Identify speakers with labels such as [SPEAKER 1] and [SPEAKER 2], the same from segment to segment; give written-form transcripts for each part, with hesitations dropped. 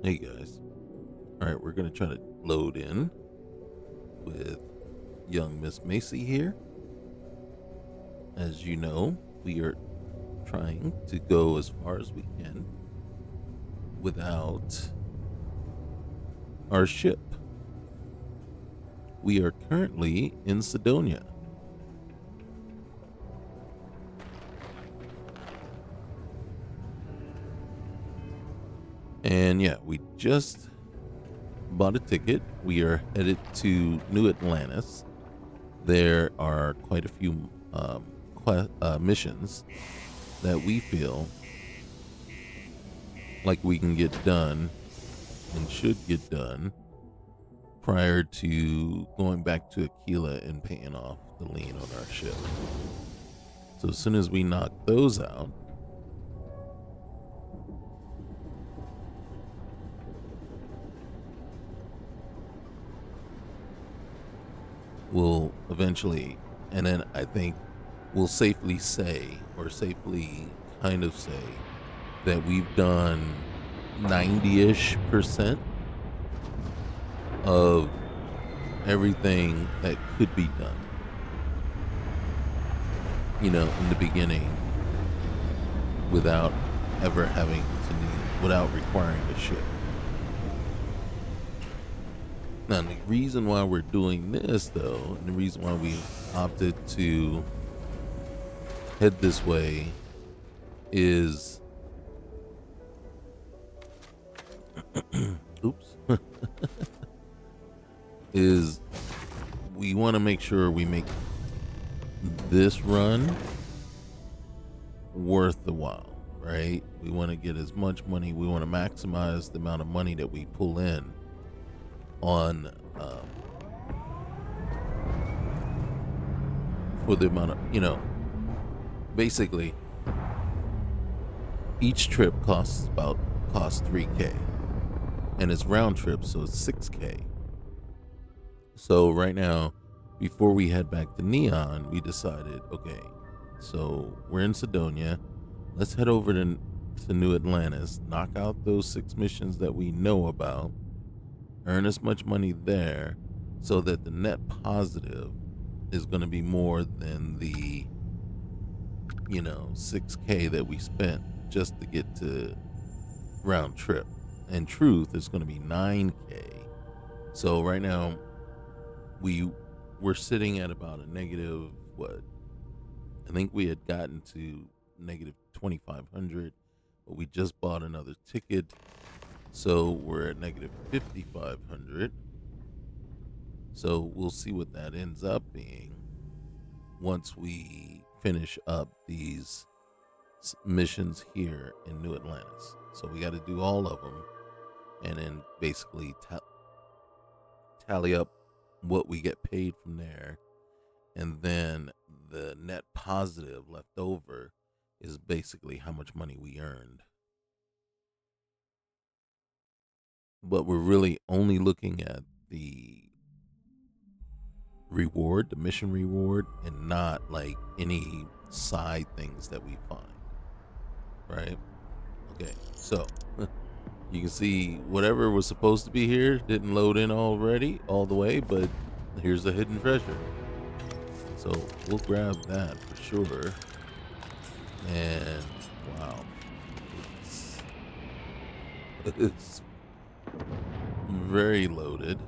[SPEAKER 1] Hey guys. All right, we're going to try to load in with young Miss Macy here. As you know, we are trying to go as far as we can without our ship. We are currently in Sidonia. And yeah, we just bought a ticket. We are headed to New Atlantis. There are quite a few missions that we feel like we can get done and should get done prior to going back to Aquila and paying off the lien on our ship. So as soon as we knock those out, we'll eventually, and then I think we'll safely say, or safely kind of say, that we've done 90-ish% of everything that could be done. You know, in the beginning, without ever having to without requiring a ship. Now, the reason why we're doing this, though, and the reason why we opted to head this way is oops, is we want to make sure we make this run worth the while, right? We want to get as much money. We want to maximize the amount of money that we pull in on for the amount of, basically each trip costs 3K, and it's round trip, so it's 6K. So right now, before we head back to Neon, we decided, okay, so we're in Sidonia, let's head over to New Atlantis, knock out those 6 missions that we know about, earn as much money there so that the net positive is going to be more than the 6K that we spent just to get to round trip. In truth, it's going to be 9K. So right now we're sitting at about a negative, what, I think we had gotten to negative 2,500, but we just bought another ticket, so we're at negative 5,500. So we'll see what that ends up being once we finish up these missions here in New Atlantis. So we got to do all of them and then basically tally up what we get paid from there, and then the net positive left over is basically how much money we earned. But we're really only looking at the reward, the mission reward, and not like any side things that we find. Right? Okay, so you can see whatever was supposed to be here didn't load in already all the way, but here's the hidden treasure. So we'll grab that for sure. And wow, it's very loaded.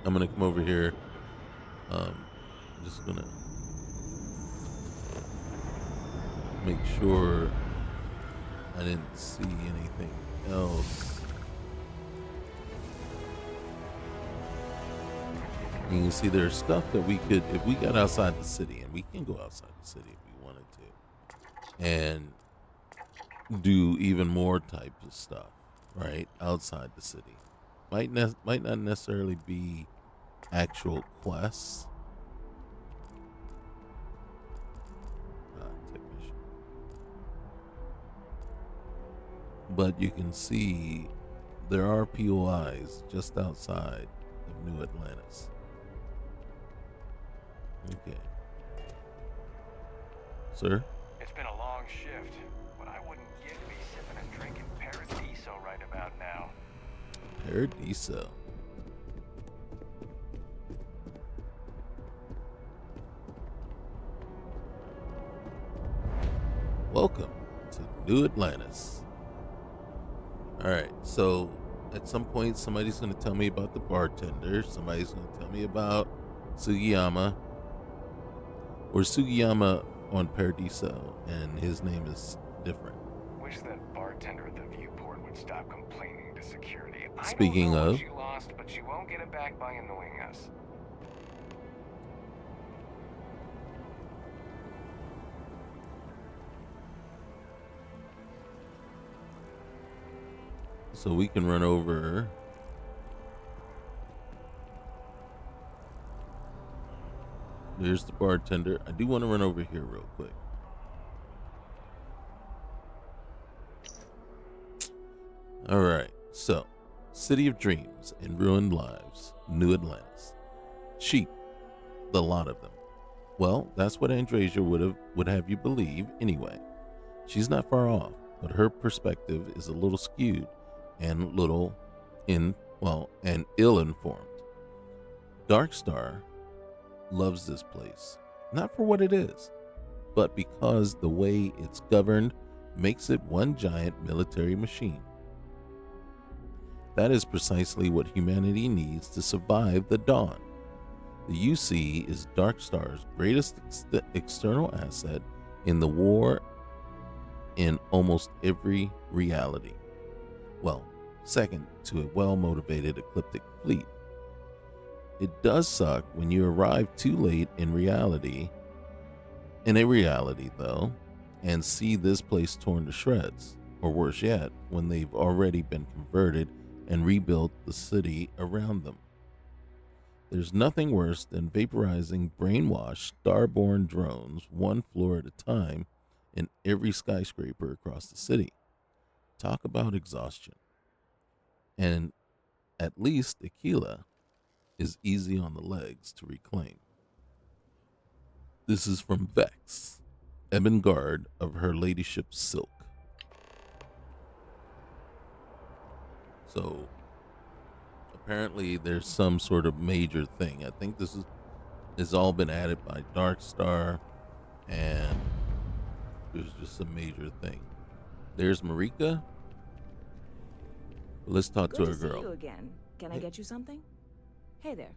[SPEAKER 1] I'm gonna come over here. I'm just gonna make sure I didn't see anything else. You can see there's stuff that we could, if we got outside the city, and we can go outside the city if we wanted to, and do even more types of stuff, right, outside the city. Might not necessarily be actual quests. Technician. But you can see there are POIs just outside of New Atlantis. Okay. Sir?
[SPEAKER 2] It's been a long shift, but I wouldn't give to be sipping and drinking paradise
[SPEAKER 1] Paradiso. Welcome to New Atlantis. Alright, so at some point somebody's going to tell me about the bartender. Somebody's going to tell me about Sugiyama. Or Sugiyama on Paradiso, and his name is different.
[SPEAKER 2] Wish that bartender at the viewport would stop complaining to security.
[SPEAKER 1] Speaking
[SPEAKER 2] I don't know
[SPEAKER 1] of,
[SPEAKER 2] what you lost, but you won't get it back by annoying us.
[SPEAKER 1] so we can run over. There's the bartender. I do want to run over here real quick. All right, so City of Dreams and Ruined Lives, New Atlantis. Sheep, the lot of them. Well, that's what Andrasia would have you believe anyway. She's not far off, but her perspective is a little skewed and and ill-informed. Darkstar loves this place, not for what it is, but because the way it's governed makes it one giant military machine. That is precisely what humanity needs to survive the dawn. The UC is Darkstar's greatest external asset in the war in almost every reality. Well, second to a well-motivated ecliptic fleet. It does suck when you arrive too late in a reality though, and see this place torn to shreds, or worse yet, when they've already been converted and rebuilt the city around them. There's nothing worse than vaporizing brainwashed starborn drones one floor at a time in every skyscraper across the city. Talk about exhaustion. And at least Aquila is easy on the legs to reclaim. This is from Vex, Ebon Guard of her ladyship Silk. So apparently there's some sort of major thing. I think this is all been added by Darkstar, and there's just some major thing. There's Marika. Let's talk to
[SPEAKER 3] Good
[SPEAKER 1] our
[SPEAKER 3] to see
[SPEAKER 1] girl.
[SPEAKER 3] you again. Can I get you something? Hey there.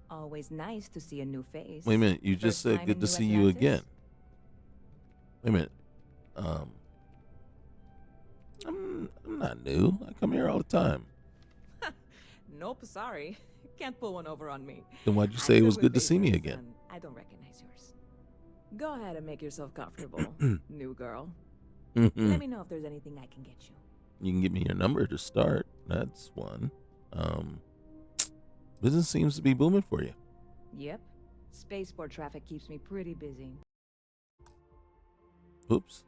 [SPEAKER 3] Always nice to see a new face.
[SPEAKER 1] Wait a minute, you just
[SPEAKER 3] First
[SPEAKER 1] said
[SPEAKER 3] time
[SPEAKER 1] good
[SPEAKER 3] in
[SPEAKER 1] to
[SPEAKER 3] New
[SPEAKER 1] see you
[SPEAKER 3] Atlantis?
[SPEAKER 1] again. Wait a minute. I'm not new. I come here all the time.
[SPEAKER 3] Nope, sorry. Can't pull one over on me.
[SPEAKER 1] Then why'd you
[SPEAKER 3] I'm
[SPEAKER 1] say it
[SPEAKER 3] good
[SPEAKER 1] was
[SPEAKER 3] with
[SPEAKER 1] good to see me
[SPEAKER 3] faces,
[SPEAKER 1] again?
[SPEAKER 3] and I don't recognize yours. Go ahead and make yourself comfortable, new girl. Let me know if there's anything I can get you.
[SPEAKER 1] You can give me your number to start. That's one. Business seems to be booming for you.
[SPEAKER 3] Yep. Spaceport traffic keeps me pretty busy.
[SPEAKER 1] Oops.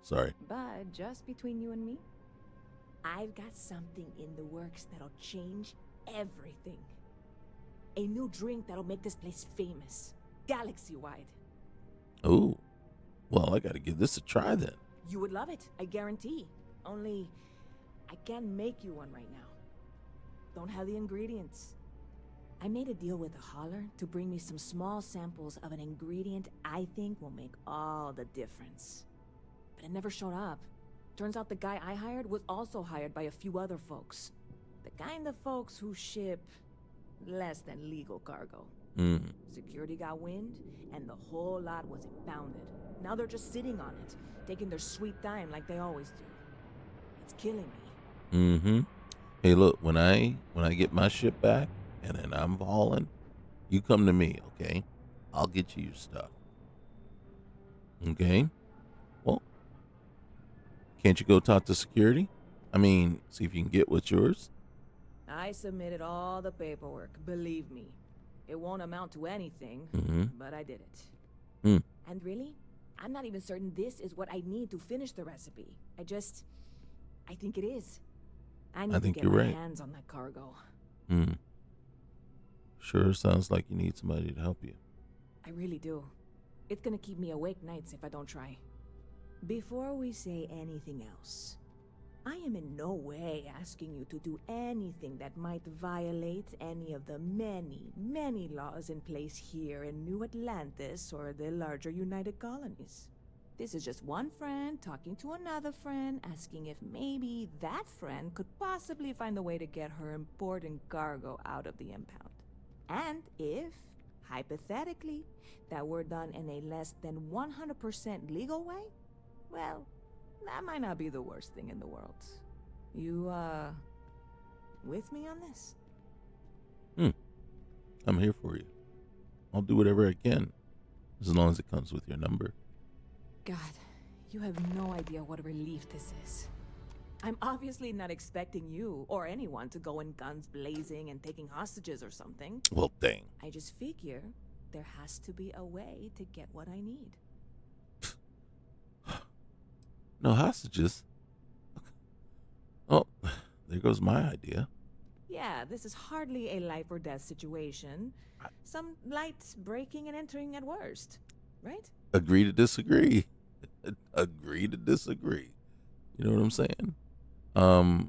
[SPEAKER 1] Sorry.
[SPEAKER 3] But just between you and me, I've got something in the works that'll change everything. A new drink that'll make this place famous, galaxy-wide.
[SPEAKER 1] Oh. Well, I gotta give this a try then.
[SPEAKER 3] You would love it, I guarantee. Only, I can't make you one right now. Don't have the ingredients. I made a deal with a hauler to bring me some small samples of an ingredient I think will make all the difference. But it never showed up. Turns out the guy I hired was also hired by a few other folks. The kind of folks who ship less than legal cargo. Security got wind, and the whole lot was impounded. Now they're just sitting on it, taking their sweet time like they always do. It's killing me.
[SPEAKER 1] Hey, look, when I get my ship back and then I'm hauling, you come to me, okay? I'll get you your stuff. Okay? Well, can't you go talk to security? I mean, see if you can get what's yours.
[SPEAKER 3] I submitted all the paperwork, believe me. It won't amount to anything, but I did it. And really, I'm not even certain this is what I need to finish the recipe. I think it is. I need to get my hands on that cargo.
[SPEAKER 1] Sure sounds like you need somebody to help you.
[SPEAKER 3] I really do. It's gonna keep me awake nights if I don't try. Before we say anything else, I am in no way asking you to do anything that might violate any of the many, many laws in place here in New Atlantis or the larger United Colonies. This is just one friend talking to another friend, asking if maybe that friend could possibly find a way to get her important cargo out of the impound. And if, hypothetically, that were done in a less than 100% legal way, well, that might not be the worst thing in the world. You, with me on this?
[SPEAKER 1] I'm here for you. I'll do whatever I can, as long as it comes with your number.
[SPEAKER 3] God, you have no idea what a relief this is. I'm obviously not expecting you or anyone to go in guns blazing and taking hostages or something.
[SPEAKER 1] Well, dang.
[SPEAKER 3] I just figure there has to be a way to get what I need.
[SPEAKER 1] No hostages? Oh, there goes my idea.
[SPEAKER 3] Yeah, this is hardly a life or death situation. Some light breaking and entering at worst, right?
[SPEAKER 1] Agree to disagree. Agree to disagree. You know what I'm saying? All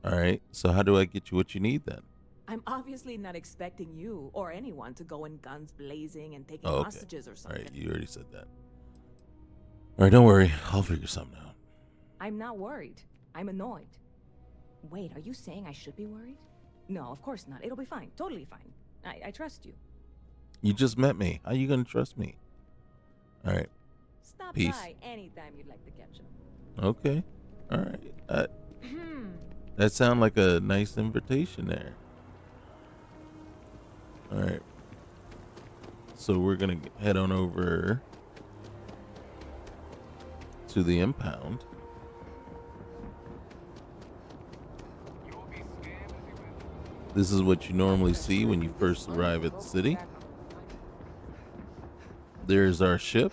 [SPEAKER 1] right. So how do I get you what you need then?
[SPEAKER 3] I'm obviously not expecting you or anyone to go in guns blazing and taking
[SPEAKER 1] Okay.
[SPEAKER 3] hostages or
[SPEAKER 1] All
[SPEAKER 3] something.
[SPEAKER 1] right. You already said that. All right. Don't worry. I'll figure something out.
[SPEAKER 3] I'm not worried. I'm annoyed. Wait, are you saying I should be worried? No, of course not. It'll be fine. Totally fine. I trust you.
[SPEAKER 1] You just met me. How you going to trust me? All right.
[SPEAKER 3] Stop
[SPEAKER 1] Peace.
[SPEAKER 3] by anytime you'd like to catch up.
[SPEAKER 1] Okay. All right. That sounds like a nice invitation there. All right. So we're going to head on over to the impound. This is what you normally see when you first arrive at the city. There's our ship.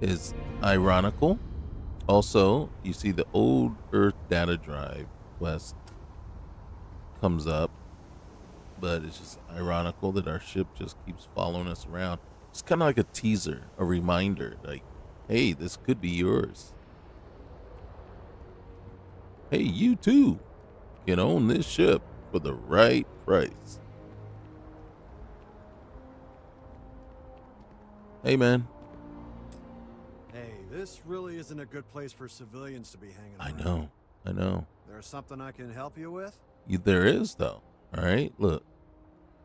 [SPEAKER 1] It's ironical. Also, you see the old Earth data drive quest comes up, but it's just ironical that our ship just keeps following us around. It's kind of like a teaser, a reminder, like, hey, this could be yours. Hey, you too can own this ship for the right price. Hey, man.
[SPEAKER 4] Hey, this really isn't a good place for civilians to be hanging
[SPEAKER 1] I
[SPEAKER 4] around.
[SPEAKER 1] know.
[SPEAKER 4] There's something I can help you with?
[SPEAKER 1] There is though. All right, look.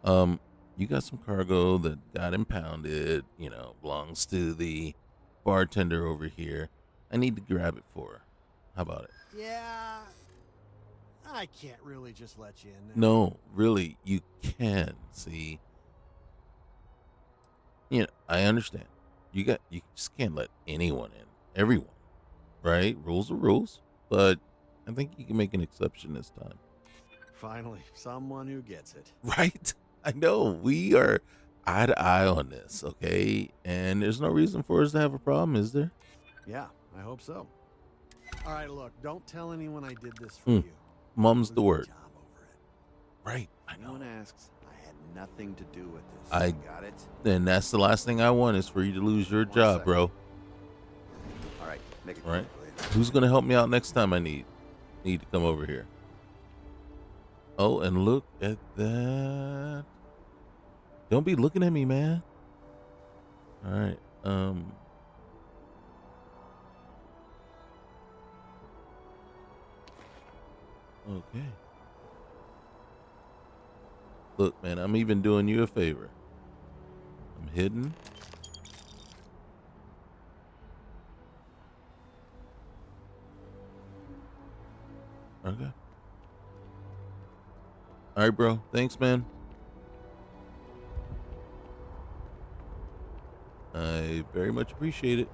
[SPEAKER 1] You got some cargo that got impounded. Belongs to the bartender over here. I need to grab it for her. How about it?
[SPEAKER 4] Yeah. I can't really just let you in there.
[SPEAKER 1] No, really, you can. See, I understand. You just can't let anyone in. Everyone, right? Rules are rules, but I think you can make an exception this time.
[SPEAKER 4] Finally, someone who gets it.
[SPEAKER 1] Right? I know. We are eye to eye on this, okay? And there's no reason for us to have a problem, is there?
[SPEAKER 4] Yeah, I hope so. All right, look, don't tell anyone I did this for you.
[SPEAKER 1] Mum's
[SPEAKER 4] Lose
[SPEAKER 1] the
[SPEAKER 4] my
[SPEAKER 1] word.
[SPEAKER 4] job over it.
[SPEAKER 1] Right. I know.
[SPEAKER 4] Anyone asks, I had nothing to do with this.
[SPEAKER 1] I
[SPEAKER 4] got it.
[SPEAKER 1] And that's the last thing I want is for you to lose your
[SPEAKER 4] One
[SPEAKER 1] job,
[SPEAKER 4] second.
[SPEAKER 1] bro.
[SPEAKER 4] All right, make it
[SPEAKER 1] All right.
[SPEAKER 4] quick, will
[SPEAKER 1] Who's gonna help me out next time I need to come over here? Oh, and look at that. Don't be looking at me, man. All right. Okay. Look, man, I'm even doing you a favor. I'm hidden. Okay. All right, bro. Thanks, man. I very much appreciate it.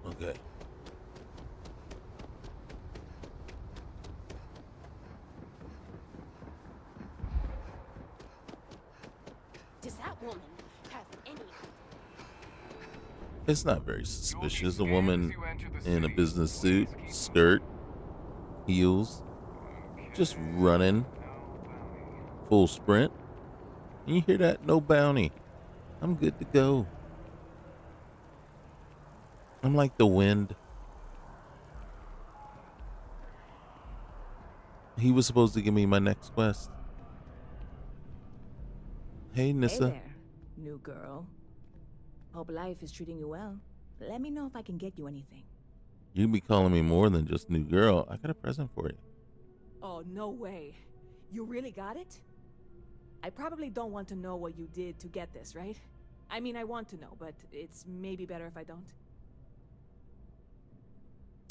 [SPEAKER 1] Okay.
[SPEAKER 5] Does that woman have any?
[SPEAKER 1] It's not very suspicious. A woman in a business suit, skirt, heels, just running full sprint. You hear that? No bounty. I'm good to go. I'm like the wind. He was supposed to give me my next quest. Hey,
[SPEAKER 3] Hey
[SPEAKER 1] Nissa.
[SPEAKER 3] there, new girl. Hope life is treating you well. Let me know if I can get you anything.
[SPEAKER 1] You be calling me more than just new girl. I got a present for you.
[SPEAKER 3] Oh, no way. You really got it? I probably don't want to know what you did to get this, right? I mean, I want to know, but it's maybe better if I don't.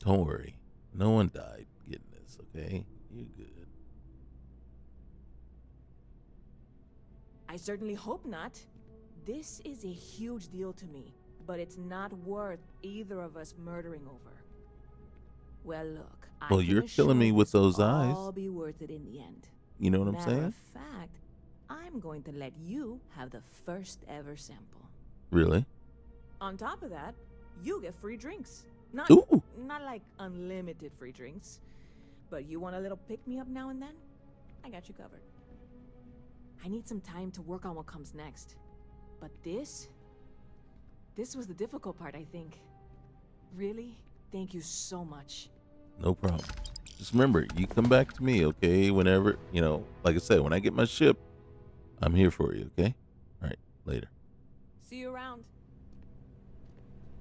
[SPEAKER 1] Don't worry. No one died getting this, okay? You good.
[SPEAKER 3] I certainly hope not. This is a huge deal to me, but it's not worth either of us murdering over. Well, look,
[SPEAKER 1] Well,
[SPEAKER 3] I
[SPEAKER 1] you're
[SPEAKER 3] can
[SPEAKER 1] killing me
[SPEAKER 3] assure
[SPEAKER 1] with
[SPEAKER 3] this
[SPEAKER 1] those
[SPEAKER 3] will
[SPEAKER 1] eyes.
[SPEAKER 3] all be worth it in the end.
[SPEAKER 1] You know what I'm
[SPEAKER 3] Matter
[SPEAKER 1] saying?
[SPEAKER 3] of fact, I'm going to let you have the first ever sample.
[SPEAKER 1] Really?
[SPEAKER 3] On top of that, you get free drinks.
[SPEAKER 1] Ooh.
[SPEAKER 3] Not like unlimited free drinks, but you want a little pick-me-up now and then? I got you covered. I need some time to work on what comes next. But this was the difficult part, I think. Really, thank you so much.
[SPEAKER 1] No problem. Just remember, you come back to me, okay? Whenever, like I said, when I get my ship, I'm here for you, okay? All right, later.
[SPEAKER 3] See you around.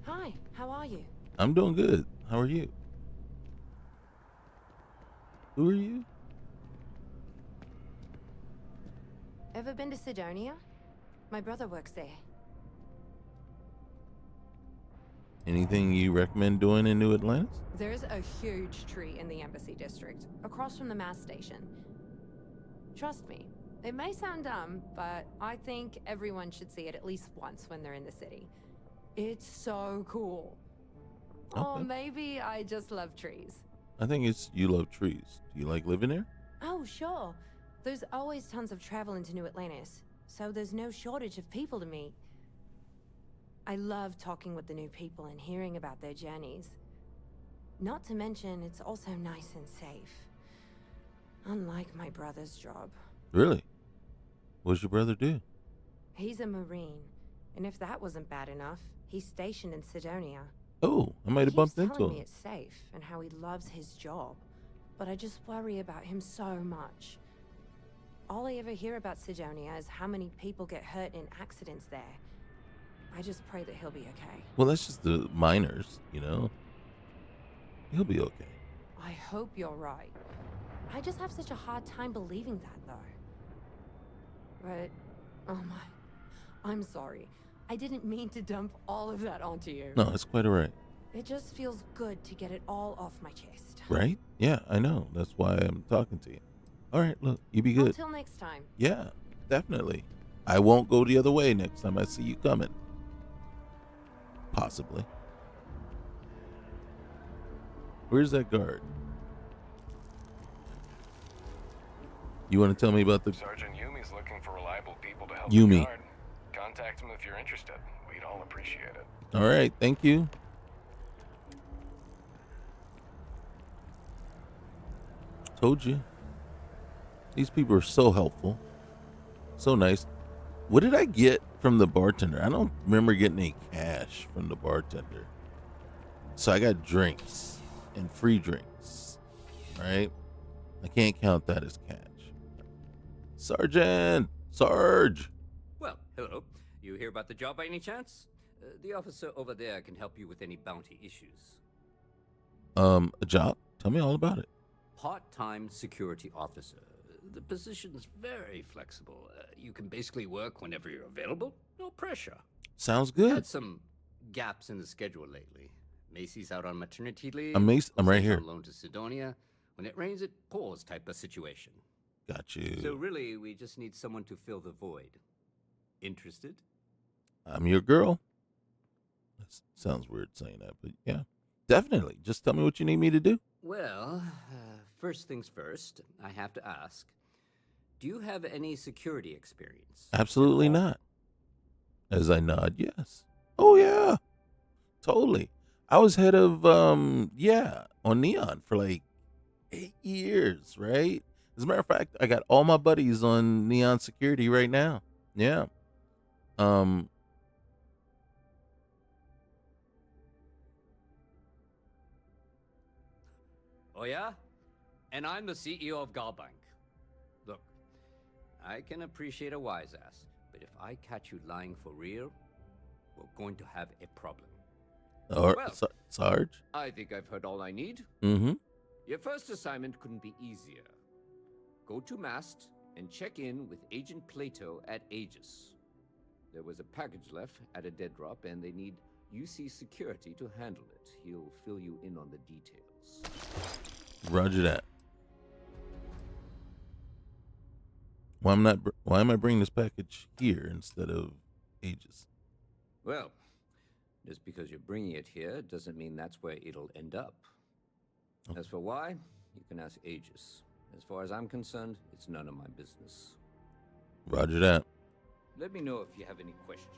[SPEAKER 5] Hi, how are you?
[SPEAKER 1] I'm doing good. How are you? Who are you?
[SPEAKER 5] Ever been to Sidonia? My brother works there.
[SPEAKER 1] Anything you recommend doing in New Atlantis?
[SPEAKER 5] There's a huge tree in the Embassy District, across from the mass station. Trust me, it may sound dumb, but I think everyone should see it at least once when they're in the city. It's so cool. Or
[SPEAKER 1] Okay.
[SPEAKER 5] maybe I just love trees.
[SPEAKER 1] I think it's you love trees. Do you like living there?
[SPEAKER 5] Oh, sure. There's always tons of travel into New Atlantis, so there's no shortage of people to meet. I love talking with the new people and hearing about their journeys. Not to mention, it's also nice and safe. Unlike my brother's job.
[SPEAKER 1] Really? What's your brother do?
[SPEAKER 5] He's a Marine, and if that wasn't bad enough, he's stationed in Sidonia.
[SPEAKER 1] Oh, I might have
[SPEAKER 5] He
[SPEAKER 1] bumped
[SPEAKER 5] keeps
[SPEAKER 1] into
[SPEAKER 5] telling me
[SPEAKER 1] him.
[SPEAKER 5] it's safe and how he loves his job, but I just worry about him so much. All I ever hear about Sidonia is how many people get hurt in accidents there. I just pray that he'll be okay.
[SPEAKER 1] Well, that's just the miners, He'll be okay.
[SPEAKER 5] I hope you're right. I just have such a hard time believing that, though. But, oh my, I'm sorry. I didn't mean to dump all of that onto you.
[SPEAKER 1] No, it's quite all right.
[SPEAKER 5] It just feels good to get it all off my chest.
[SPEAKER 1] Right? Yeah, I know. That's why I'm talking to you. All right, look, you be good.
[SPEAKER 5] Until next time.
[SPEAKER 1] Yeah, definitely. I won't go the other way next time I see you coming. Possibly. Where's that guard? You want to tell me about the
[SPEAKER 2] Sergeant Yumi's looking for reliable people to help
[SPEAKER 1] Yumi?
[SPEAKER 2] the guard. Contact him if you're interested. We'd all appreciate it.
[SPEAKER 1] All right, thank you. Told you. These people are so helpful. So nice. What did I get from the bartender? I don't remember getting any cash from the bartender. So I got drinks and free drinks. Right? I can't count that as cash. Sergeant! Sarge!
[SPEAKER 6] Well, hello. You hear about the job by any chance? The officer over there can help you with any bounty issues.
[SPEAKER 1] A job? Tell me all about it.
[SPEAKER 6] Part-time security officer. The position's very flexible. You can basically work whenever you're available. No pressure.
[SPEAKER 1] Sounds good.
[SPEAKER 6] Had some gaps in the schedule lately. Macy's out on maternity leave.
[SPEAKER 1] I'm right
[SPEAKER 6] Jose's
[SPEAKER 1] here.
[SPEAKER 6] On loan to Sidonia. When it rains, it pours type of situation.
[SPEAKER 1] Got you.
[SPEAKER 6] So really, we just need someone to fill the void. Interested?
[SPEAKER 1] I'm your girl. That sounds weird saying that, but yeah. Definitely. Just tell me what you need me to do.
[SPEAKER 6] Well, first things first, I have to ask, do you have any security experience?
[SPEAKER 1] Absolutely not. As I nod, yes. Oh, yeah. Totally. I was head of, on Neon for like 8 years, right? As a matter of fact, I got all my buddies on Neon Security right now. Yeah. Um.
[SPEAKER 6] Oh, yeah? And I'm the CEO of Galbank. Look, I can appreciate a wise ass, but if I catch you lying for real, we're going to have a problem. Well,
[SPEAKER 1] Sarge.
[SPEAKER 7] I think I've heard all I need.
[SPEAKER 1] Mm-hmm.
[SPEAKER 7] Your first assignment couldn't be easier. Go to Mast and check in with Agent Plato at Aegis. There was a package left at a dead drop, and they need UC security to handle it. He'll fill you in on the details.
[SPEAKER 1] Roger that. Why am not? Why am I bringing this package here instead of Aegis?
[SPEAKER 6] Well, just because you're bringing it here doesn't mean that's where it'll end up. As for why, you can ask Aegis. As far as I'm concerned, it's none of my business.
[SPEAKER 1] Roger that.
[SPEAKER 6] Let me know if you have any questions.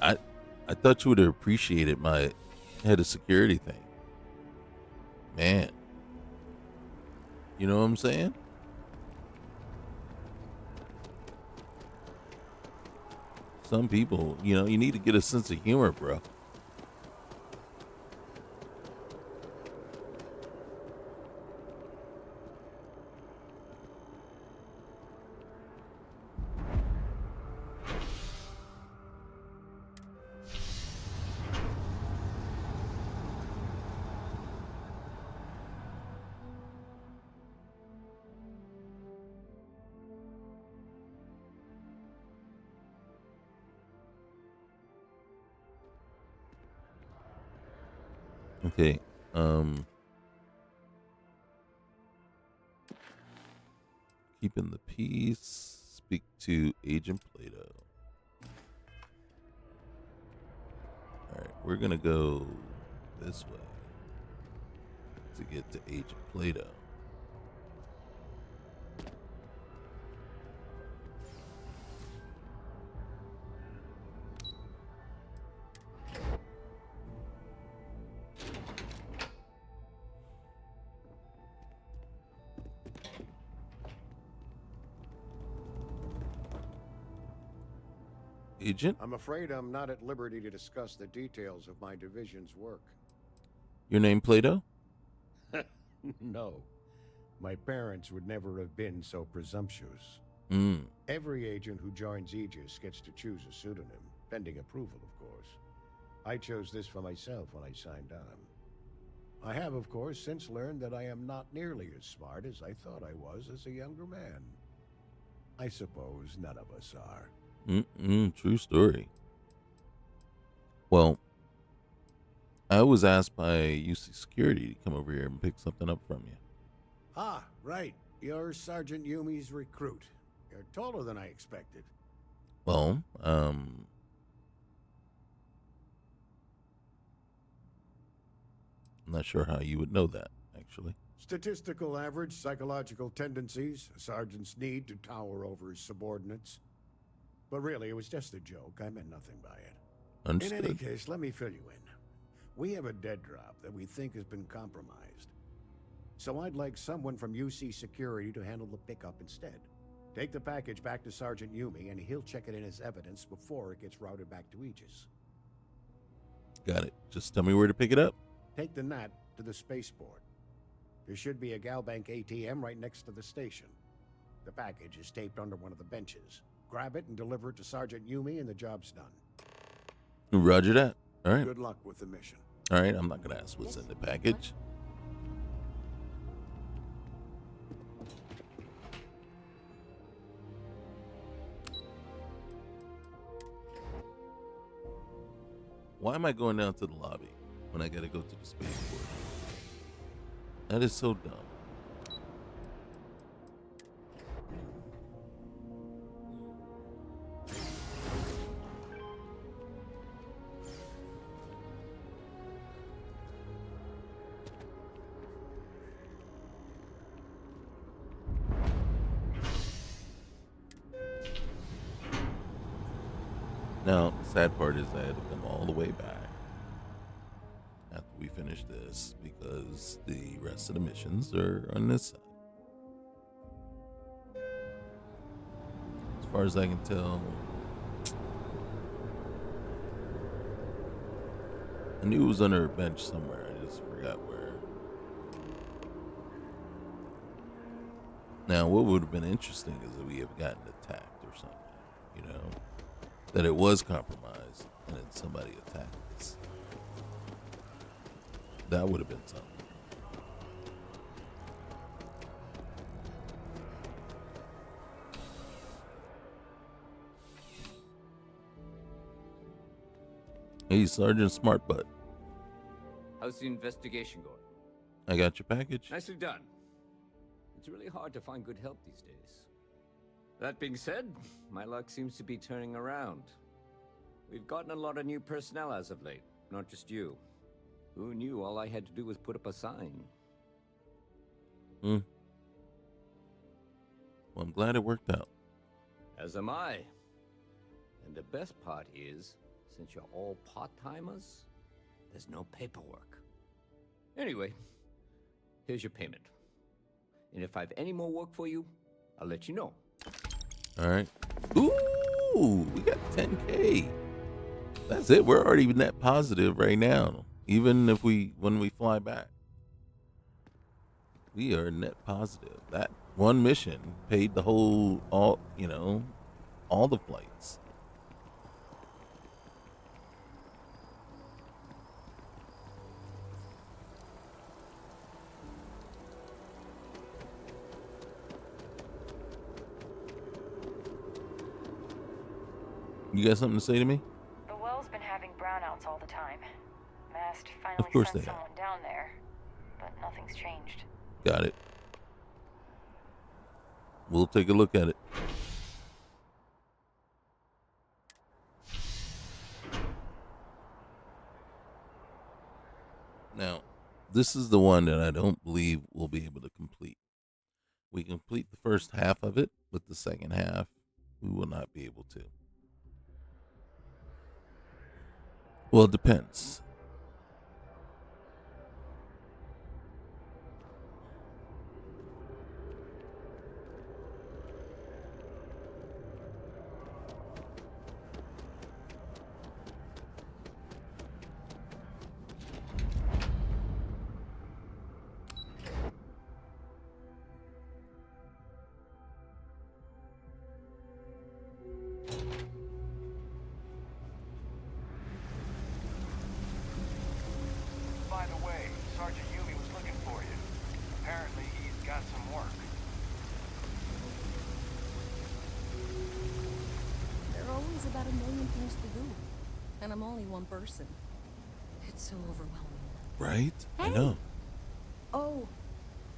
[SPEAKER 1] I thought you would have appreciated my head of security thing. Man. You know what I'm saying? Some people, you need to get a sense of humor, bro. Okay. Keeping the peace. Speak to Agent Plato. Alright, we're gonna go this way to get to Agent Plato. Agent,
[SPEAKER 8] I'm afraid I'm not at liberty to discuss the details of my division's work.
[SPEAKER 1] your name Plato?
[SPEAKER 8] No. My parents would never have been so presumptuous.
[SPEAKER 1] Mm.
[SPEAKER 8] Every agent who joins Aegis gets to choose a pseudonym, pending approval, of course. I chose this for myself when I signed on. I have, of course, since learned that I am not nearly as smart as I thought I was as a younger man. I suppose none of us are.
[SPEAKER 1] True story. Well, I was asked by UC Security to come over here and pick something up from you.
[SPEAKER 8] Ah, right. You're Sergeant Yumi's recruit. You're taller than I expected.
[SPEAKER 1] Well, I'm not sure how you would know that, actually.
[SPEAKER 8] Statistical average, psychological tendencies, a sergeant's need to tower over his subordinates. But really, it was just a joke. I meant nothing by it.
[SPEAKER 1] Understood.
[SPEAKER 8] In any case, let me fill you in. We have a dead drop that we think has been compromised. So I'd like someone from UC Security to handle the pickup instead. Take the package back to Sergeant Yumi, and he'll check it in as evidence before it gets routed back to Aegis.
[SPEAKER 1] Got it. Just tell me where to pick it up.
[SPEAKER 8] Take the NAT to the spaceport. There should be a Galbank ATM right next to the station. The package is taped under one of the benches. Grab it and deliver it to Sergeant Yumi, and the job's done.
[SPEAKER 1] Roger that. All right.
[SPEAKER 8] Good luck with the mission.
[SPEAKER 1] All right. I'm not going to ask what's in the package. Why am I going down to the lobby when I got to go to the spaceport? That is so dumb. Now, the sad part is I had to come all the way back after we finish this because the rest of the missions are on this side. far as I can tell. I knew it was under a bench somewhere. I just forgot where. Now, what would have been interesting is if we have gotten attacked or something, you know, that it was compromised and then somebody attacked us. That would have been something. Hey, Sergeant Smartbutt.
[SPEAKER 6] How's the investigation going?
[SPEAKER 1] I got your package.
[SPEAKER 6] Nicely done. It's really hard to find good help these days. That being said, my luck seems to be turning around. We've gotten a lot of new personnel as of late, not just you. Who knew all I had to do was put up a sign?
[SPEAKER 1] Well, I'm glad it worked out.
[SPEAKER 6] As am I. And the best part is, since you're all part-timers, there's no paperwork. Anyway, here's your payment. And if I have any more work for you, I'll let you know.
[SPEAKER 1] All right. Ooh, we got 10K. That's it. We're already net positive right now. Even if when we fly back, we are net positive. That one mission paid the all the flights. You got something to say to me?
[SPEAKER 9] The well's been having brownouts all the time. Mast
[SPEAKER 1] Of
[SPEAKER 9] finally
[SPEAKER 1] course
[SPEAKER 9] sent
[SPEAKER 1] they have.
[SPEAKER 9] someone down there, but nothing's changed.
[SPEAKER 1] Got it. We'll take a look at it. Now, this is the one that I don't believe we'll be able to complete. We complete the first half of it, but the second half, we will not be able to. Well, it depends.
[SPEAKER 2] By the way, Sergeant Yumi was looking for you. Apparently, he's got some work.
[SPEAKER 10] There are always about a million things to do, and I'm only one person. It's so overwhelming.
[SPEAKER 1] Right? I
[SPEAKER 10] Hey!
[SPEAKER 1] know.
[SPEAKER 10] Oh,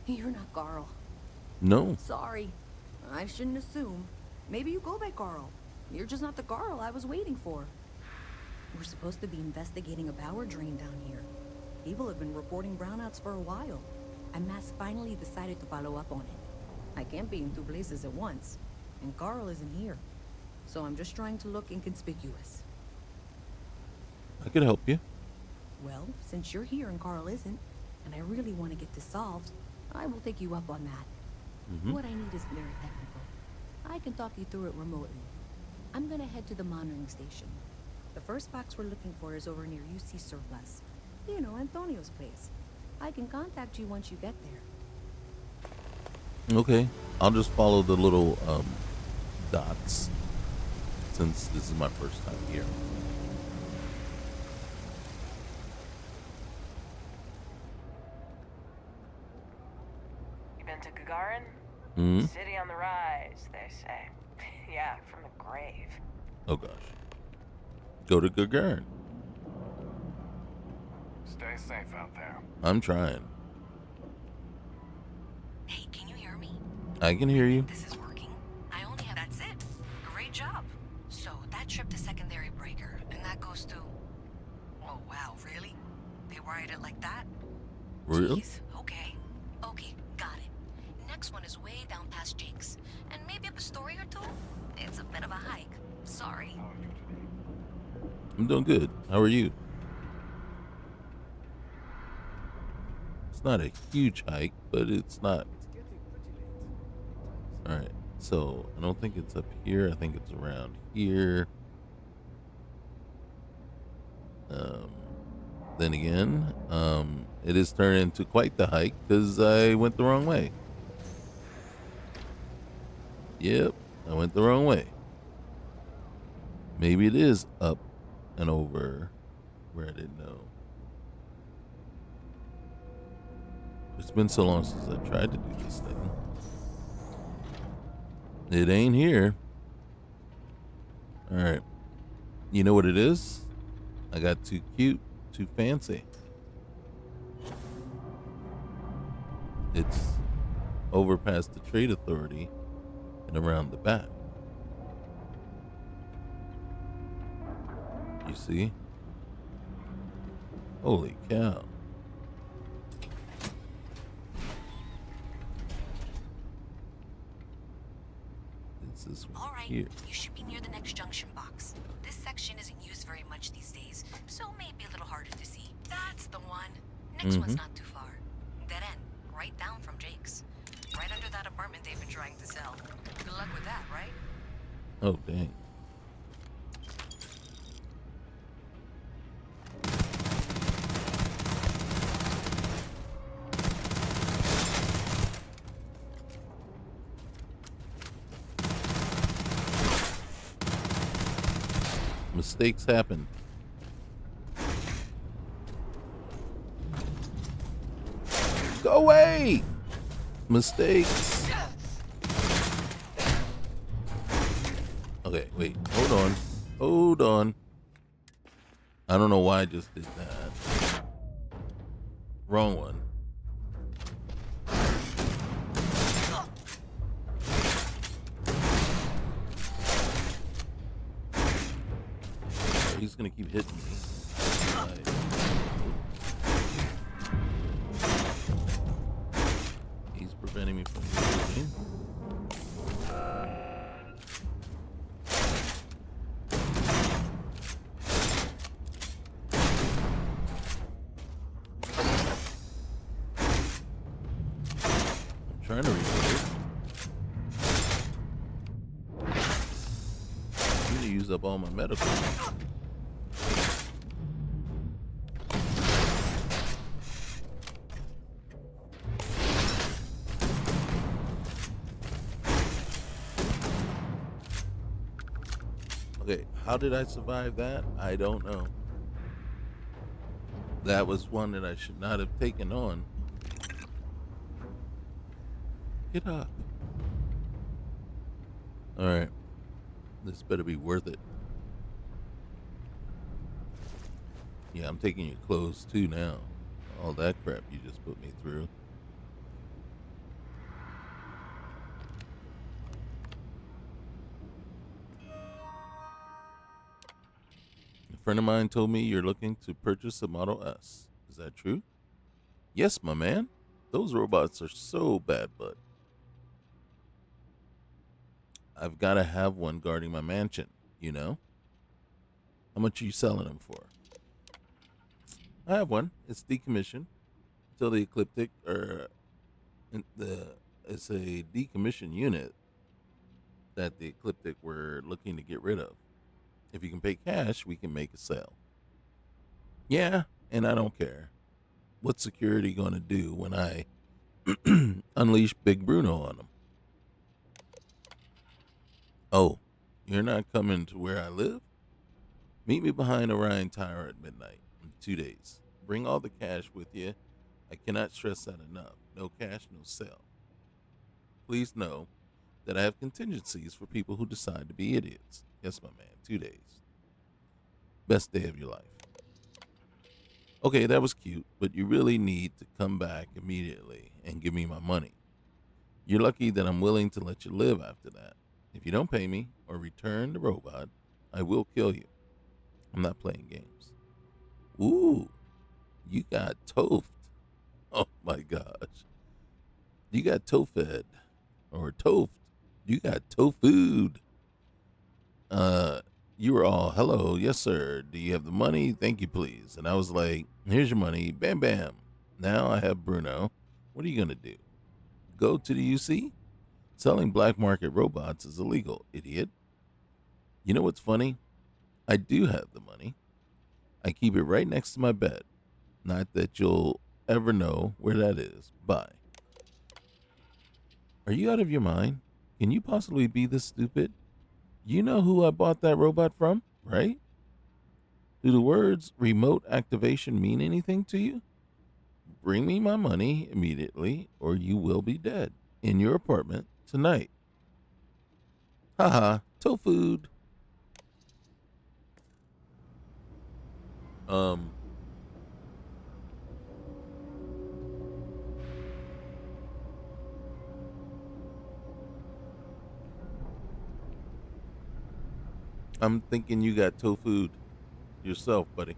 [SPEAKER 10] you're not Carl.
[SPEAKER 1] No.
[SPEAKER 10] Sorry. I shouldn't assume. Maybe you go by Carl. You're just not the Carl I was waiting for. We're supposed to be investigating a power drain down here. People have been reporting brownouts for a while, and Mass finally decided to follow up on it. I can't be in two places at once, and Carl isn't here. So I'm just trying to look inconspicuous.
[SPEAKER 1] I could help you.
[SPEAKER 10] Well, since you're here and Carl isn't, and I really want to get this solved, I will take you up on that. What I need is very technical. I can talk you through it remotely. I'm gonna head to the monitoring station. The first box we're looking for is over near UC Surplus. You know, Antonio's place. I can contact you once you get there.
[SPEAKER 1] Okay. I'll just follow the little dots since this is my first time here.
[SPEAKER 9] You been to Gagarin?
[SPEAKER 1] Hmm?
[SPEAKER 9] City on the rise, they say. Yeah, from the grave.
[SPEAKER 1] Oh gosh. Go to Gagarin.
[SPEAKER 2] Stay safe out there.
[SPEAKER 1] I'm trying.
[SPEAKER 10] Hey, can you hear me?
[SPEAKER 1] I can hear you.
[SPEAKER 10] This is working. I only have... That's it. Great job. So, that trip to Secondary Breaker, and that goes to... Oh, wow, really? They wired it like that?
[SPEAKER 1] Real?
[SPEAKER 10] Jeez, okay. Okay, got it. Next one is way down past Jake's. And maybe up a story or two? It's a bit of a hike. Sorry.
[SPEAKER 2] How are you today?
[SPEAKER 1] I'm doing good. How are you? It's not a huge hike, but it's not.
[SPEAKER 4] It's getting pretty late.
[SPEAKER 1] All right. So I don't think it's up here. I think it's around here. Um, then again, it is turned into quite the hike because I went the wrong way. Yep, I went the wrong way. Maybe it is up and over where I didn't know. It's been so long since I tried to do this thing. It ain't here. All right. You know what it is? I got too cute, too fancy. It's over past the Trade Authority and around the back. You see? Holy cow. It's this one
[SPEAKER 10] All right,
[SPEAKER 1] here.
[SPEAKER 10] you should be near the next junction box. This section isn't used very much these days, so it may be a little harder to see. That's the one. Next one's not too far. Dead end, right down from Jake's. Right under that apartment they've been trying to sell. Good luck with that, right?
[SPEAKER 1] Oh, dang. Mistakes happen. Go away! Mistakes. Okay, wait. Hold on. Hold on. I don't know why I just did that. Wrong one. He's gonna keep hitting me. Right. He's preventing me from moving. I'm trying to reload. I'm gonna use up all my medical. Okay, how did I survive that? I don't know. That was one that I should not have taken on. Get up. Alright. This better be worth it. Yeah, I'm taking your clothes too now. All that crap you just put me through. A friend of mine told me you're looking to purchase a Model S. Is that true? Yes, my man. Those robots are so bad, but I've got to have one guarding my mansion, you know? How much are you selling them for? I have one. It's decommissioned until the Ecliptic, it's a decommissioned unit that the Ecliptic were looking to get rid of. If you can pay cash, we can make a sale. Yeah, and I don't care. What's security going to do when I unleash Big Bruno on them? Oh, you're not coming to where I live? Meet me behind Orion Tower at midnight in 2 days. Bring all the cash with you. I cannot stress that enough. No cash, no sale. Please know that I have contingencies for people who decide to be idiots. Yes, my man, 2 days. Best day of your life. Okay, that was cute, but you really need to come back immediately and give me my money. You're lucky that I'm willing to let you live after that. If you don't pay me or return the robot, I will kill you. I'm not playing games. Ooh, you got toafed. Oh my gosh. You got toafed or toafed. You got tofued. You were all, hello, yes sir. Do you have the money? Thank you, please. And I was like, here's your money. Bam, bam. Now I have Bruno. What are you gonna do? Go to the UC? Selling black market robots is illegal, idiot. You know what's funny? I do have the money. I keep it right next to my bed. Not that you'll ever know where that is. Bye. Are you out of your mind? Can you possibly be this stupid? You know who I bought that robot from, right? Do the words remote activation mean anything to you? Bring me my money immediately, or you will be dead in your apartment tonight. Haha, tofu. Um, I'm thinking you got tofu yourself, buddy.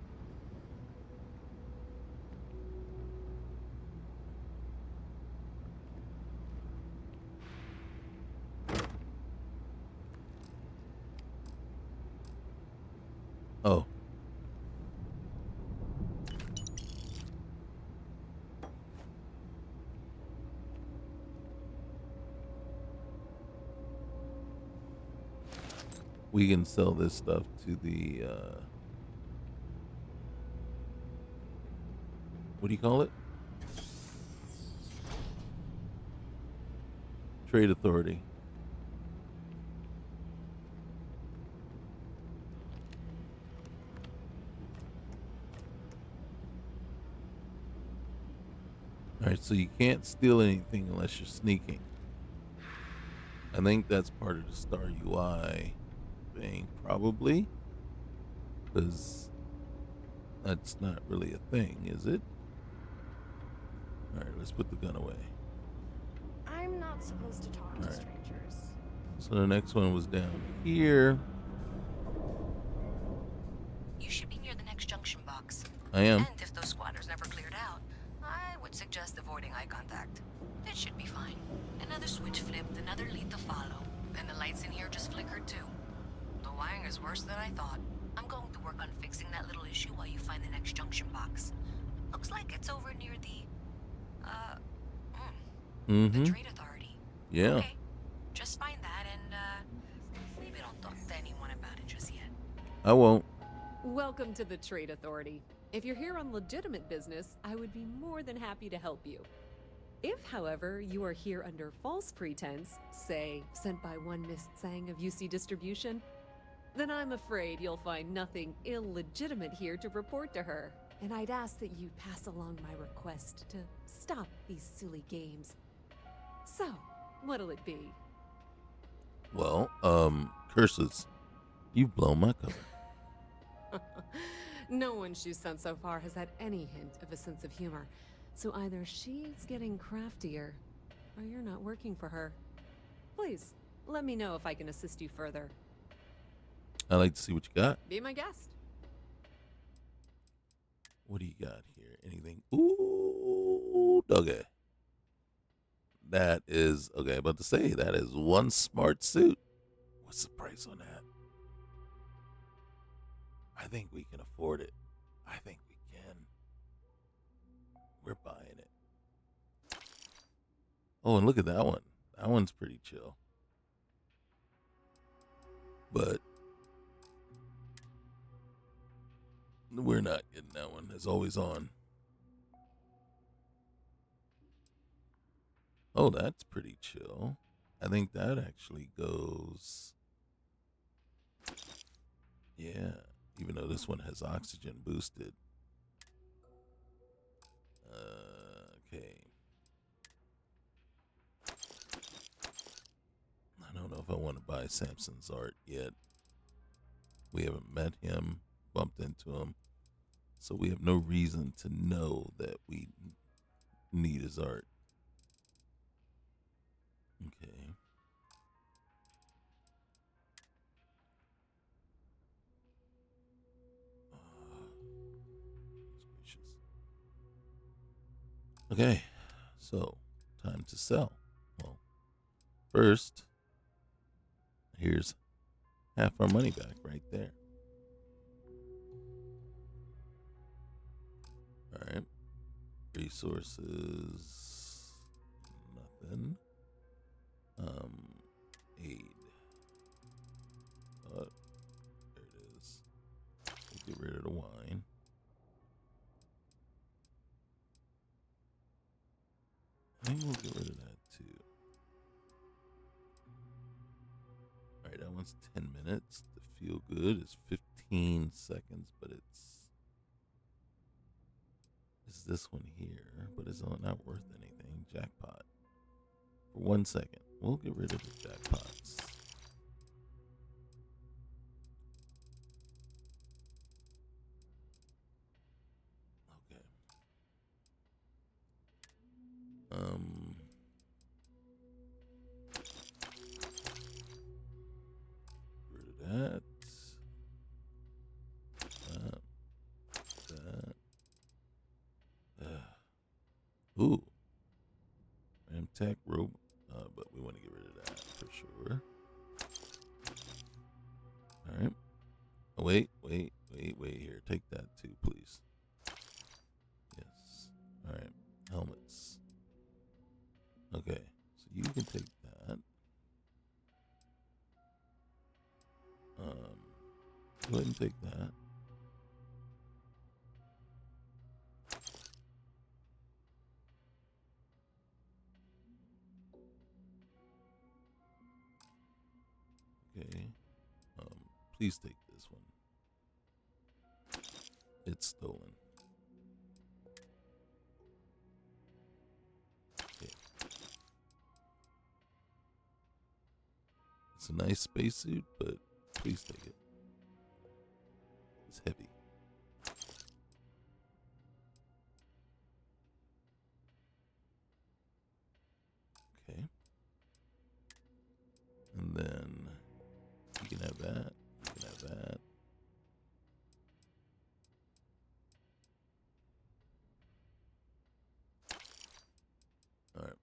[SPEAKER 1] Oh. We can sell this stuff to the what do you call it? Trade authority. All right, so you can't steal anything unless you're sneaking. I think that's part of the Star UI thing, probably, because that's not really a thing, is it? All right, let's put the gun away.
[SPEAKER 11] I'm not supposed to talk to strangers.
[SPEAKER 1] So the next one was down here.
[SPEAKER 10] You should be near the next junction box.
[SPEAKER 1] I am.
[SPEAKER 10] And if those squatters never cleared out, I would suggest avoiding eye contact. It should be fine. Another switch flipped, another lead to follow. And the lights in here just flickered too. The wiring is worse than I thought. I'm going to work on fixing that little issue while you find the next junction box. Looks like it's over near the the Trade Authority.
[SPEAKER 1] Yeah.
[SPEAKER 10] Okay. Just find that and maybe don't talk to anyone about it just yet.
[SPEAKER 1] I won't.
[SPEAKER 12] Welcome to the Trade Authority. If you're here on legitimate business, I would be more than happy to help you. If, however, you are here under false pretense, say, sent by one Miss Tsang of UC Distribution, then I'm afraid you'll find nothing illegitimate here to report to her. And I'd ask that you pass along my request to stop these silly games. So, what'll it be?
[SPEAKER 1] Well, curses. You've blown my cover.
[SPEAKER 12] No one she's sent so far has had any hint of a sense of humor. So either she's getting craftier, or you're not working for her. Please, let me know if I can assist you further.
[SPEAKER 1] I'd like to see what you got.
[SPEAKER 12] Be my guest.
[SPEAKER 1] What do you got here? Anything? Ooh, doggy. That is, okay, I'm about to say, that is one smart suit. What's the price on that? I think we can afford it. I think we can. We're buying it. Oh, and look at that one. That one's pretty chill. But we're not getting that one. It's always on. Oh, that's pretty chill. I think that actually goes. Yeah, even though this one has oxygen boosted. Okay. I don't know if I want to buy Samson's art yet. We haven't met him, bumped into him, so we have no reason to know that we need his art. Okay. Okay, so time to sell. Well, first, here's half our money back right there. All right. Resources, nothing. Aid. There it is. We'll get rid of the wine. I think we'll get rid of that too. Alright, that one's 10 minutes. The feel good is 15 seconds, but it's this one here, but it's not worth anything. Jackpot. For 1 second. We'll get rid of the jackpots. Okay. Get rid of that. Ooh. Ramtech rope. But we want to get rid of that for sure. Alright. Oh, wait here. Take that too, please. Yes. Alright. Helmets. Okay. So you can take that. Go ahead and take that. Okay. Please take this one. It's stolen. Okay. It's a nice spacesuit, but please take it. It's heavy. Okay. And then you can have that. You can have that. All right.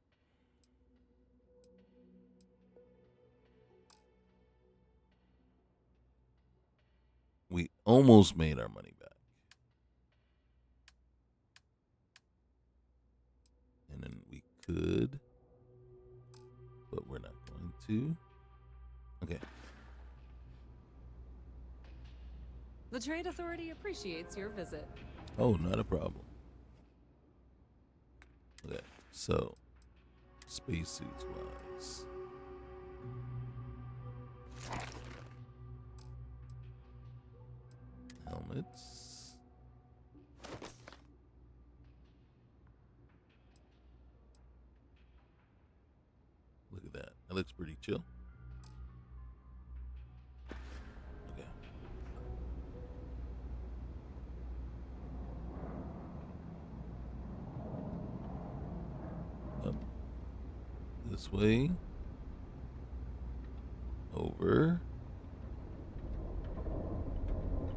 [SPEAKER 1] We almost made our money back. And then we could, but we're not going to. Okay.
[SPEAKER 12] The Trade Authority appreciates your visit.
[SPEAKER 1] Oh, not a problem. Okay, so spacesuits wise. Helmets. Look at that. That looks pretty chill. Okay. Up. This way. Over.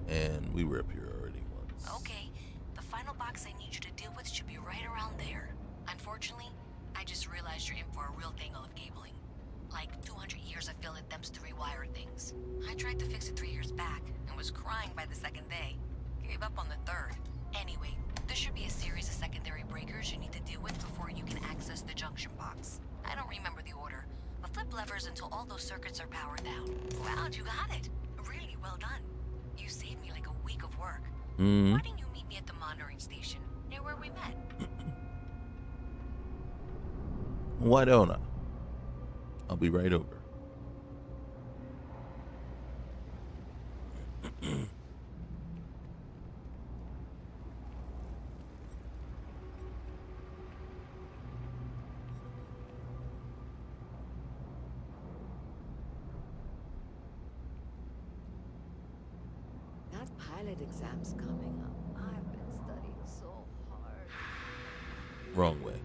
[SPEAKER 1] And we were up here already once.
[SPEAKER 10] Okay, the final box I need you to deal with should be right around there. Unfortunately, I just realized you're in for a real tangle of cabling. Like 200 years of field attempts to rewire things. I tried to fix it 3 years back and was crying by the second day. Gave up on the third. Anyway, there should be a series of secondary breakers you need to deal with before you can access the junction box. I don't remember the order, but flip levers until all those circuits are powered down. Wow, you got it. Really well done. You saved me like a week of work. Why didn't you meet me at the monitoring station, near where we met?
[SPEAKER 1] Why don't I? I'll be right over.
[SPEAKER 3] That pilot exam's coming up. I've been studying so hard.
[SPEAKER 1] Wrong way.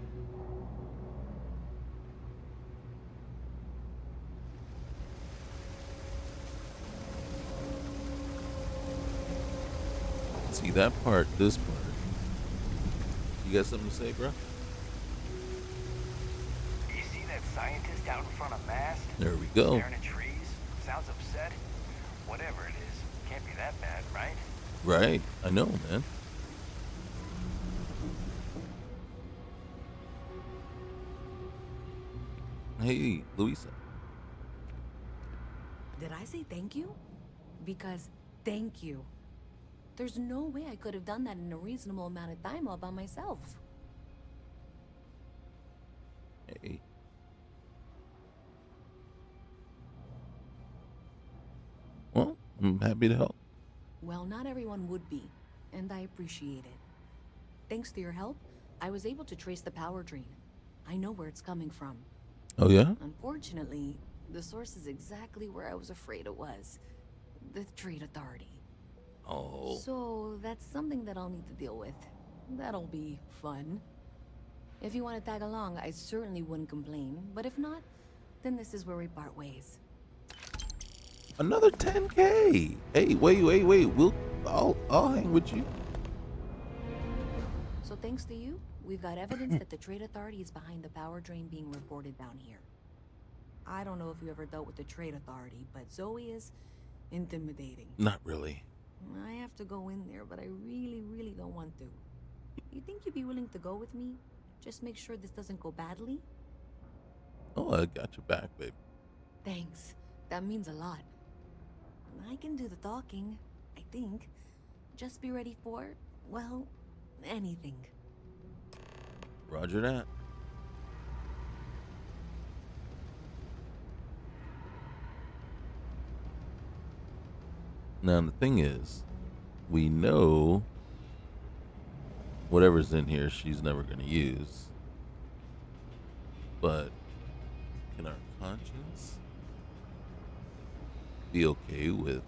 [SPEAKER 1] See that part, this part. You got something to say, bro?
[SPEAKER 2] You see that scientist out in front of mast?
[SPEAKER 1] There we go.
[SPEAKER 2] Staring at trees? Sounds upset? Whatever it is, can't be that bad, right?
[SPEAKER 1] Right. I know, man. Hey, Luisa.
[SPEAKER 10] Did I say thank you? Because thank you. There's no way I could have done that in a reasonable amount of time all by myself.
[SPEAKER 1] Hey. Well, I'm happy to help.
[SPEAKER 10] Well, not everyone would be, and I appreciate it. Thanks to your help, I was able to trace the power drain. I know where it's coming from.
[SPEAKER 1] Oh, yeah?
[SPEAKER 10] Unfortunately, the source is exactly where I was afraid it was. The Trade Authority.
[SPEAKER 1] Oh.
[SPEAKER 10] So, that's something that I'll need to deal with. That'll be fun. If you want to tag along, I certainly wouldn't complain. But if not, then this is where we part ways.
[SPEAKER 1] Another 10K. Hey, wait. I'll hang with you.
[SPEAKER 10] So thanks to you, we've got evidence that the Trade Authority is behind the power drain being reported down here. I don't know if you ever dealt with the Trade Authority, but Zoe is intimidating.
[SPEAKER 1] Not really.
[SPEAKER 10] I have to go in there, but I really don't want to. You think you'd be willing to go with me? Just make sure this doesn't go badly?
[SPEAKER 1] Oh, I got your back, babe.
[SPEAKER 10] Thanks. That means a lot. I can do the talking, I think. Just be ready for, well, anything.
[SPEAKER 1] Roger that. Now, the thing is, we know whatever's in here she's never going to use. But can our conscience be okay with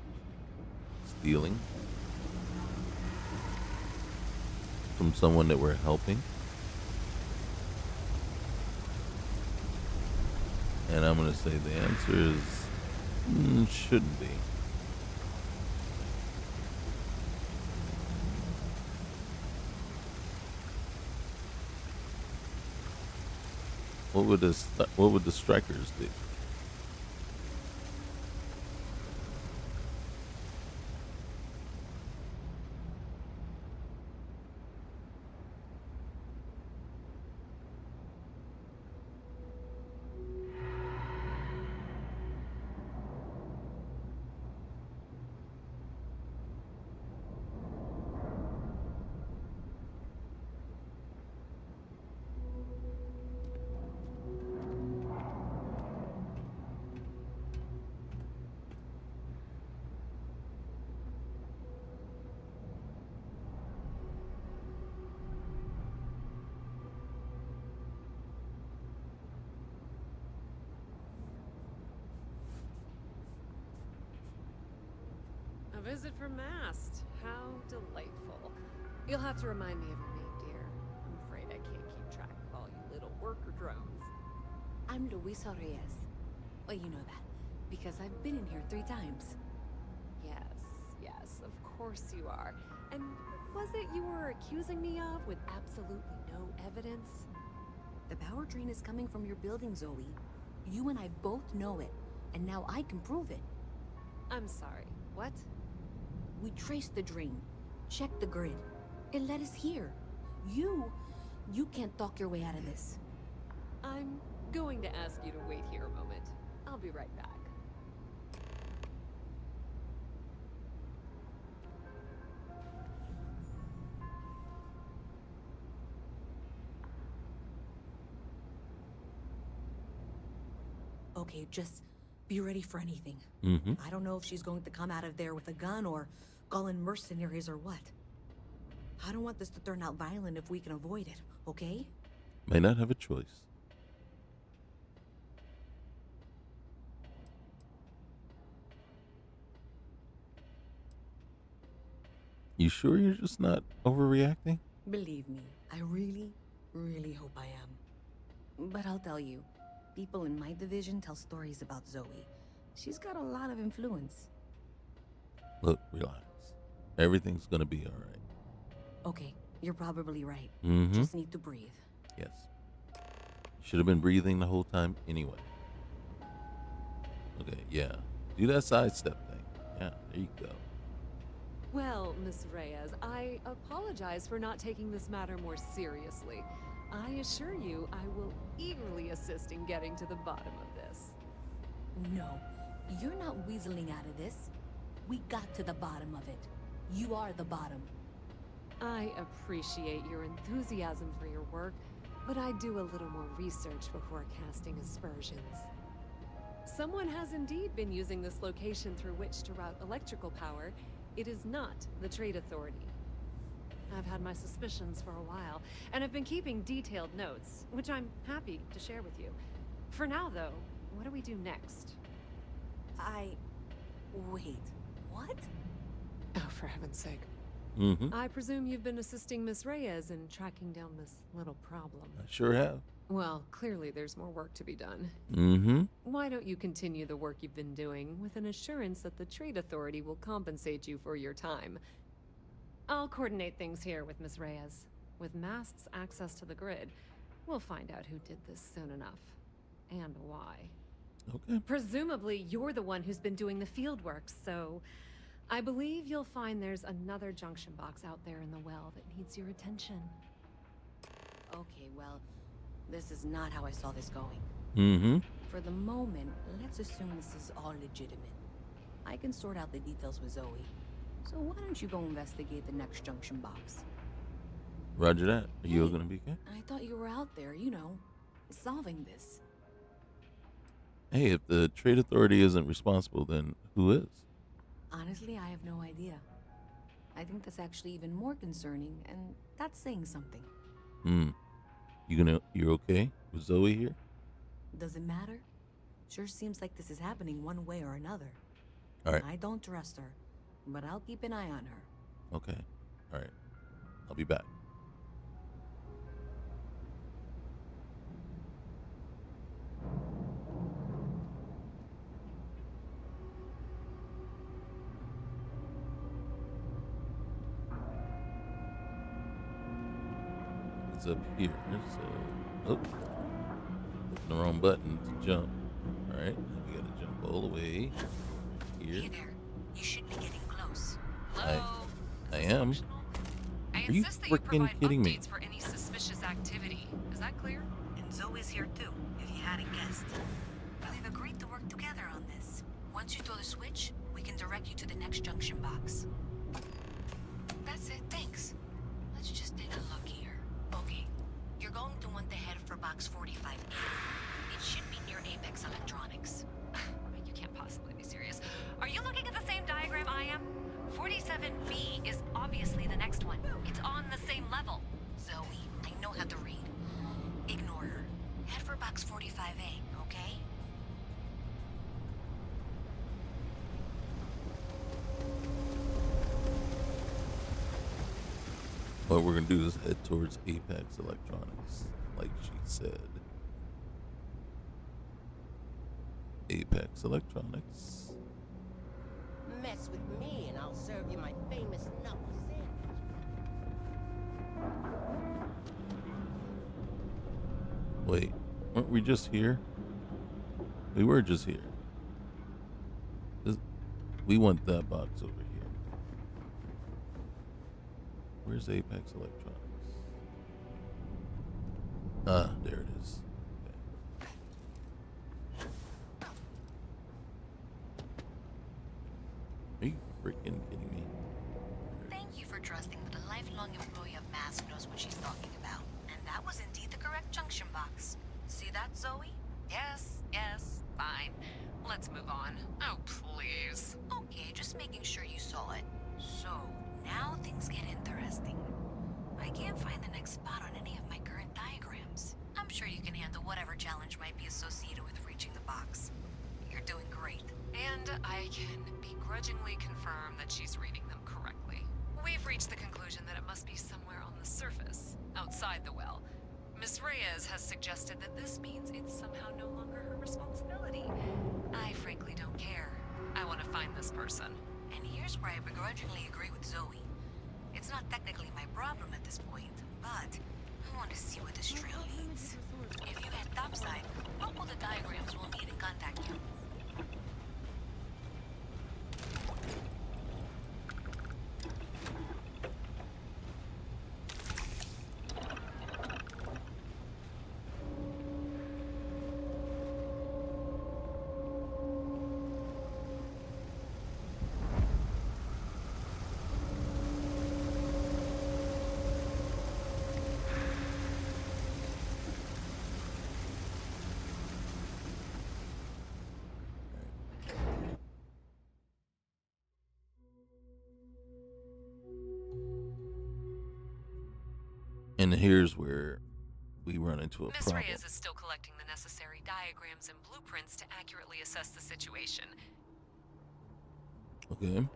[SPEAKER 1] stealing from someone that we're helping? And I'm going to say the answer is shouldn't be. What would the strikers do?
[SPEAKER 12] A visit from Mast. How delightful. You'll have to remind me of your name, dear. I'm afraid I can't keep track of all you little worker drones.
[SPEAKER 10] I'm Luisa RYOS. Well, you know that, because I've been in here 3 times.
[SPEAKER 12] Yes, of course you are. And what was it you were accusing me of with absolutely no evidence?
[SPEAKER 10] The power drain is coming from your building, Zoe. You and I both know it, and now I can prove it.
[SPEAKER 12] I'm sorry, what?
[SPEAKER 10] We traced the drain, checked the grid. It led us here. You can't talk your way out of this.
[SPEAKER 12] I'm going to ask you to wait here a moment. I'll be right back.
[SPEAKER 10] Okay, just be ready for anything.
[SPEAKER 1] Mm-hmm.
[SPEAKER 10] I don't know if she's going to come out of there with a gun or call in mercenaries or what. I don't want this to turn out violent if we can avoid it, okay?
[SPEAKER 1] May not have a choice. You sure you're just not overreacting?
[SPEAKER 10] Believe me, I really hope I am. But I'll tell you, people in my division tell stories about Zoe. She's got a lot of influence.
[SPEAKER 1] Look, relax. Everything's gonna be all right.
[SPEAKER 10] Okay, you're probably right.
[SPEAKER 1] Mm-hmm.
[SPEAKER 10] Just need to breathe.
[SPEAKER 1] Yes. Should have been breathing the whole time anyway. Okay, yeah. Do that sidestep thing. Yeah, there you go.
[SPEAKER 12] Well, Miss Reyes, I apologize for not taking this matter more seriously. I assure you, I will eagerly assist in getting to the bottom of this.
[SPEAKER 10] No, you're not weaseling out of this. We got to the bottom of it. You are the bottom.
[SPEAKER 12] I appreciate your enthusiasm for your work, but I do a little more research before casting aspersions. Someone has indeed been using this location through which to route electrical power. It is not the Trade Authority. I've had my suspicions for a while, and have been keeping detailed notes, which I'm happy to share with you. For now, though, what do we do next?
[SPEAKER 10] Wait, what?
[SPEAKER 12] Oh, for heaven's sake.
[SPEAKER 1] Mm-hmm.
[SPEAKER 12] I presume you've been assisting Miss Reyes in tracking down this little problem.
[SPEAKER 1] I sure have.
[SPEAKER 12] Well, clearly there's more work to be done.
[SPEAKER 1] Mm-hmm.
[SPEAKER 12] Why don't you continue the work you've been doing with an assurance that the Trade Authority will compensate you for your time? I'll coordinate things here with Miss Reyes. With Mast's access to the grid, we'll find out who did this soon enough. And why.
[SPEAKER 1] Okay.
[SPEAKER 12] Presumably, you're the one who's been doing the field work, so I believe you'll find there's another junction box out there in the well that needs your attention.
[SPEAKER 10] Okay, well, this is not how I saw this going.
[SPEAKER 1] Mm-hmm.
[SPEAKER 10] For the moment, let's assume this is all legitimate. I can sort out the details with Zoe. So why don't you go investigate the next junction box?
[SPEAKER 1] Roger that. Are you gonna be okay?
[SPEAKER 10] I thought you were out there, you know, solving this.
[SPEAKER 1] Hey, if the Trade Authority isn't responsible, then who is?
[SPEAKER 10] Honestly, I have no idea. I think that's actually even more concerning, and that's saying something.
[SPEAKER 1] You're okay with Zoe here?
[SPEAKER 10] Does it matter? Sure seems like this is happening one way or another.
[SPEAKER 1] All right.
[SPEAKER 10] I don't trust her, but I'll keep an eye on her.
[SPEAKER 1] Okay. All right. I'll be back. It's up here, so hitting the wrong button to jump. All right, now we gotta jump all the way here.
[SPEAKER 10] Hey there, you should be getting close.
[SPEAKER 1] I am.
[SPEAKER 12] I
[SPEAKER 1] Are you
[SPEAKER 12] insist that you
[SPEAKER 1] freaking
[SPEAKER 12] provide
[SPEAKER 1] kidding me?
[SPEAKER 12] updates for any suspicious activity. Is that clear?
[SPEAKER 10] And Zoe's here too, if you hadn't guessed. We've agreed to work together on this. Once you throw the switch, we can direct you to the next junction box. That's it, thanks. Let's just take a look here. Okay, you're going to want to head for box 45A. It should be near Apex Electronics.
[SPEAKER 12] You can't possibly be serious. Are you looking at the same diagram I am? 47B is obviously the next one. It's on the same level.
[SPEAKER 10] Zoe, I know how to read. Ignore her. Head for box 45A, okay?
[SPEAKER 1] What we're gonna do is head towards Apex Electronics, like she said. Apex Electronics.
[SPEAKER 13] Mess with me and I'll serve you my famous knuckle sandwich.
[SPEAKER 1] Wait, weren't we just here? We were just here. We want that box over here. Where's Apex Electronics? Ah, there it is. Okay. Are you freaking kidding me?
[SPEAKER 10] Thank you for trusting that a lifelong employee of Mask knows what she's talking about. And that was indeed the correct junction box. See that, Zoe?
[SPEAKER 12] Yes, fine. Let's move on. Oh, please.
[SPEAKER 10] Okay, just making sure you saw it. So, now things get interesting. I can't find the next spot on any of my current diagrams. I'm sure you can handle whatever challenge might be associated with reaching the box. You're doing great.
[SPEAKER 12] And I can begrudgingly confirm that she's reading them correctly. We've reached the conclusion that it must be somewhere on the surface, outside the well. Miss Reyes has suggested that this means it's somehow no longer her responsibility. I frankly don't care. I want to find this person.
[SPEAKER 10] And here's where I begrudgingly agree with Zoe. It's not technically my problem at this point, but I want to see where this trail leads. If you head topside, look all the diagrams will need and contact you.
[SPEAKER 1] And here's where we run into a
[SPEAKER 12] Miss
[SPEAKER 1] problem.
[SPEAKER 12] Reyes is still collecting the necessary diagrams and blueprints to accurately assess the situation.
[SPEAKER 1] Okay.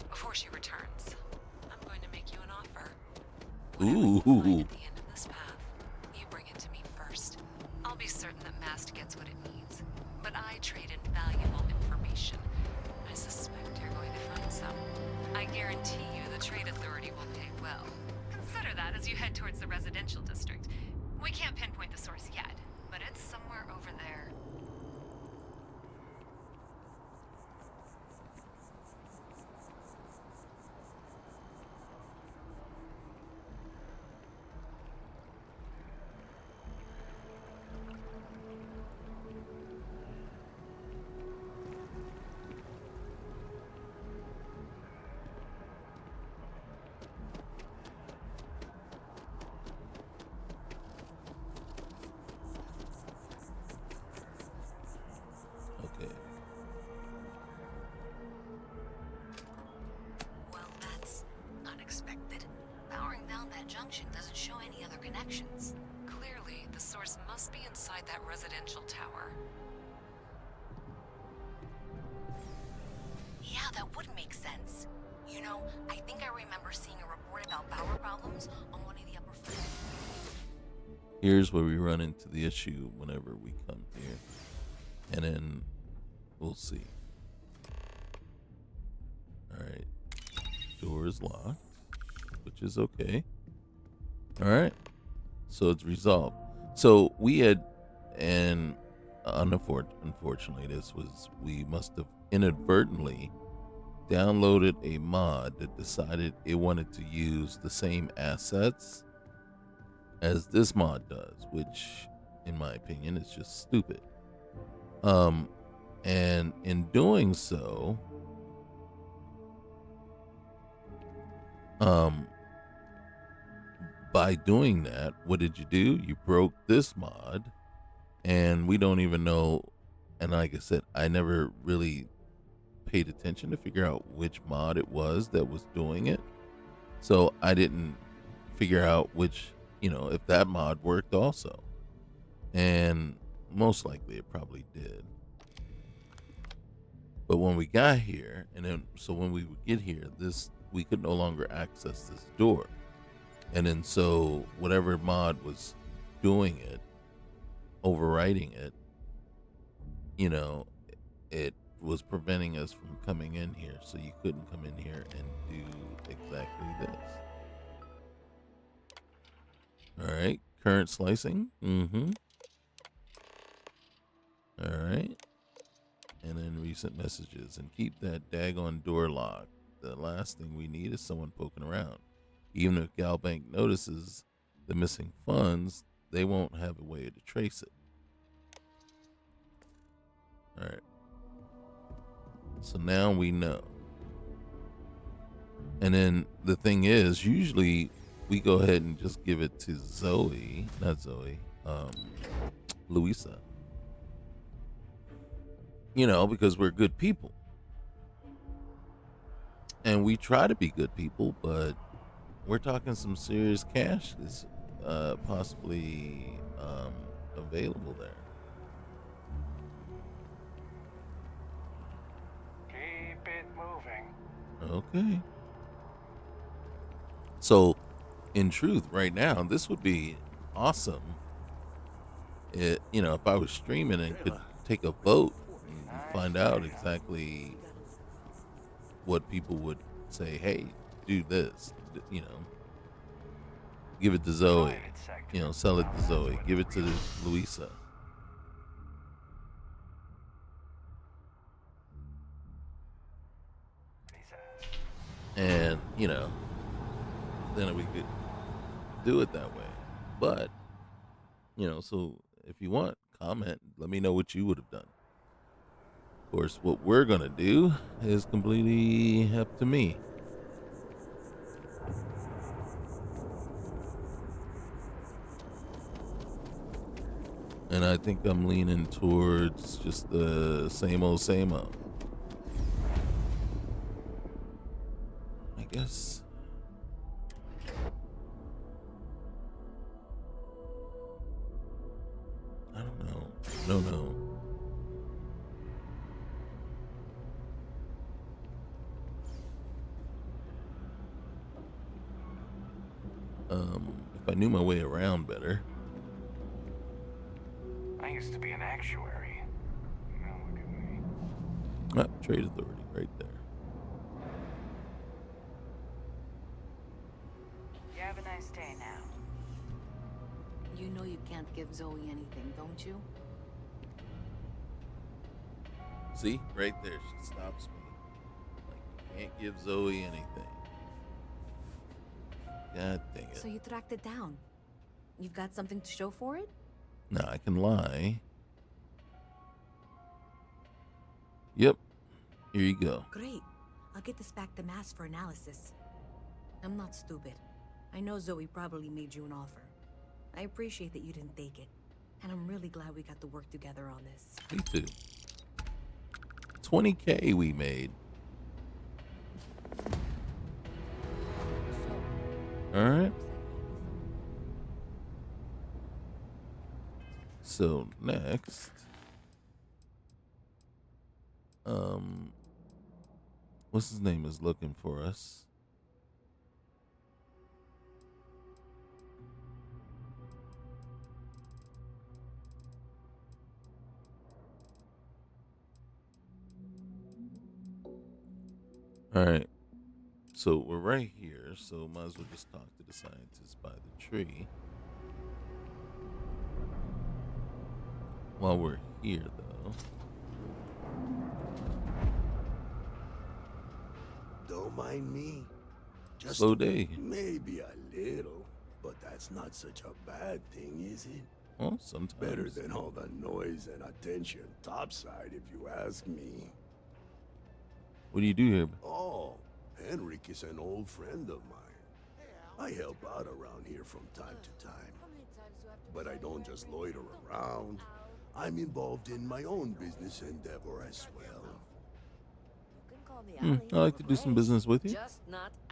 [SPEAKER 12] Before she returns, I'm going to make you an offer.
[SPEAKER 1] Ooh.
[SPEAKER 12] At the end of this path, you bring it to me first. I'll be certain that Mast gets what it needs, but I trade in valuable information. I suspect you're going to find some. I guarantee you the Trade Authority will pay well. Consider that as you head towards the residential district. We can't pinpoint the source yet, but it's somewhere over there.
[SPEAKER 1] Okay.
[SPEAKER 10] Well, that's unexpected. Powering down that junction doesn't show any other connections.
[SPEAKER 12] Clearly, the source must be inside that residential tower.
[SPEAKER 10] Yeah, that would make sense. You know, I think I remember seeing a report about power problems on one of the upper floors.
[SPEAKER 1] Here's where we run into the issue whenever we come here. And then we'll see. Alright. Door is locked, which is okay. Alright. So it's resolved. So we had, and unfortunately, we must have inadvertently downloaded a mod that decided it wanted to use the same assets as this mod does, which, in my opinion, is just stupid. And in doing so, by doing that, what did you do? You broke this mod, and we don't even know. And like I said, I never really paid attention to figure out which mod it was that was doing it. So I didn't figure out which, if that mod worked also. And most likely it probably did. But when we got here, when we would get here, we could no longer access this door. And then so whatever mod was doing it, overriding it, it was preventing us from coming in here. So you couldn't come in here and do exactly this. All right, current slicing. All right. And then recent messages, and keep that daggone door locked. The last thing we need is someone poking around. Even if Galbank notices the missing funds, they won't have a way to trace it. All right. So now we know. And then the thing is, usually we go ahead and just give it to Louisa. Because we're good people. And we try to be good people, but we're talking some serious cash is possibly available there.
[SPEAKER 2] Keep it moving.
[SPEAKER 1] Okay. So, in truth, right now, this would be awesome. If I was streaming and could take a vote and find out exactly what people would say. Hey, do this. Give it to Zoe. Sell it to Zoe. Give it to Louisa. And then we could do it that way. But so if you want, comment, let me know what you would have done. Of course, what we're gonna do is completely up to me. And I think I'm leaning towards just the same old, same old. I guess. No, no. If I knew my way around better.
[SPEAKER 2] I used to be an actuary. Now look at me.
[SPEAKER 1] Trade authority right there.
[SPEAKER 9] You have a nice day now.
[SPEAKER 10] You know you can't give Zoe anything, don't you?
[SPEAKER 1] See, right there, she stops me. Like, you can't give Zoe anything. God dang it.
[SPEAKER 10] So you tracked it down. You've got something to show for it?
[SPEAKER 1] Now I can lie. Yep. Here you go.
[SPEAKER 10] Great. I'll get this back to Mass for analysis. I'm not stupid. I know Zoe probably made you an offer. I appreciate that you didn't take it. And I'm really glad we got to work together on this.
[SPEAKER 1] Me too. 20K we made. All right. So next, what's his name is looking for us. All right. So we're right here, so might as well just talk to the scientist by the tree. While we're here, though.
[SPEAKER 14] Don't mind me. Just
[SPEAKER 1] Slow day.
[SPEAKER 14] maybe a little, but that's not such a bad thing, is it?
[SPEAKER 1] Well, sometimes.
[SPEAKER 14] Better than all the noise and attention topside, if you ask me.
[SPEAKER 1] What do you do here?
[SPEAKER 14] Oh, Henrik is an old friend of mine. I help out around here from time to time. But I don't just loiter around. I'm involved in my own business endeavor as well.
[SPEAKER 1] I'd like to do some business with you.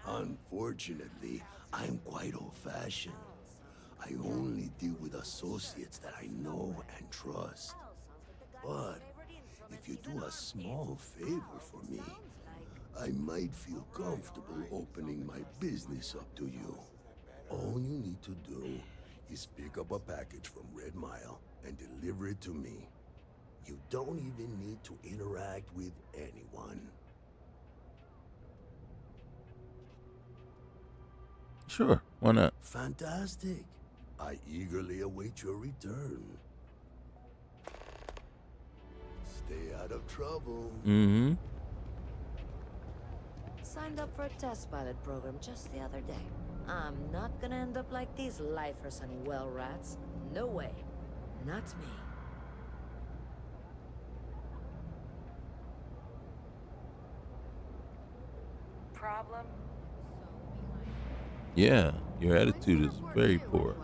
[SPEAKER 14] Unfortunately, I'm quite old-fashioned. I only deal with associates that I know and trust. But if you do a small favor for me, I might feel comfortable opening my business up to you. All you need to do is pick up a package from Red Mile and deliver it to me. You don't even need to interact with anyone.
[SPEAKER 1] Sure, why not?
[SPEAKER 14] Fantastic. I eagerly await your return. Stay out of trouble.
[SPEAKER 1] Mm-hmm.
[SPEAKER 15] Signed up for a test pilot program just the other day. I'm not gonna end up like these lifers on well rats. No way. Not me.
[SPEAKER 9] Problem?
[SPEAKER 1] Yeah, your attitude is very poor.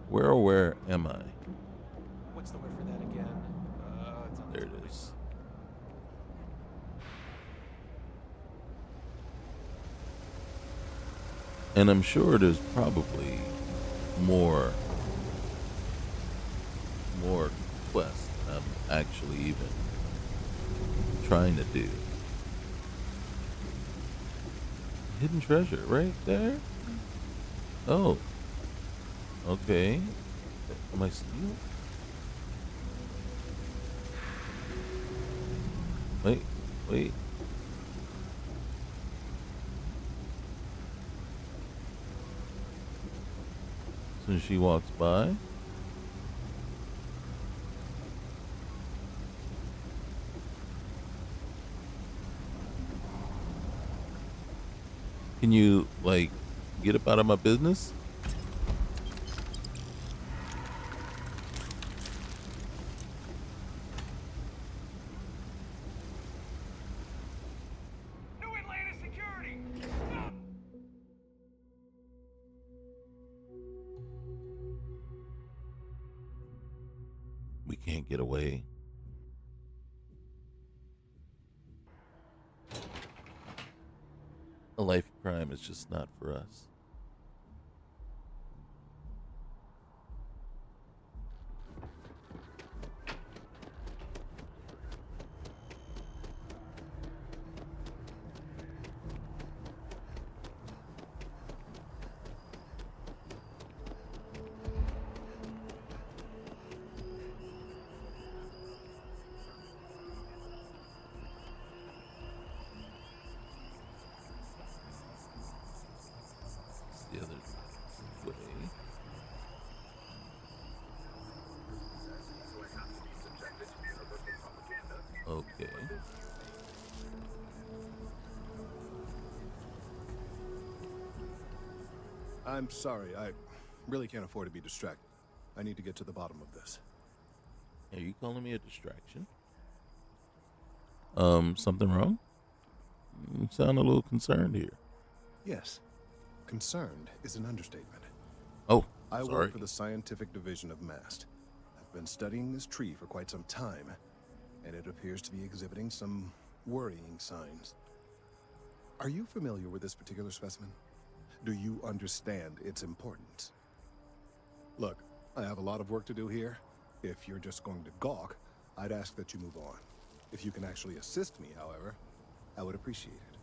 [SPEAKER 1] Where am I?
[SPEAKER 16] What's the word for that again? It's on
[SPEAKER 1] There it is. And I'm sure there's probably more quests than I'm actually even trying to do. Hidden treasure right there? Oh. Okay. Am I stealing? Wait. As soon as she walks by. Can you, like, get up out of my business? We can't get away. Crime is just not for us. The other way. Okay.
[SPEAKER 17] I'm sorry, I really can't afford to be distracted. I need to get to the bottom of this.
[SPEAKER 1] Are you calling me a distraction? Something wrong? You sound a little concerned here.
[SPEAKER 17] Yes. Concerned is an understatement.
[SPEAKER 1] Oh,
[SPEAKER 17] I
[SPEAKER 1] sorry.
[SPEAKER 17] work for the scientific division of MAST. I've been studying this tree for quite some time, and it appears to be exhibiting some worrying signs. Are you familiar with this particular specimen? Do you understand its importance? Look, I have a lot of work to do here. If you're just going to gawk, I'd ask that you move on. If you can actually assist me, however, I would appreciate it.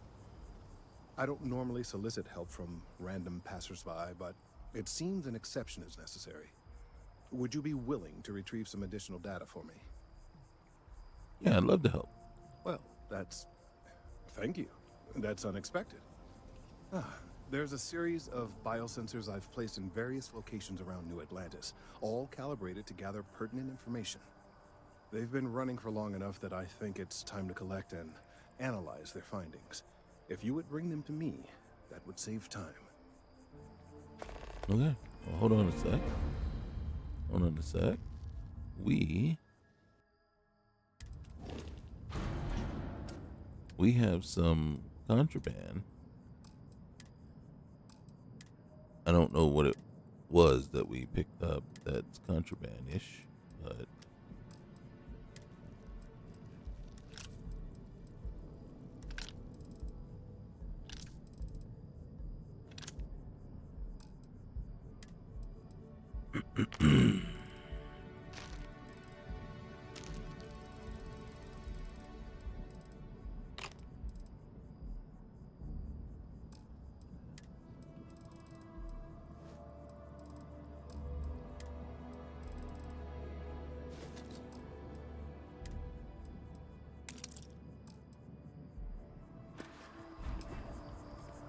[SPEAKER 17] I don't normally solicit help from random passersby, but it seems an exception is necessary. Would you be willing to retrieve some additional data for me?
[SPEAKER 1] Yeah, I'd love to help.
[SPEAKER 17] Well, thank you. That's unexpected. There's a series of biosensors I've placed in various locations around New Atlantis, all calibrated to gather pertinent information. They've been running for long enough that I think it's time to collect and analyze their findings. If you would bring them to me, that would save time.
[SPEAKER 1] Okay. Well, hold on a sec. Hold on a sec. We have some contraband. I don't know what it was that we picked up that's contraband-ish, but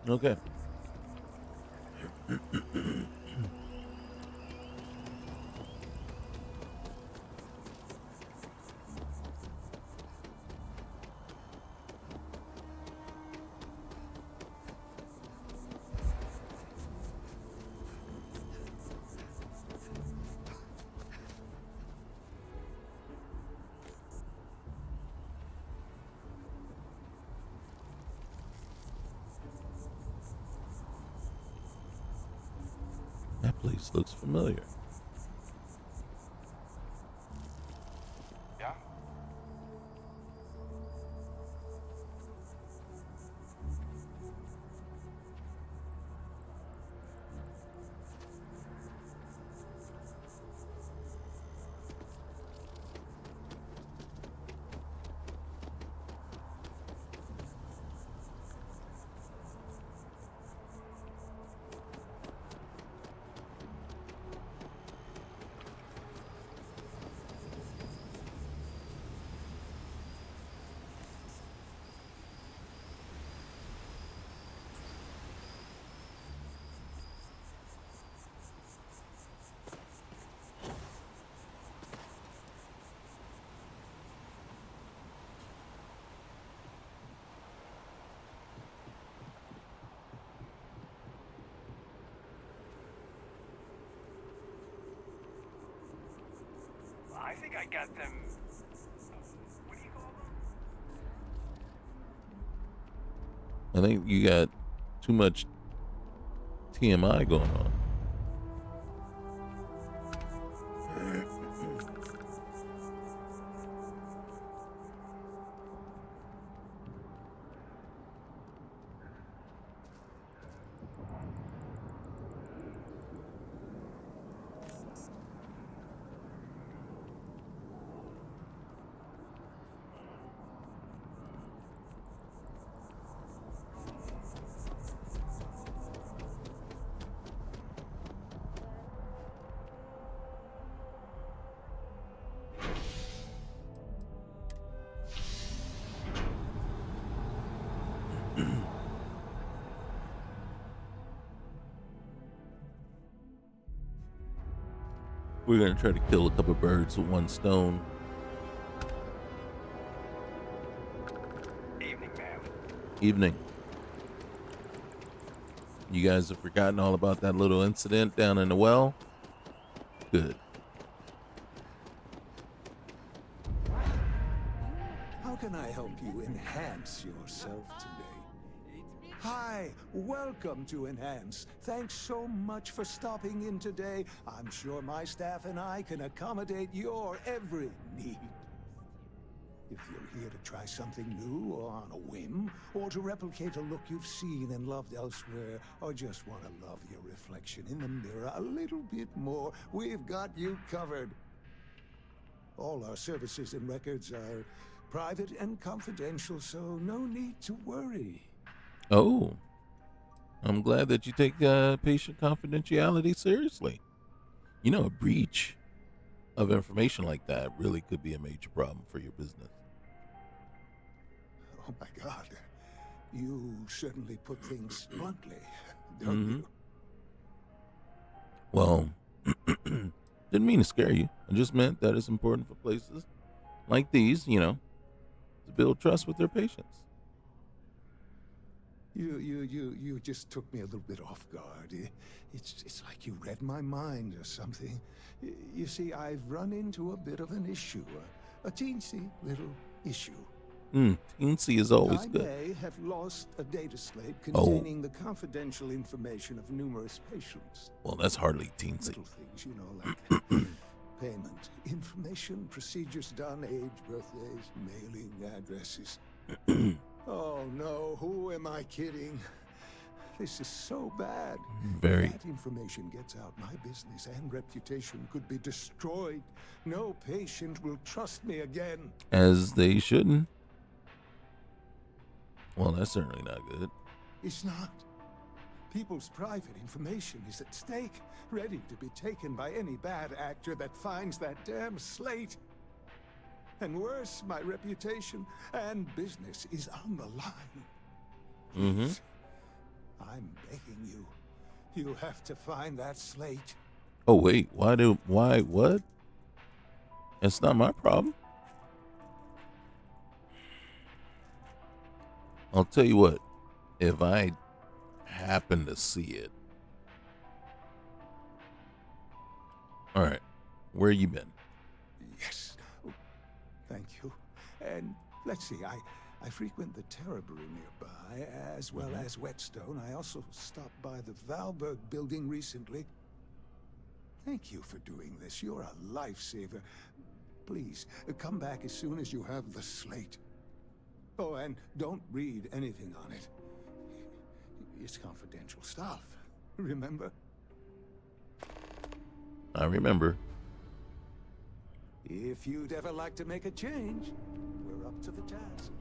[SPEAKER 1] okay. That place looks familiar.
[SPEAKER 2] Yeah? I think I got them. What do you call them?
[SPEAKER 1] I think you got too much TMI going on. We're gonna try to kill a couple birds with one stone.
[SPEAKER 2] Evening, ma'am.
[SPEAKER 1] Evening. You guys have forgotten all about that little incident down in the well? Good.
[SPEAKER 18] How can I help you enhance yourself today? Hi, welcome to Enhance. Thanks so much for stopping in today. I'm sure my staff and I can accommodate your every need. If you're here to try something new or on a whim, or to replicate a look you've seen and loved elsewhere, or just want to love your reflection in the mirror a little bit more, we've got you covered. All our services and records are private and confidential, so no need to worry.
[SPEAKER 1] Oh, I'm glad that you take patient confidentiality seriously. You know, a breach of information like that really could be a major problem for your business.
[SPEAKER 18] Oh my God. You certainly put things bluntly, don't you?
[SPEAKER 1] Well, didn't mean to scare you. I just meant that it's important for places like these, you know, to build trust with their patients.
[SPEAKER 18] You just took me a little bit off guard. It's like you read my mind or something. You see, I've run into a bit of an issue, a teensy little issue.
[SPEAKER 1] Teensy is always
[SPEAKER 18] I
[SPEAKER 1] good.
[SPEAKER 18] may have lost a data slate containing the confidential information of numerous patients.
[SPEAKER 1] Well, that's hardly teensy.
[SPEAKER 18] Little things, you know, like payment, information, procedures done, age, birthdays, mailing addresses. Oh no, who am I kidding? This is so bad.
[SPEAKER 1] Very.
[SPEAKER 18] If that information gets out, my business and reputation could be destroyed. No patient will trust me again.
[SPEAKER 1] As they shouldn't. Well, that's certainly not good.
[SPEAKER 18] It's not. People's private information is at stake, ready to be taken by any bad actor that finds that damn slate. And worse, my reputation and business is on the line. Please, I'm begging you. You have to find that slate.
[SPEAKER 1] Oh, wait. Why, what? It's not my problem. I'll tell you what. If I happen to see it. All right. Where you been?
[SPEAKER 18] Yes. Thank you. And let's see, I frequent the Terror Brew nearby, as well as Whetstone. I also stopped by the Valberg building recently. Thank you for doing this. You're a lifesaver. Please, come back as soon as you have the slate. Oh, and don't read anything on it. It's confidential stuff. Remember?
[SPEAKER 1] I remember.
[SPEAKER 18] If you'd ever like to make a change, we're up to the task.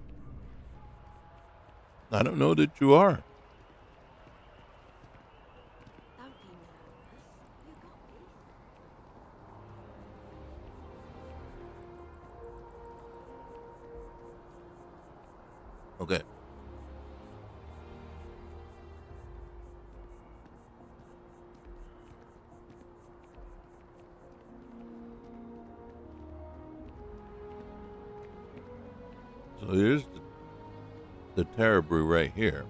[SPEAKER 1] I don't know that you are. Okay. So here's the Terror Brew right here.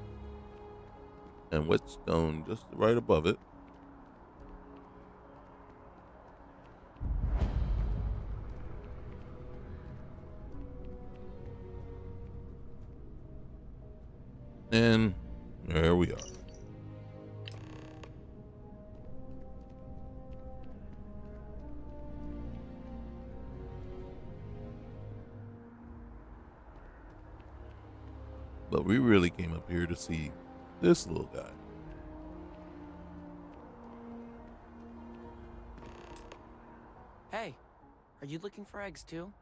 [SPEAKER 1] And Whetstone just right above it. And there we are. But we really came up here to see this little guy.
[SPEAKER 19] Hey, are you looking for eggs too?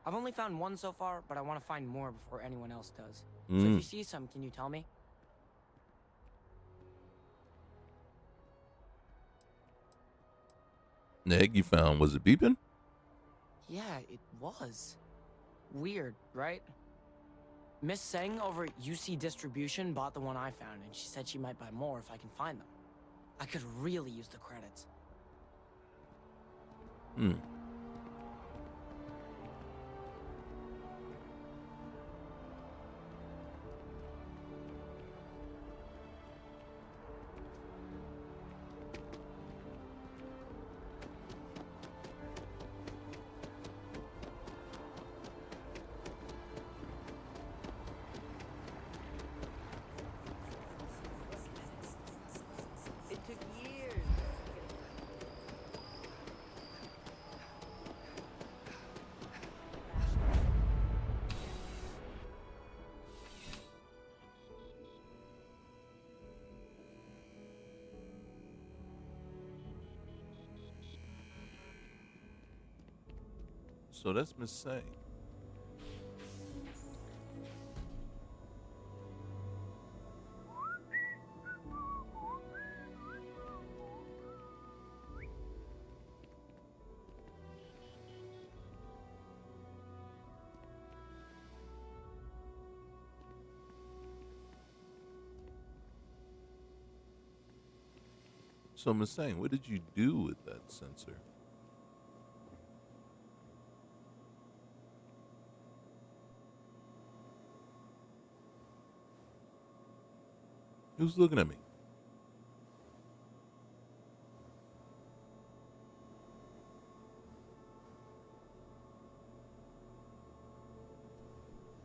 [SPEAKER 19] I've only found one so far, but I want to find more before anyone else does. So if you see some, can you tell me?
[SPEAKER 1] The egg you found, was it beeping?
[SPEAKER 19] Yeah, it was. Weird, right? Miss Seng over at UC Distribution bought the one I found, and she said she might buy more if I can find them. I could really use the credits.
[SPEAKER 1] Hmm.
[SPEAKER 15] It took years.
[SPEAKER 1] So that's Miss Say. So Miss Say, what did you do with that sensor? Who's looking at me?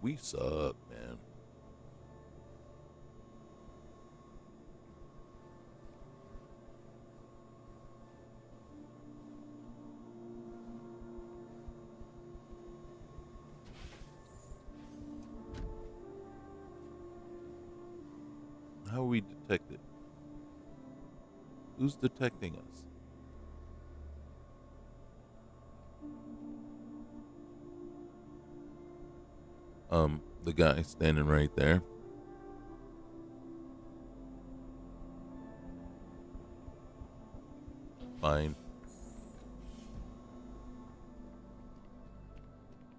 [SPEAKER 1] We suck, man. How are we detected? Who's detecting us? The guy standing right there. Fine.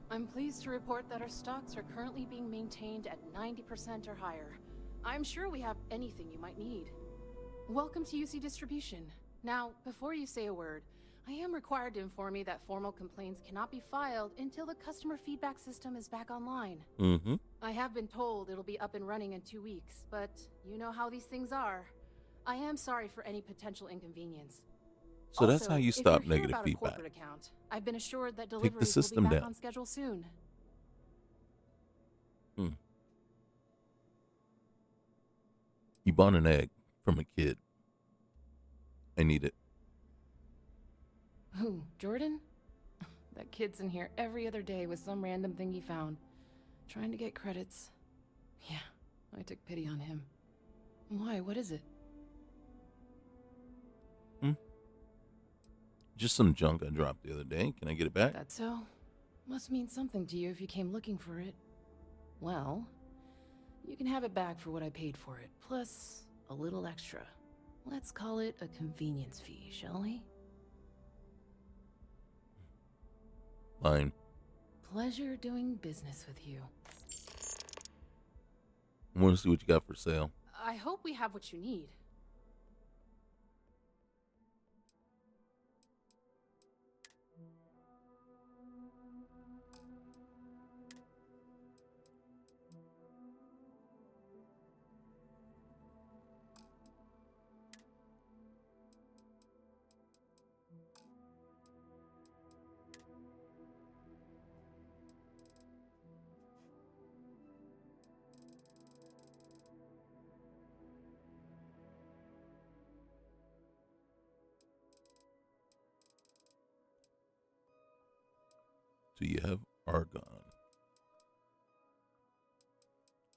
[SPEAKER 11] I'm pleased to report that our stocks are currently being maintained at 90% or higher. I'm sure we have anything you might need. Welcome to UC Distribution. Now, before you say a word, I am required to inform you that formal complaints cannot be filed until the customer feedback system is back online.
[SPEAKER 1] Mm-hmm.
[SPEAKER 11] I have been told it'll be up and running in 2 weeks, but you know how these things are. I am sorry for any potential inconvenience.
[SPEAKER 1] So that's how you
[SPEAKER 11] if
[SPEAKER 1] stop
[SPEAKER 11] you're here
[SPEAKER 1] negative
[SPEAKER 11] about
[SPEAKER 1] feedback.
[SPEAKER 11] a corporate account, I've been assured that
[SPEAKER 1] Take the
[SPEAKER 11] deliveries will be
[SPEAKER 1] system
[SPEAKER 11] back
[SPEAKER 1] down.
[SPEAKER 11] on schedule soon.
[SPEAKER 1] You bought an egg from a kid. I need it.
[SPEAKER 11] Who, Jordan? That kid's in here every other day with some random thing he found. Trying to get credits. Yeah, I took pity on him. Why, what is it?
[SPEAKER 1] Just some junk I dropped the other day. Can I get it back?
[SPEAKER 11] That so? Must mean something to you if you came looking for it. Well, you can have it back for what I paid for it, plus a little extra. Let's call it a convenience fee, shall we?
[SPEAKER 1] Fine.
[SPEAKER 11] Pleasure doing business with you.
[SPEAKER 1] I want to see what you got for sale.
[SPEAKER 11] I hope we have what you need.
[SPEAKER 1] Do you have argon?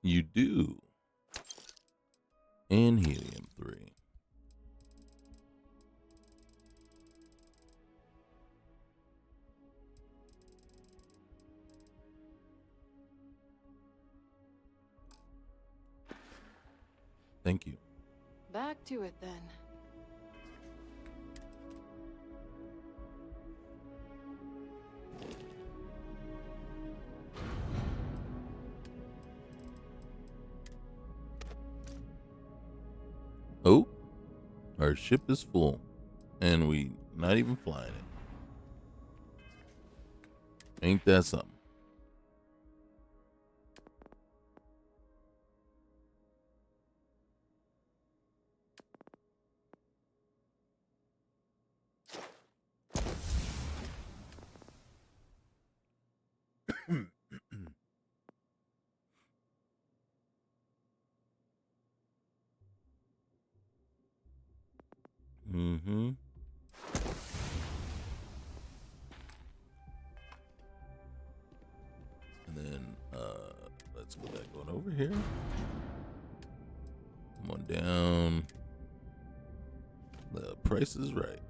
[SPEAKER 1] You do. And helium-3. Thank you.
[SPEAKER 11] Back to it then.
[SPEAKER 1] Oh, our ship is full, and we not even flying it. Ain't that something? Mm-hmm. And then let's go back on over here. Come on down. The price is right.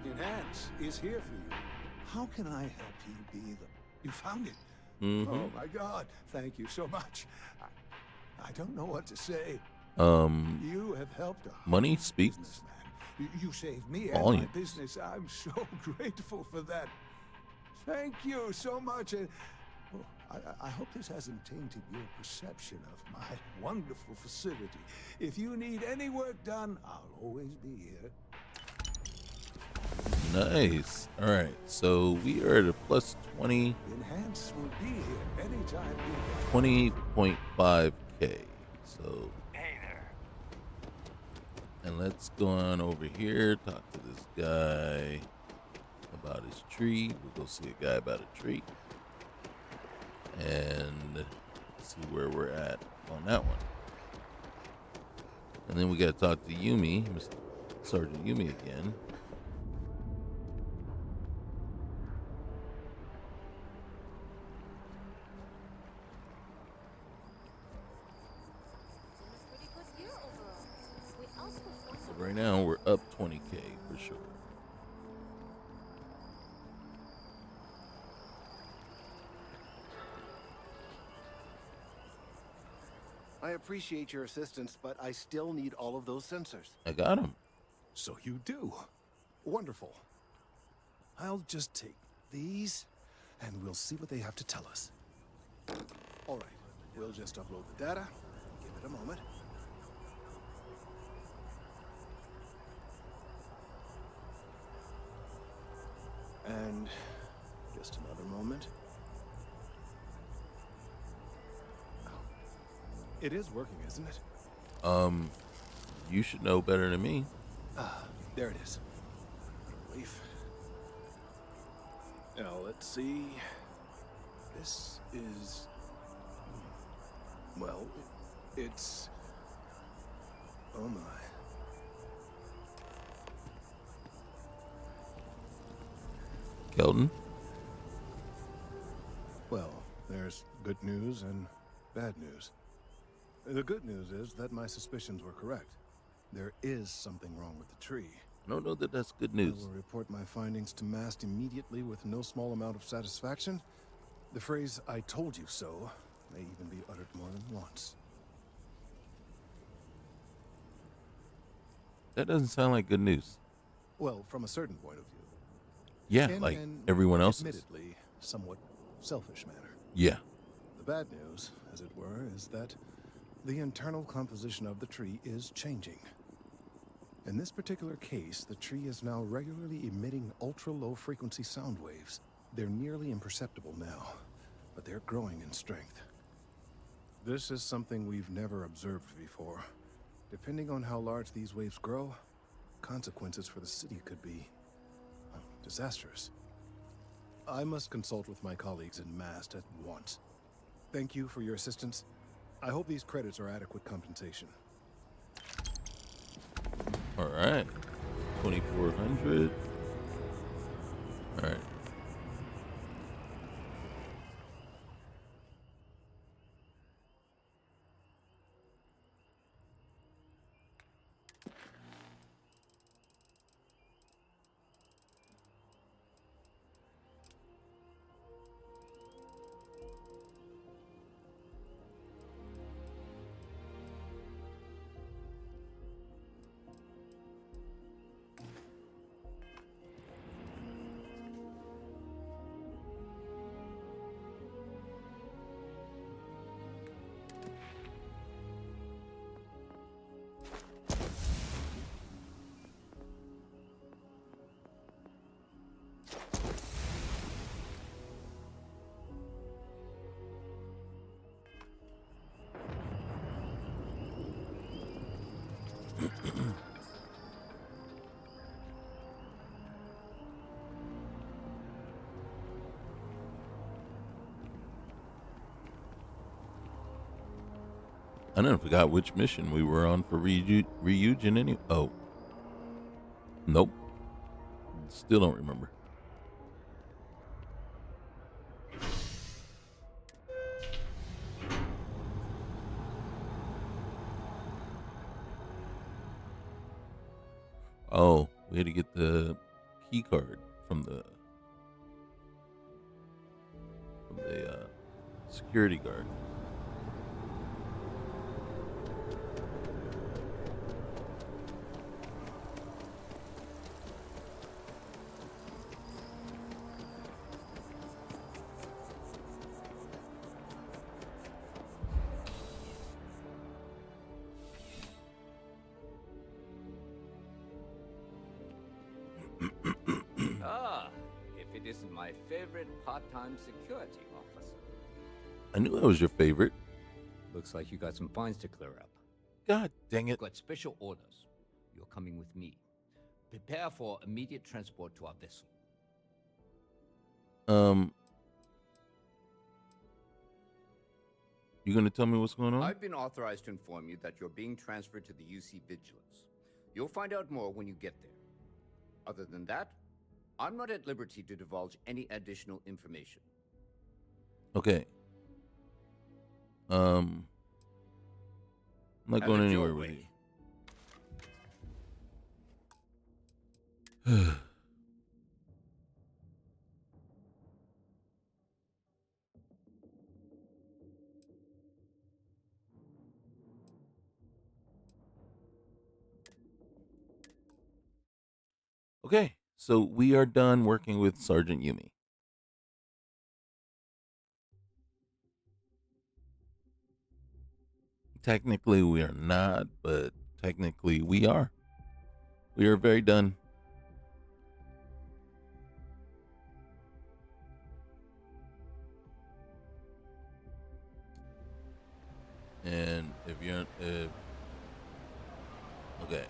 [SPEAKER 18] Enhance is here for you. How can I help you be the... You found it?
[SPEAKER 1] Mm-hmm.
[SPEAKER 18] Oh my God, thank you so much. I don't know what to say. You have helped a
[SPEAKER 1] Money speaks.
[SPEAKER 18] businessman. You saved me and my
[SPEAKER 1] Volumes.
[SPEAKER 18] business. I'm so grateful for that. Thank you so much. I hope this hasn't tainted your perception of my wonderful facility. If you need any work done, I'll always be here.
[SPEAKER 1] Nice. All right. So we are at a plus 20.
[SPEAKER 18] Enhance will be here anytime you
[SPEAKER 1] 20.5K. So.
[SPEAKER 2] Hey there.
[SPEAKER 1] And let's go on over here, talk to this guy about his tree. We'll go see a guy about a tree. And see where we're at on that one. And then we got to talk to Yumi, Mr. Sergeant Yumi again. So right now we're up 20K for sure.
[SPEAKER 20] I appreciate your assistance, but I still need all of those sensors.
[SPEAKER 1] I got him.
[SPEAKER 17] So you do. Wonderful. I'll just take these, and we'll see what they have to tell us. All right, we'll just upload the data. Give it a moment. And just another moment. It is working, isn't it?
[SPEAKER 1] You should know better than me.
[SPEAKER 17] Ah, there it is. Relief. Now, let's see. This is... Well, it's... Oh my.
[SPEAKER 1] Kelton?
[SPEAKER 17] Well, there's good news and bad news. The good news is that my suspicions were correct. There is something wrong with the tree.
[SPEAKER 1] I don't know that that's good
[SPEAKER 17] I
[SPEAKER 1] news.
[SPEAKER 17] will report my findings to MAST immediately with no small amount of satisfaction. The phrase, "I told you so," may even be uttered more than once.
[SPEAKER 1] That doesn't sound like good news.
[SPEAKER 17] Well, from a certain point of view.
[SPEAKER 1] Yeah,
[SPEAKER 17] In
[SPEAKER 1] like
[SPEAKER 17] an
[SPEAKER 1] everyone else's.
[SPEAKER 17] admittedly, somewhat selfish manner.
[SPEAKER 1] Yeah.
[SPEAKER 17] The bad news, as it were, is that the internal composition of the tree is changing. In this particular case, the tree is now regularly emitting ultra-low frequency sound waves. They're nearly imperceptible now, but they're growing in strength. This is something we've never observed before. Depending on how large these waves grow, consequences for the city could be disastrous. I must consult with my colleagues in MAST at once. Thank you for your assistance. I hope these credits are adequate compensation.
[SPEAKER 1] All right. 2,400. All right. I done forgot which mission we were on for Ryujin. Oh, nope. Still don't remember. Oh, we had to get the key card from the security guard.
[SPEAKER 6] If it isn't my favorite part-time security officer.
[SPEAKER 1] I knew that was your favorite.
[SPEAKER 6] Looks like you got some fines to clear up.
[SPEAKER 1] God dang it.
[SPEAKER 6] Got special orders. You're coming with me. Prepare for immediate transport to our vessel.
[SPEAKER 1] You gonna tell me what's going on?
[SPEAKER 6] I've been authorized to inform you that you're being transferred to the UC Vigilance. You'll find out more when you get there. Other than that, I'm not at liberty to divulge any additional information.
[SPEAKER 1] Okay. I'm not going anywhere with you. Okay, so we are done working with Sergeant Yumi. Technically, we are not, but technically, we are. We are very done. And okay.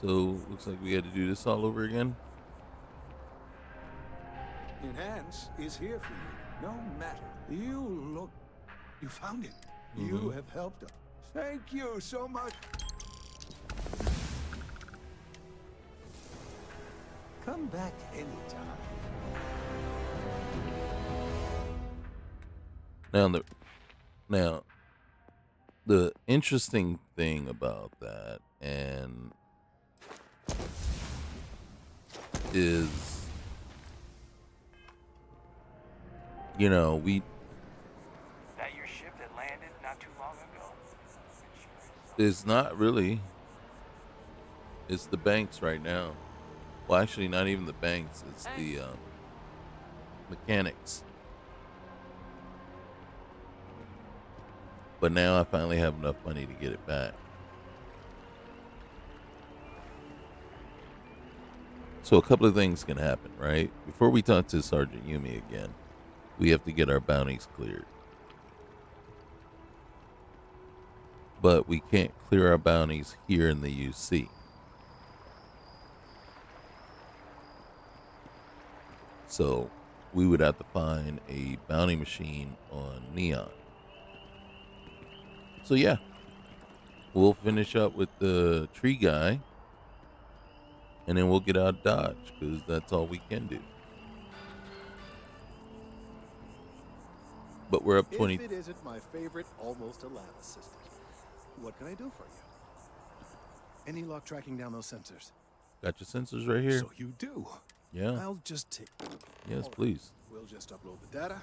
[SPEAKER 1] So, looks like we had to do this all over again.
[SPEAKER 18] Enhance is here for you, no matter. You found it. You have helped us. Thank you so much. Come back anytime.
[SPEAKER 1] Now, the interesting thing about that is,
[SPEAKER 2] That your ship that landed not too long ago?
[SPEAKER 1] it's not really. It's the banks right now. Well, actually, not even the banks. It's the mechanics. But now I finally have enough money to get it back. So a couple of things can happen, right? Before we talk to Sergeant Yumi again, we have to get our bounties cleared. But we can't clear our bounties here in the UC. So we would have to find a bounty machine on Neon. So yeah, we'll finish up with the tree guy, and then we'll get out of Dodge, because that's all we can do. But we're up 20.
[SPEAKER 20] If it isn't my favorite almost a lab assistant, what can I do for you?
[SPEAKER 17] Any luck tracking down those sensors?
[SPEAKER 1] Got your sensors right here.
[SPEAKER 17] So you do.
[SPEAKER 1] Yeah.
[SPEAKER 17] I'll just take.
[SPEAKER 1] Yes, please.
[SPEAKER 17] We'll just upload the data.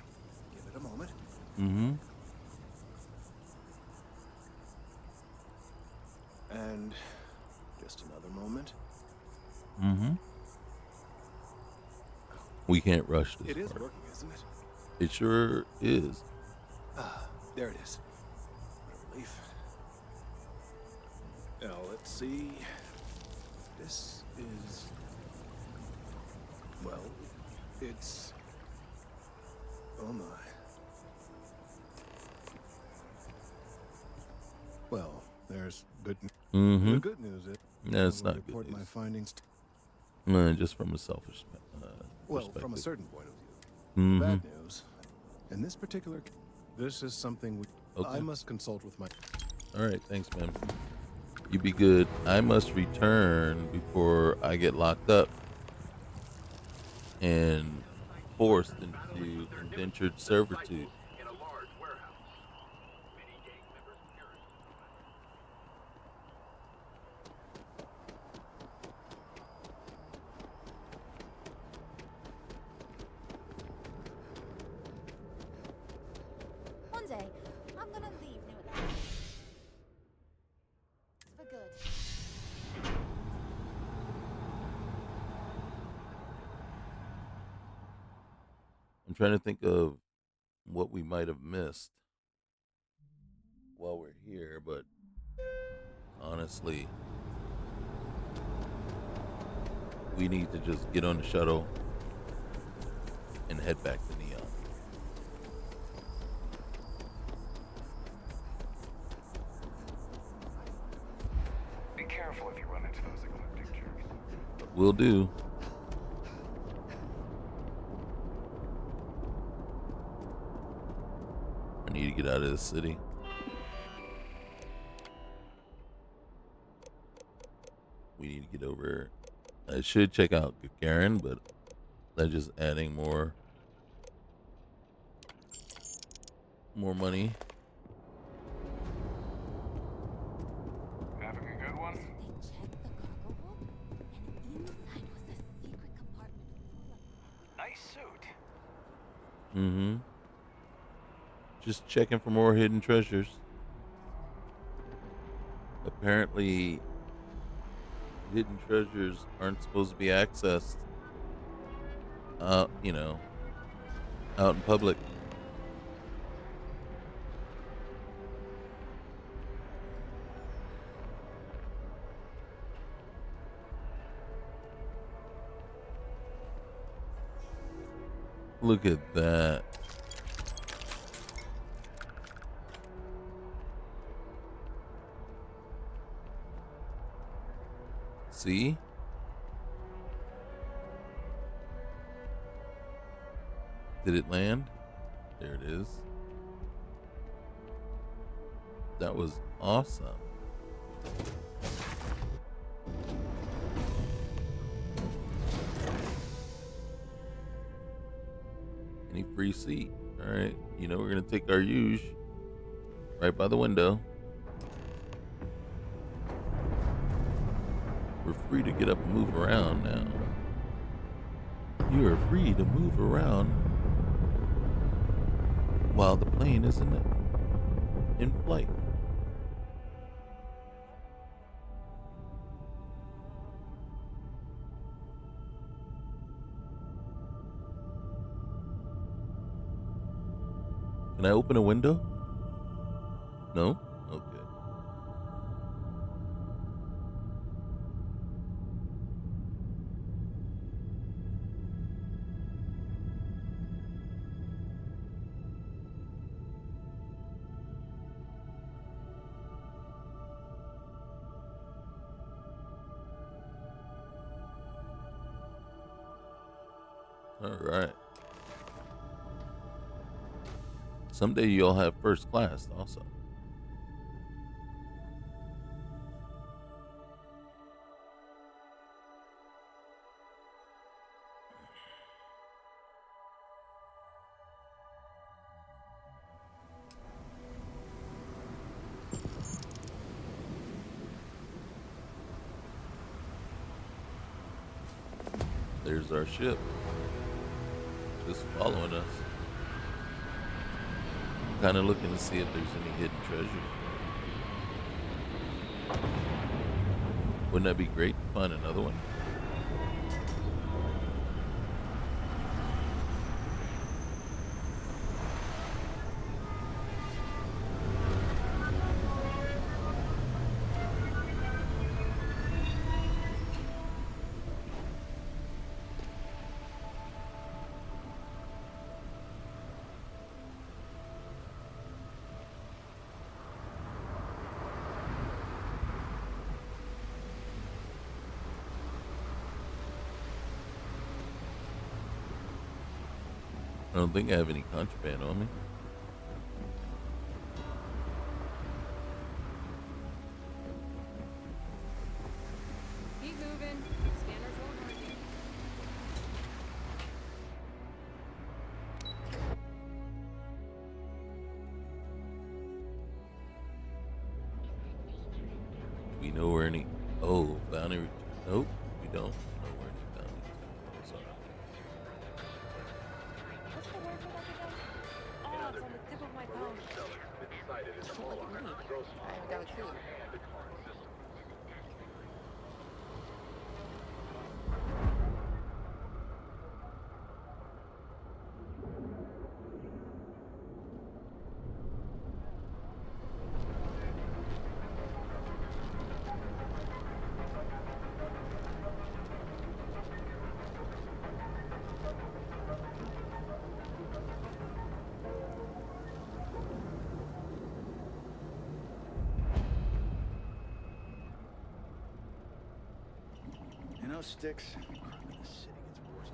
[SPEAKER 17] Give it a moment.
[SPEAKER 1] Mm-hmm.
[SPEAKER 17] And just another moment.
[SPEAKER 1] Mm-hmm. We can't rush this.
[SPEAKER 17] It is
[SPEAKER 1] part.
[SPEAKER 17] working, isn't it?
[SPEAKER 1] It sure is.
[SPEAKER 17] Ah, there it is. What a relief. Now let's see. This is. Well, it's. Oh my. Well, there's good.
[SPEAKER 1] Mm-hmm.
[SPEAKER 17] The good news is.
[SPEAKER 1] No, it's not good
[SPEAKER 17] report
[SPEAKER 1] news.
[SPEAKER 17] my findings.
[SPEAKER 1] Just from a selfish
[SPEAKER 17] Well,
[SPEAKER 1] perspective.
[SPEAKER 17] from a certain point of view. Bad news. In this particular, this is something I must consult with my.
[SPEAKER 1] All right, thanks, man. You be good. I must return before I get locked up and forced into indentured servitude.
[SPEAKER 21] One day, I'm gonna leave New Atlantis. For good.
[SPEAKER 1] I'm trying to think of what we might have missed while we're here, but honestly, we need to just get on the shuttle and head back to Neon.
[SPEAKER 2] Be careful if you run into those ecliptic jerks.
[SPEAKER 1] Will do. I need to get out of this city. We need to get over. I should check out Gagarin, but that's just adding more money.
[SPEAKER 2] Having a good one?
[SPEAKER 21] They checked the cargo hold, and inside was a secret compartment full of...
[SPEAKER 2] Nice suit.
[SPEAKER 1] Mm-hmm. Just checking for more hidden treasures. Apparently, hidden treasures aren't supposed to be accessed out in public. Look at that. See? Did it land? There it is. That was awesome. Any free seat? All right. We're going to take our huge right by the window. We're free to get up and move around now. You are free to move around while the plane is in flight. Can I open a window? No? Okay. All right. Someday you'll have first class also. There's our ship. Just following us. Kind of looking to see if there's any hidden treasure. Wouldn't that be great to find another one? don't think I have any contraband on me.
[SPEAKER 12] Keep moving. Scanners won't hurt you.
[SPEAKER 1] We know where any. Oh, bounty. Nope, we don't know where any bounty returns are.
[SPEAKER 3] What's the word for that again? Oh, it's on the tip of my tongue.
[SPEAKER 10] Look at me. I haven't got a clue.
[SPEAKER 2] You know, Sticks, the city gets worse.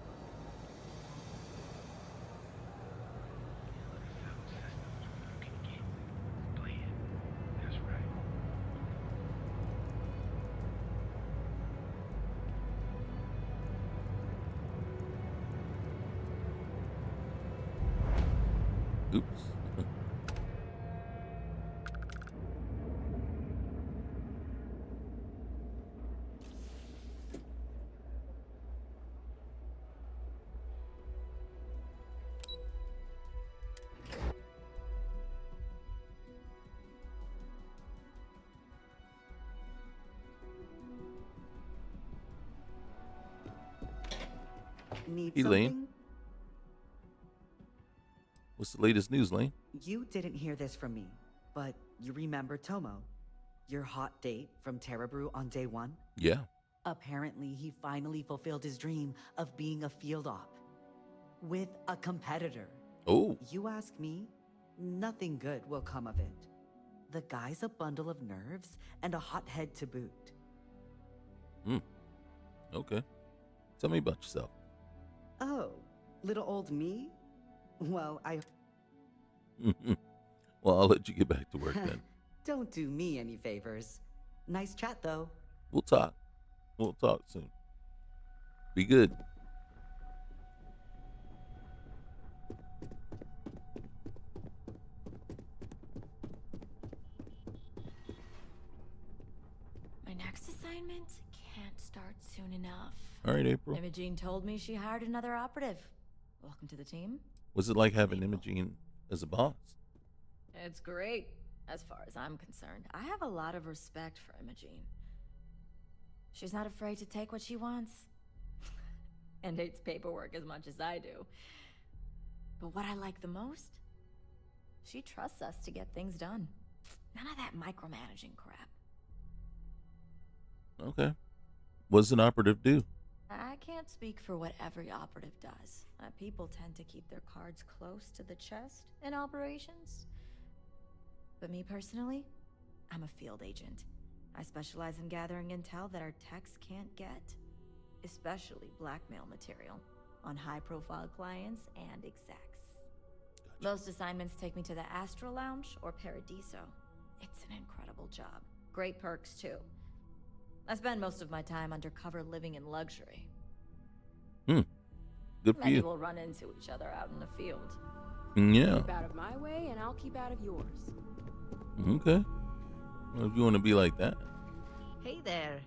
[SPEAKER 1] Oops.
[SPEAKER 5] Need
[SPEAKER 1] Hey, Lane.
[SPEAKER 5] something?
[SPEAKER 1] What's the latest news, Lane?
[SPEAKER 5] You didn't hear this from me, but you remember Tomo, your hot date from Terrabrew on day 1?
[SPEAKER 1] Yeah.
[SPEAKER 5] Apparently, he finally fulfilled his dream of being a field op with a competitor.
[SPEAKER 1] Oh.
[SPEAKER 5] You ask me, nothing good will come of it. The guy's a bundle of nerves and a hothead to boot.
[SPEAKER 1] Okay. Tell me about yourself.
[SPEAKER 5] Oh, little old me? Well,
[SPEAKER 1] Well, I'll let you get back to work then.
[SPEAKER 5] Don't do me any favors. Nice chat, though.
[SPEAKER 1] We'll talk. We'll talk soon. Be good.
[SPEAKER 15] My next assignment can't start soon enough.
[SPEAKER 1] All right, April.
[SPEAKER 15] Imogene told me she hired another operative. Welcome to the team.
[SPEAKER 1] What's it like having Imogene as a boss?
[SPEAKER 15] It's great, as far as I'm concerned. I have a lot of respect for Imogene. She's not afraid to take what she wants. And hates paperwork as much as I do. But what I like the most? She trusts us to get things done. None of that micromanaging crap.
[SPEAKER 1] Okay. What does an operative do?
[SPEAKER 15] I can't speak for what every operative does. People tend to keep their cards close to the chest in operations. But me personally, I'm a field agent. I specialize in gathering intel that our techs can't get, especially blackmail material on high-profile clients and execs. Most assignments take me to the Astral Lounge or Paradiso. It's an incredible job. Great perks, too. I spend most of my time undercover living in luxury.
[SPEAKER 1] Good for
[SPEAKER 15] Maybe
[SPEAKER 1] you.
[SPEAKER 15] we'll run into each other out in the field.
[SPEAKER 1] Yeah.
[SPEAKER 11] Keep out of my way, and I'll keep out of yours.
[SPEAKER 1] Okay. Well, if you want to be like that.
[SPEAKER 22] Hey there.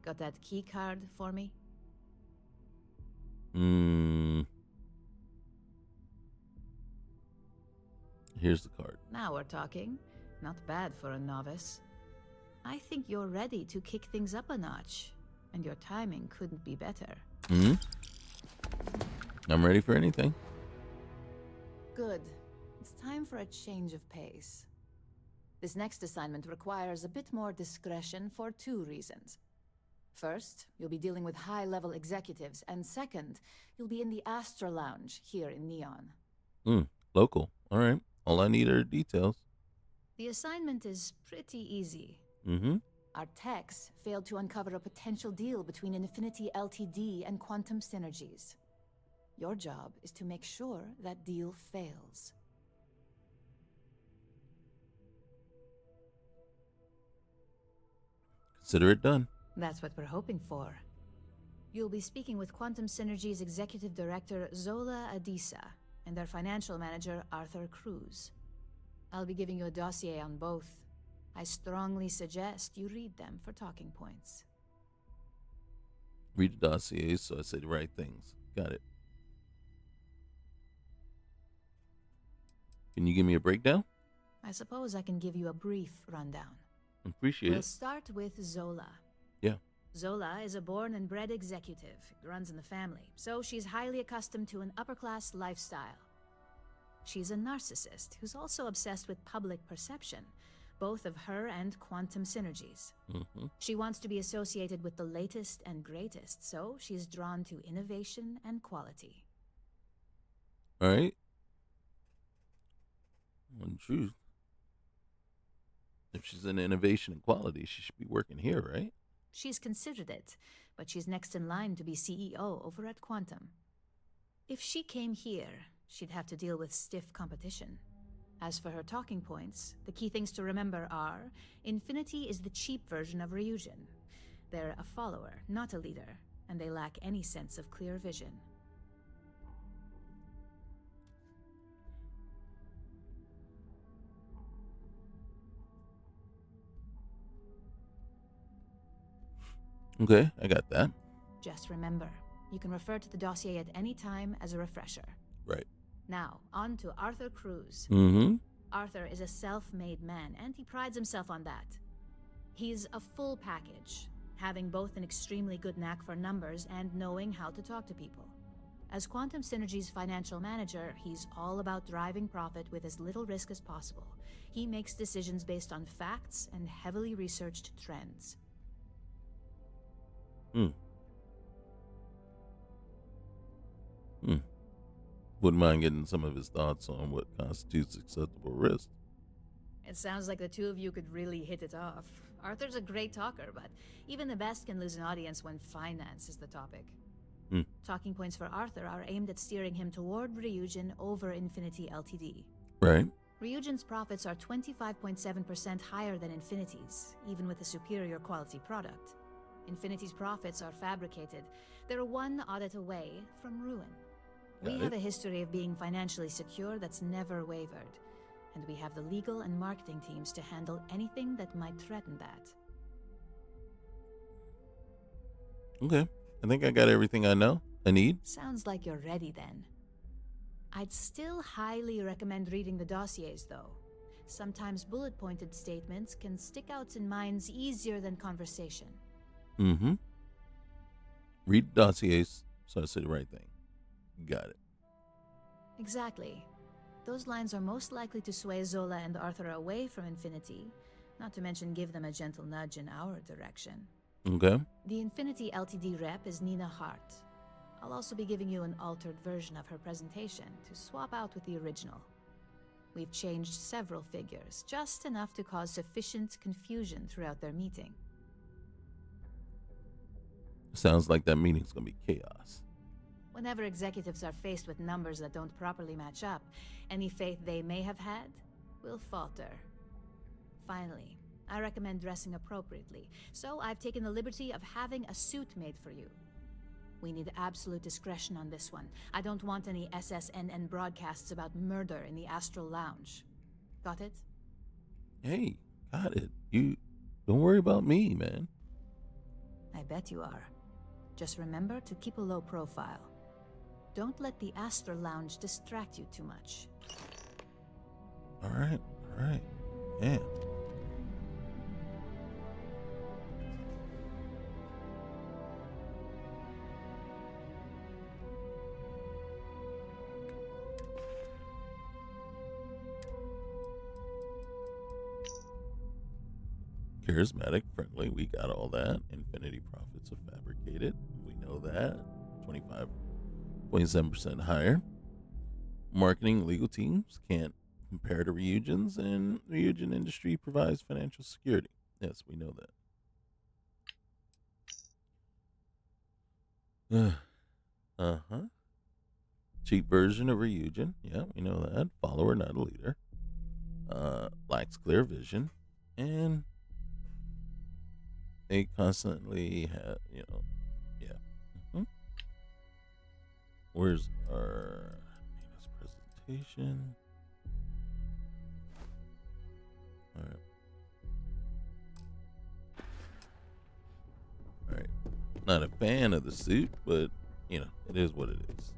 [SPEAKER 22] Got that key card for me?
[SPEAKER 1] Here's the card.
[SPEAKER 22] Now we're talking. Not bad for a novice. I think you're ready to kick things up a notch, and your timing couldn't be better.
[SPEAKER 1] I'm ready for anything.
[SPEAKER 22] Good. It's time for a change of pace. This next assignment requires a bit more discretion for 2 reasons. First, you'll be dealing with high-level executives, and second, you'll be in the Astra Lounge here in Neon.
[SPEAKER 1] Local. All right. All I need are details.
[SPEAKER 22] The assignment is pretty easy. Our techs failed to uncover a potential deal between Infinity Ltd. and Quantum Synergies. Your job is to make sure that deal fails.
[SPEAKER 1] Consider it done.
[SPEAKER 22] That's what we're hoping for. You'll be speaking with Quantum Synergy's Executive Director, Zola Adisa, and their financial manager, Arthur Cruz. I'll be giving you a dossier on both. I strongly suggest you read them for talking points.
[SPEAKER 1] Read the dossiers so I say the right things. Got it. Can you give me a breakdown?
[SPEAKER 22] I suppose I can give you a brief rundown.
[SPEAKER 1] Appreciate
[SPEAKER 22] We'll
[SPEAKER 1] it.
[SPEAKER 22] start with Zola.
[SPEAKER 1] Yeah.
[SPEAKER 22] Zola is a born and bred executive. It runs in the family, so she's highly accustomed to an upper-class lifestyle. She's a narcissist who's also obsessed with public perception, both of her and Quantum Synergies.
[SPEAKER 1] Mm-hmm.
[SPEAKER 22] She wants to be associated with the latest and greatest, so she's drawn to innovation and quality.
[SPEAKER 1] All right. One truth. If she's in innovation and quality, she should be working here, right?
[SPEAKER 22] She's considered it, but she's next in line to be CEO over at Quantum. If she came here, she'd have to deal with stiff competition. As for her talking points, the key things to remember are, Infinity is the cheap version of Ryujin. They're a follower, not a leader, and they lack any sense of clear vision.
[SPEAKER 1] Okay, I got that.
[SPEAKER 22] Just remember, you can refer to the dossier at any time as a refresher.
[SPEAKER 1] Right.
[SPEAKER 22] Now, on to Arthur Cruz.
[SPEAKER 1] Mm-hmm.
[SPEAKER 22] Arthur is a self-made man, and he prides himself on that. He's a full package, having both an extremely good knack for numbers and knowing how to talk to people. As Quantum Synergy's financial manager, he's all about driving profit with as little risk as possible. He makes decisions based on facts and heavily researched trends.
[SPEAKER 1] Wouldn't mind getting some of his thoughts on what constitutes acceptable risk.
[SPEAKER 22] It sounds like the two of you could really hit it off. Arthur's a great talker, but even the best can lose an audience when finance is the topic. Talking points for Arthur are aimed at steering him toward Ryujin over Infinity Ltd.
[SPEAKER 1] Right.
[SPEAKER 22] Ryujin's profits are 25.7% higher than Infinity's, even with a superior quality product. Infinity's profits are fabricated. They're one audit away from ruin. We have a history of being financially secure that's never wavered, and we have the legal and marketing teams to handle anything that might threaten that.
[SPEAKER 1] Okay. I think I got everything I need.
[SPEAKER 22] Sounds like you're ready then. I'd still highly recommend reading the dossiers, though. Sometimes bullet-pointed statements can stick out in minds easier than conversation.
[SPEAKER 1] Mm-hmm. Read dossiers so I say the right thing. Got it.
[SPEAKER 22] Exactly. Those lines are most likely to sway Zola and Arthur away from Infinity, not to mention give them a gentle nudge in our direction.
[SPEAKER 1] Okay.
[SPEAKER 22] The Infinity Ltd rep is Nina Hart. I'll also be giving you an altered version of her presentation to swap out with the original. We've changed several figures, just enough to cause sufficient confusion throughout their meeting.
[SPEAKER 1] Sounds like that meeting's gonna be chaos.
[SPEAKER 22] Whenever executives are faced with numbers that don't properly match up, any faith they may have had will falter. Finally, I recommend dressing appropriately, so I've taken the liberty of having a suit made for you. We need absolute discretion on this one. I don't want any SSNN broadcasts about murder in the Astral Lounge. Got it?
[SPEAKER 1] Hey, got it. You don't worry about me, man.
[SPEAKER 22] I bet you are. Just remember to keep a low profile. Don't let the Astral Lounge distract you too much.
[SPEAKER 1] All right. Yeah. Charismatic, friendly, we got all that. Infinity profits are fabricated. We know that. 25.7% higher. Marketing legal teams can't compare to Ryujin's, and Ryujin industry provides financial security. Yes, we know that. Uh-huh. Cheap version of Ryujin. Yeah, we know that. Follower, not a leader. Lacks clear vision. And they constantly have, yeah. Where's our presentation? All right. Not a fan of the suit, but, it is what it is.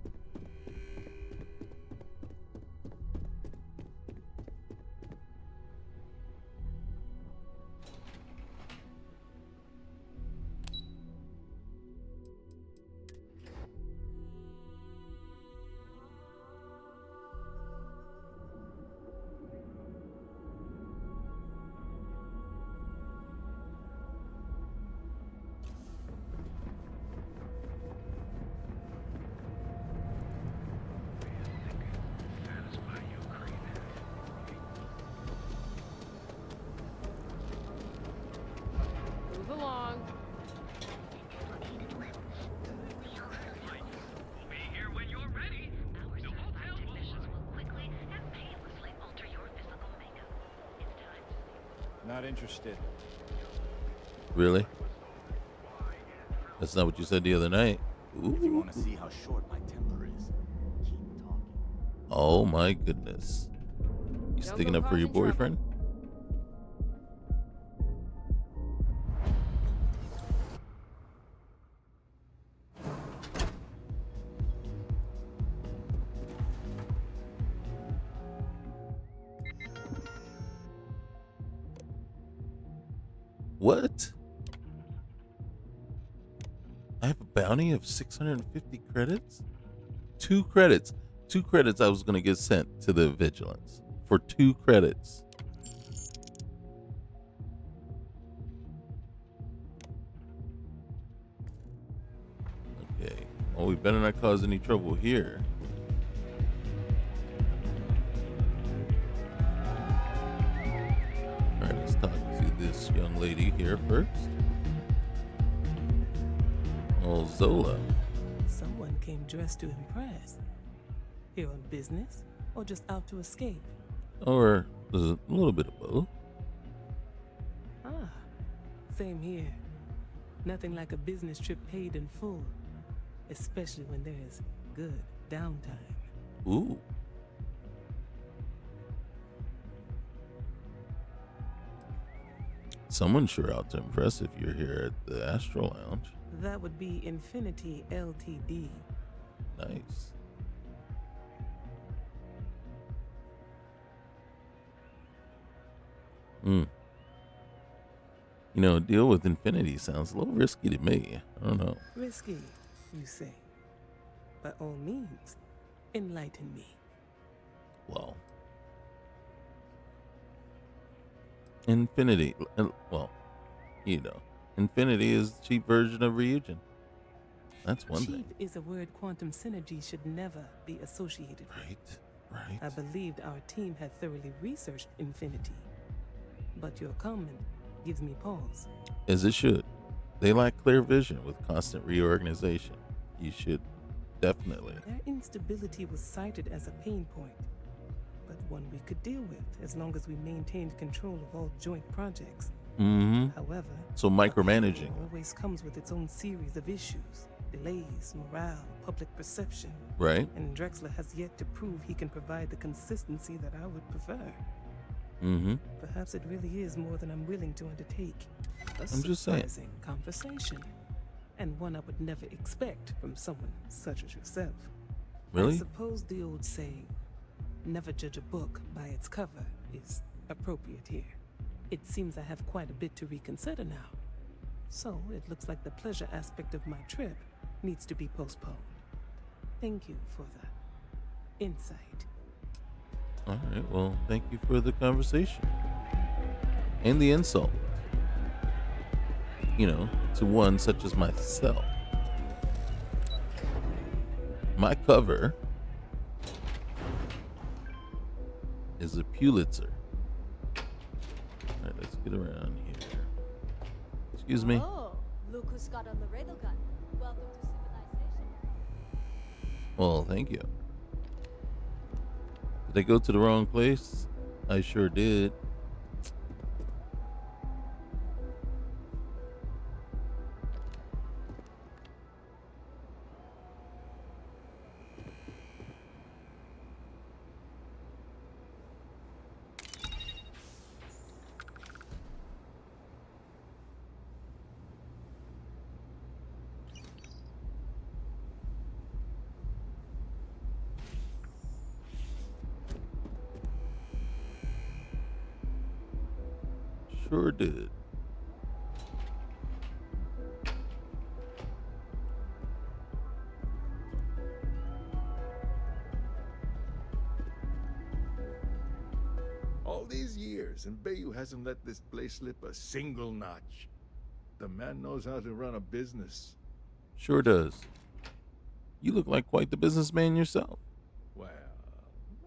[SPEAKER 11] Move along.
[SPEAKER 16] Not interested.
[SPEAKER 1] Really? That's not what you said the other night. Ooh.
[SPEAKER 7] If you want to see how short my temper is, keep talking.
[SPEAKER 1] Oh my goodness. You sticking up for your boyfriend? What? I have a bounty of 650 credits? 2 credits. 2 credits I was going to get sent to the vigilance. For 2 credits. Okay. Well, we better not cause any trouble here. Alright, let's talk to this young lady here first. Oh, Zola.
[SPEAKER 8] Someone came dressed to impress. Here on business, or just out to escape?
[SPEAKER 1] Or there's a little bit of both.
[SPEAKER 8] Ah, same here. Nothing like a business trip paid in full, especially when there's good downtime.
[SPEAKER 1] Ooh. Someone's sure out to impress if you're here at the Astro Lounge.
[SPEAKER 8] That would be Infinity Ltd.
[SPEAKER 1] Nice. A deal with Infinity sounds a little risky to me. I don't know.
[SPEAKER 8] Risky, you say? By all means, enlighten me.
[SPEAKER 1] Well, Infinity, Infinity is the cheap version of Ryujin. That's one thing.
[SPEAKER 8] Cheap is a word quantum synergy should never be associated with.
[SPEAKER 1] Right.
[SPEAKER 8] I believed our team had thoroughly researched Infinity, but your comment gives me pause.
[SPEAKER 1] As it should. They lack clear vision with constant reorganization. You should definitely.
[SPEAKER 8] Their instability was cited as a pain point, but one we could deal with as long as we maintained control of all joint projects. However,
[SPEAKER 1] so micromanaging
[SPEAKER 8] always comes with its own series of issues. Delays, morale, public perception.
[SPEAKER 1] Right.
[SPEAKER 8] And Drexler has yet to prove he can provide the consistency that I would prefer. Perhaps it really is more than I'm willing to undertake.
[SPEAKER 1] I'm just saying.
[SPEAKER 8] Surprising conversation. And one I would never expect from someone such as yourself.
[SPEAKER 1] Really?
[SPEAKER 8] I suppose the old saying, never judge a book by its cover, is appropriate here. It seems I have quite a bit to reconsider now. So it looks like the pleasure aspect of my trip needs to be postponed. Thank you for the insight.
[SPEAKER 1] All right, well, thank you for the conversation. And the insult. To one such as myself. My cover is a Pulitzer. All right, let's get around here. Excuse me.
[SPEAKER 21] Oh, look who's got on the radar gun. Welcome to civilization.
[SPEAKER 1] Well, thank you. Did I go to the wrong place? I sure did. Sure did.
[SPEAKER 4] All these years, and Bayou hasn't let this place slip a single notch. The man knows how to run a business.
[SPEAKER 1] Sure does. You look like quite the businessman yourself.
[SPEAKER 4] Well,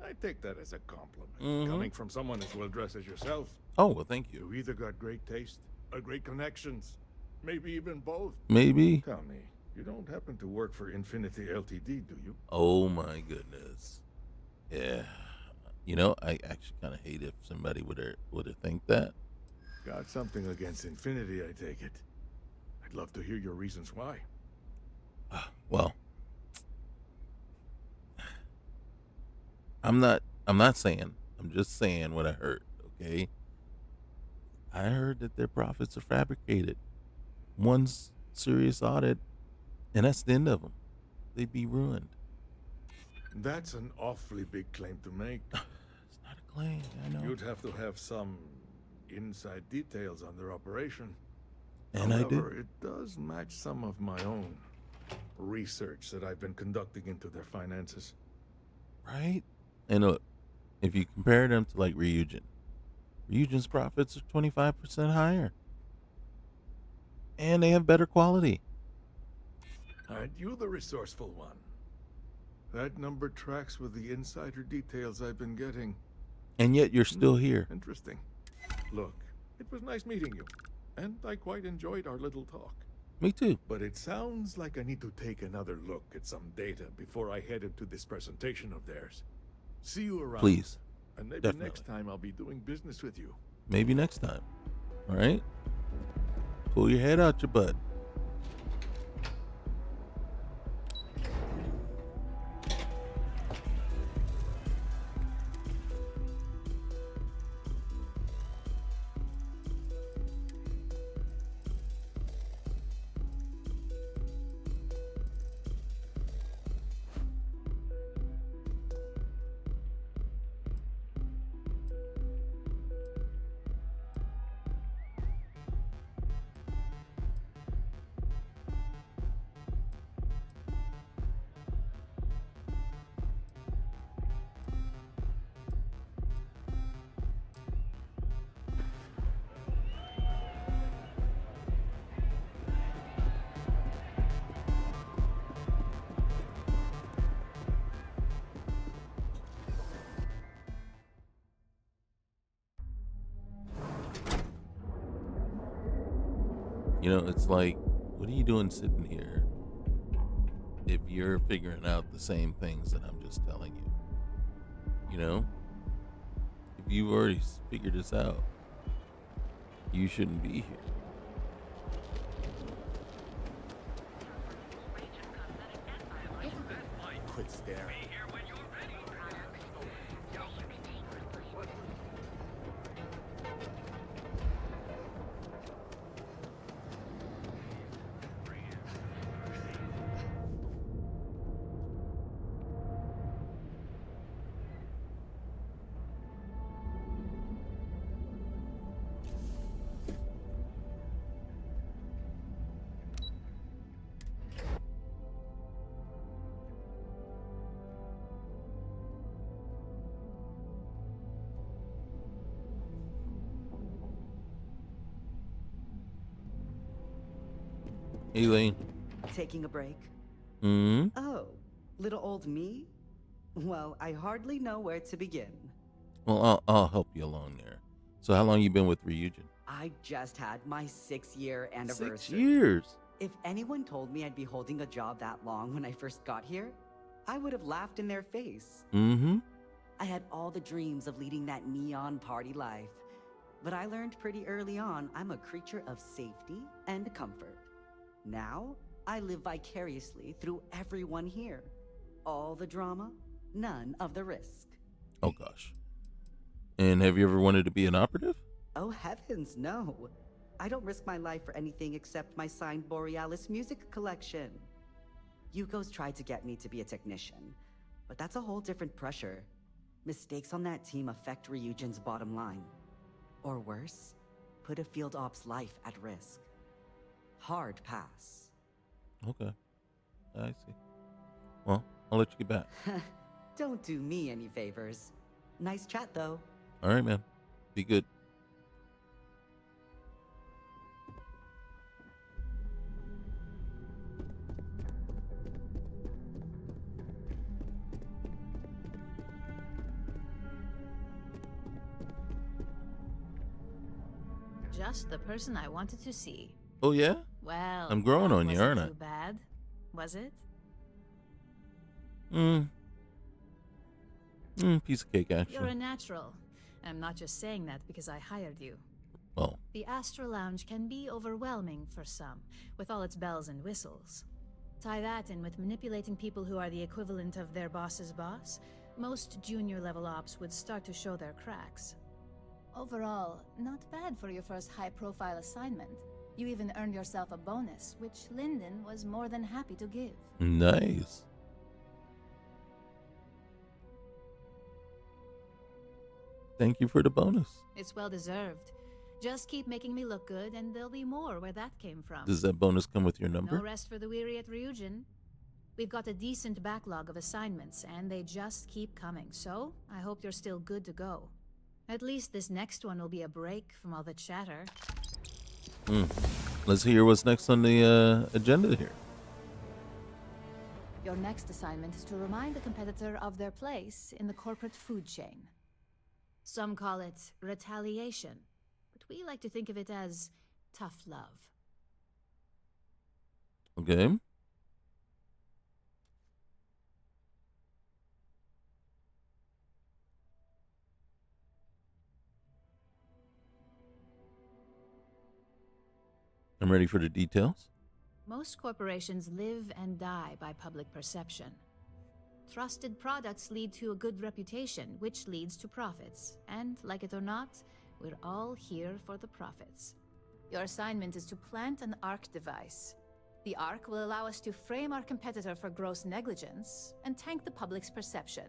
[SPEAKER 4] I take that as a compliment.
[SPEAKER 1] Mhm.
[SPEAKER 4] Coming from someone as well dressed as yourself.
[SPEAKER 1] Oh, well, thank you.
[SPEAKER 4] You either got great taste or great connections. Maybe even both.
[SPEAKER 1] Maybe.
[SPEAKER 4] Tell me, you don't happen to work for Infinity Ltd, do you?
[SPEAKER 1] Oh my goodness. Yeah. You know, I actually kind of hate if somebody would have think that.
[SPEAKER 4] Got something against Infinity, I take it. I'd love to hear your reasons why.
[SPEAKER 1] Well, I'm not saying. I'm just saying what I heard, okay? I heard that their profits are fabricated. One's serious audit, and that's the end of them. They'd be ruined.
[SPEAKER 4] That's an awfully big claim to make.
[SPEAKER 1] It's not a claim, I know.
[SPEAKER 4] You'd have to have some inside details on their operation.
[SPEAKER 1] And
[SPEAKER 4] However,
[SPEAKER 1] I do.
[SPEAKER 4] it does match some of my own research that I've been conducting into their finances.
[SPEAKER 1] Right? And look, if you compare them to like Ryugen's profits are 25% higher. And they have better quality.
[SPEAKER 4] Aren't you the resourceful one? That number tracks with the insider details I've been getting.
[SPEAKER 1] And yet you're still here.
[SPEAKER 4] Interesting. Look, it was nice meeting you. And I quite enjoyed our little talk.
[SPEAKER 1] Me too.
[SPEAKER 4] But it sounds like I need to take another look at some data before I head into this presentation of theirs. See you around.
[SPEAKER 1] Please.
[SPEAKER 4] And maybe
[SPEAKER 1] Definitely.
[SPEAKER 4] next time I'll be doing business with you.
[SPEAKER 1] Maybe next time. All right? Pull your head out your butt. You know, it's like, what are you doing sitting here if you're figuring out the same things that I'm just telling you? You know? If you've already figured this out, you shouldn't be here.
[SPEAKER 4] Quit staring.
[SPEAKER 1] Elaine.
[SPEAKER 5] Taking a break?
[SPEAKER 1] Hmm?
[SPEAKER 5] Oh, little old me? Well, I hardly know where to begin.
[SPEAKER 1] Well, I'll help you along there. So how long you been with Ryujin?
[SPEAKER 5] I just had my 6-year anniversary.
[SPEAKER 1] 6 years?
[SPEAKER 5] If anyone told me I'd be holding a job that long when I first got here, I would have laughed in their face.
[SPEAKER 1] Mm-hmm.
[SPEAKER 5] I had all the dreams of leading that neon party life. But I learned pretty early on I'm a creature of safety and comfort. Now, I live vicariously through everyone here. All the drama, none of the risk.
[SPEAKER 1] Oh, gosh. And have you ever wanted to be an operative?
[SPEAKER 5] Oh, heavens, no. I don't risk my life for anything except my signed Borealis music collection. Yuko's tried to get me to be a technician, but that's a whole different pressure. Mistakes on that team affect Ryujin's bottom line. Or worse, put a field op's life at risk. Hard pass.
[SPEAKER 1] Okay. I see. Well, I'll let you get back.
[SPEAKER 5] Don't do me any favors. Nice chat, though.
[SPEAKER 1] All right, man. Be good.
[SPEAKER 22] Just the person I wanted to see.
[SPEAKER 1] Oh, yeah?
[SPEAKER 22] Well,
[SPEAKER 1] I'm growing on you, aren't I?
[SPEAKER 22] Too bad, was it?
[SPEAKER 1] Piece of cake, actually.
[SPEAKER 22] You're a natural. I'm not just saying that because I hired you.
[SPEAKER 1] Well.
[SPEAKER 22] The Astro Lounge can be overwhelming for some, with all its bells and whistles. Tie that in with manipulating people who are the equivalent of their boss's boss, most junior level ops would start to show their cracks. Overall, not bad for your first high-profile assignment. You even earned yourself a bonus, which Lyndon was more than happy to give.
[SPEAKER 1] Nice. Thank you for the bonus.
[SPEAKER 22] It's well deserved. Just keep making me look good, and there'll be more where that came from.
[SPEAKER 1] Does that bonus come with your number?
[SPEAKER 22] No rest for the weary at Ryujin. We've got a decent backlog of assignments, and they just keep coming, so I hope you're still good to go. At least this next one will be a break from all the chatter.
[SPEAKER 1] Let's hear what's next on the agenda here.
[SPEAKER 22] Your next assignment is to remind the competitor of their place in the corporate food chain. Some call it retaliation, but we like to think of it as tough love.
[SPEAKER 1] Okay. I'm ready for the details.
[SPEAKER 22] Most corporations live and die by public perception. Trusted products lead to a good reputation, which leads to profits. And, like it or not, we're all here for the profits. Your assignment is to plant an ARC device. The ARC will allow us to frame our competitor for gross negligence and tank the public's perception.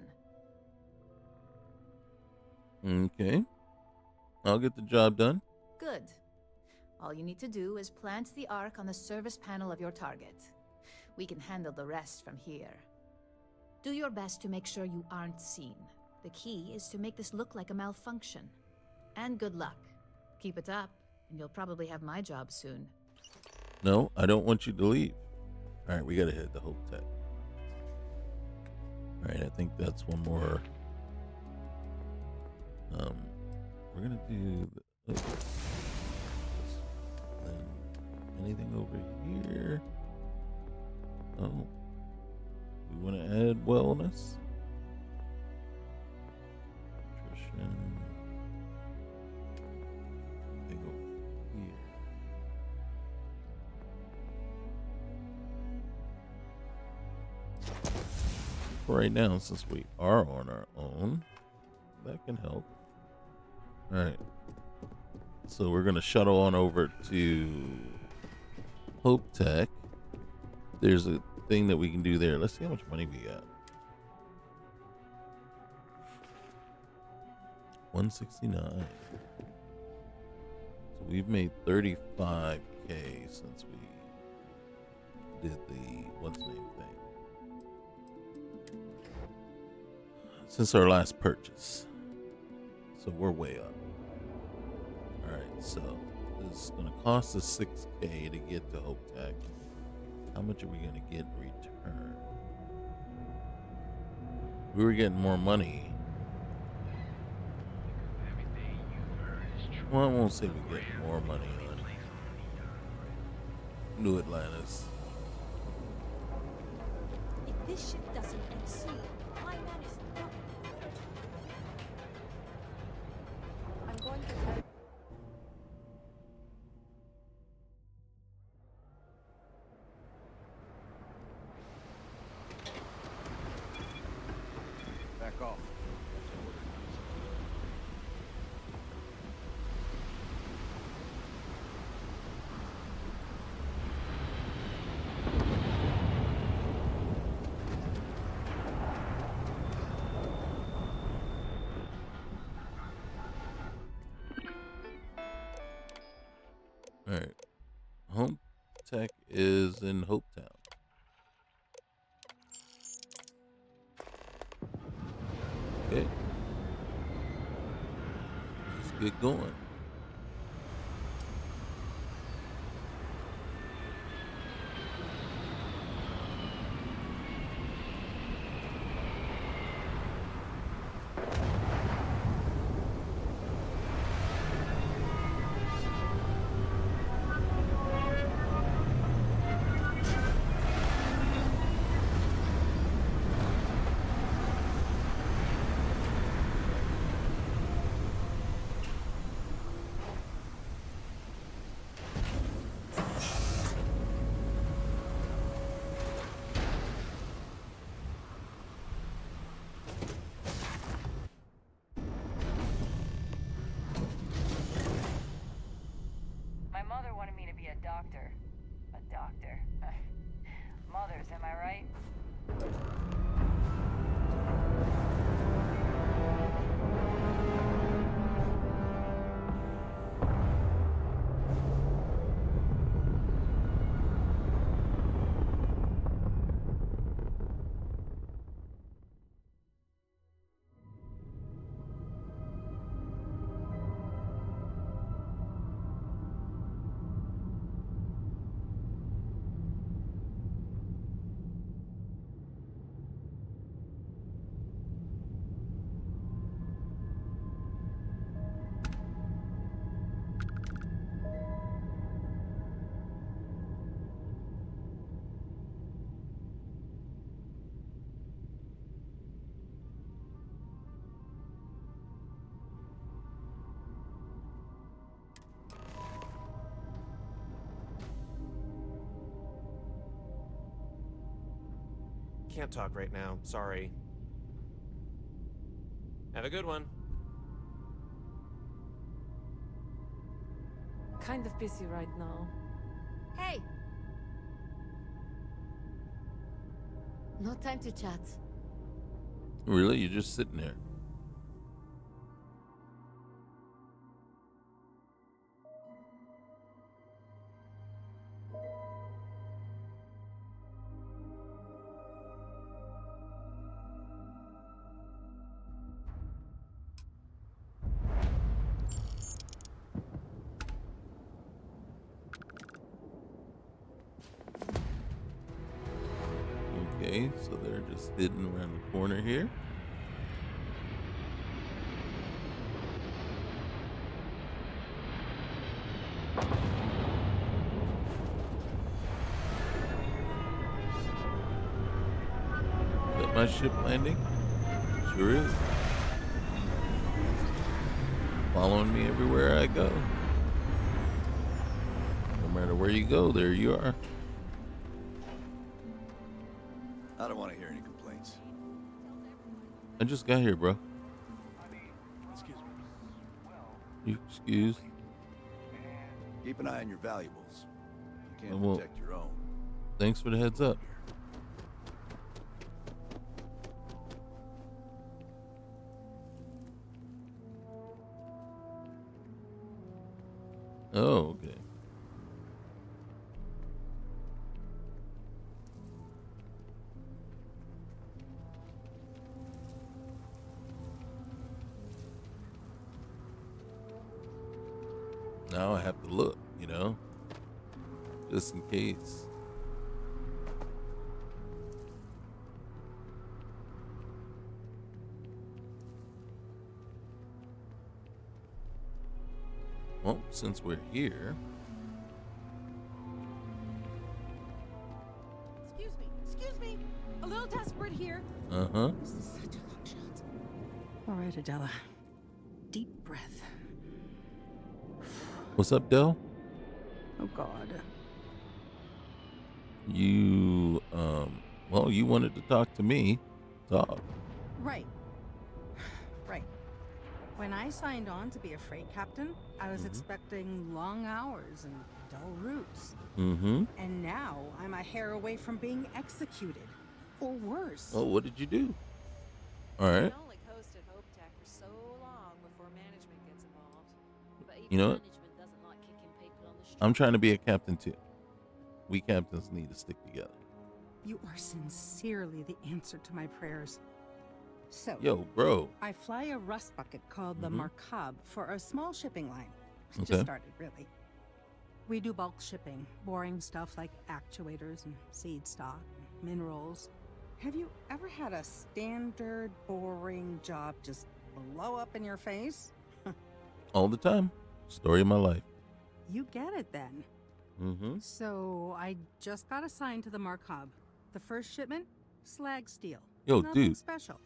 [SPEAKER 1] Okay. I'll get the job done.
[SPEAKER 22] Good. All you need to do is plant the ARC on the service panel of your target. We can handle the rest from here. Do your best to make sure you aren't seen. The key is to make this look like a malfunction. And good luck. Keep it up, and you'll probably have my job soon.
[SPEAKER 1] No, I don't want you to leave. All right, we got to hit the Hope Tech. All right, I think that's one more. We're going to do the... Anything over here? Oh. We want to add wellness. Nutrition. Anything over here? For right now, since we are on our own, that can help. Alright. So we're going to shuttle on over to Hope Tech. There's a thing that we can do there. Let's see how much money we got. 169. So we've made 35K since we did the what's name thing. Since our last purchase. So we're way up. Alright, so this is going to cost us 6K to get to Hope Tech. How much are we going to get in return? We were getting more money. Well, I won't say we get more money on New Atlantis.
[SPEAKER 3] If this ship doesn't end soon, my man is not.
[SPEAKER 7] Back off.
[SPEAKER 1] All right. Home Tech is in Hopetown. Okay. Let's get going.
[SPEAKER 9] My mother wanted me to be a doctor. A doctor. Mothers, am I right?
[SPEAKER 13] Can't talk right now. Sorry. Have a good one.
[SPEAKER 3] Kind of busy right now.
[SPEAKER 14] Hey! No time to chat.
[SPEAKER 1] Really? You're just sitting there. Okay, so they're just hidden around the corner here. Is that my ship landing? Sure is. Following me everywhere I go. No matter where you go, there you are.
[SPEAKER 7] I don't want to hear any complaints.
[SPEAKER 1] I just got here, bro.
[SPEAKER 7] Excuse me.
[SPEAKER 1] You excuse?
[SPEAKER 7] Keep an eye on your valuables. You
[SPEAKER 1] I
[SPEAKER 7] can't
[SPEAKER 1] won't.
[SPEAKER 7] protect your own.
[SPEAKER 1] Thanks for the heads up. Oh, okay. Now I have to look, just in case. Well, since we're here.
[SPEAKER 3] Excuse me. A little desperate here.
[SPEAKER 1] Uh-huh.
[SPEAKER 3] This is such a long shot. All right, Adela. Deep breath.
[SPEAKER 1] What's up, Del?
[SPEAKER 3] Oh, God.
[SPEAKER 1] You, well, you wanted to talk to me. Talk.
[SPEAKER 3] Right.
[SPEAKER 6] When I signed on to be a freight captain, I was
[SPEAKER 1] Mhm.
[SPEAKER 6] expecting long hours and dull routes.
[SPEAKER 1] Mm-hmm.
[SPEAKER 6] And now I'm a hair away from being executed. Or worse.
[SPEAKER 1] Oh, what did you do? All right.
[SPEAKER 12] We only coasted Hope Tech for so long before management gets involved. But even
[SPEAKER 1] You know what?
[SPEAKER 12] management doesn't like kicking people on the street.
[SPEAKER 1] I'm trying to be a captain too. We captains need to stick together.
[SPEAKER 6] You are sincerely the answer to my prayers. So,
[SPEAKER 1] Yo, bro.
[SPEAKER 6] I fly a rust bucket called the
[SPEAKER 1] Mhm.
[SPEAKER 6] Markab for a small shipping line.
[SPEAKER 1] Okay.
[SPEAKER 6] Just started, really. We do bulk shipping, boring stuff like actuators and seed stock, and minerals. Have you ever had a standard, boring job just blow up in your face?
[SPEAKER 1] All the time. Story of my life.
[SPEAKER 6] You get it then.
[SPEAKER 1] Mm-hmm.
[SPEAKER 6] So, I just got assigned to the Markab. The first shipment? Slag steel.
[SPEAKER 1] Yo,
[SPEAKER 6] Nothing
[SPEAKER 1] dude.
[SPEAKER 6] special.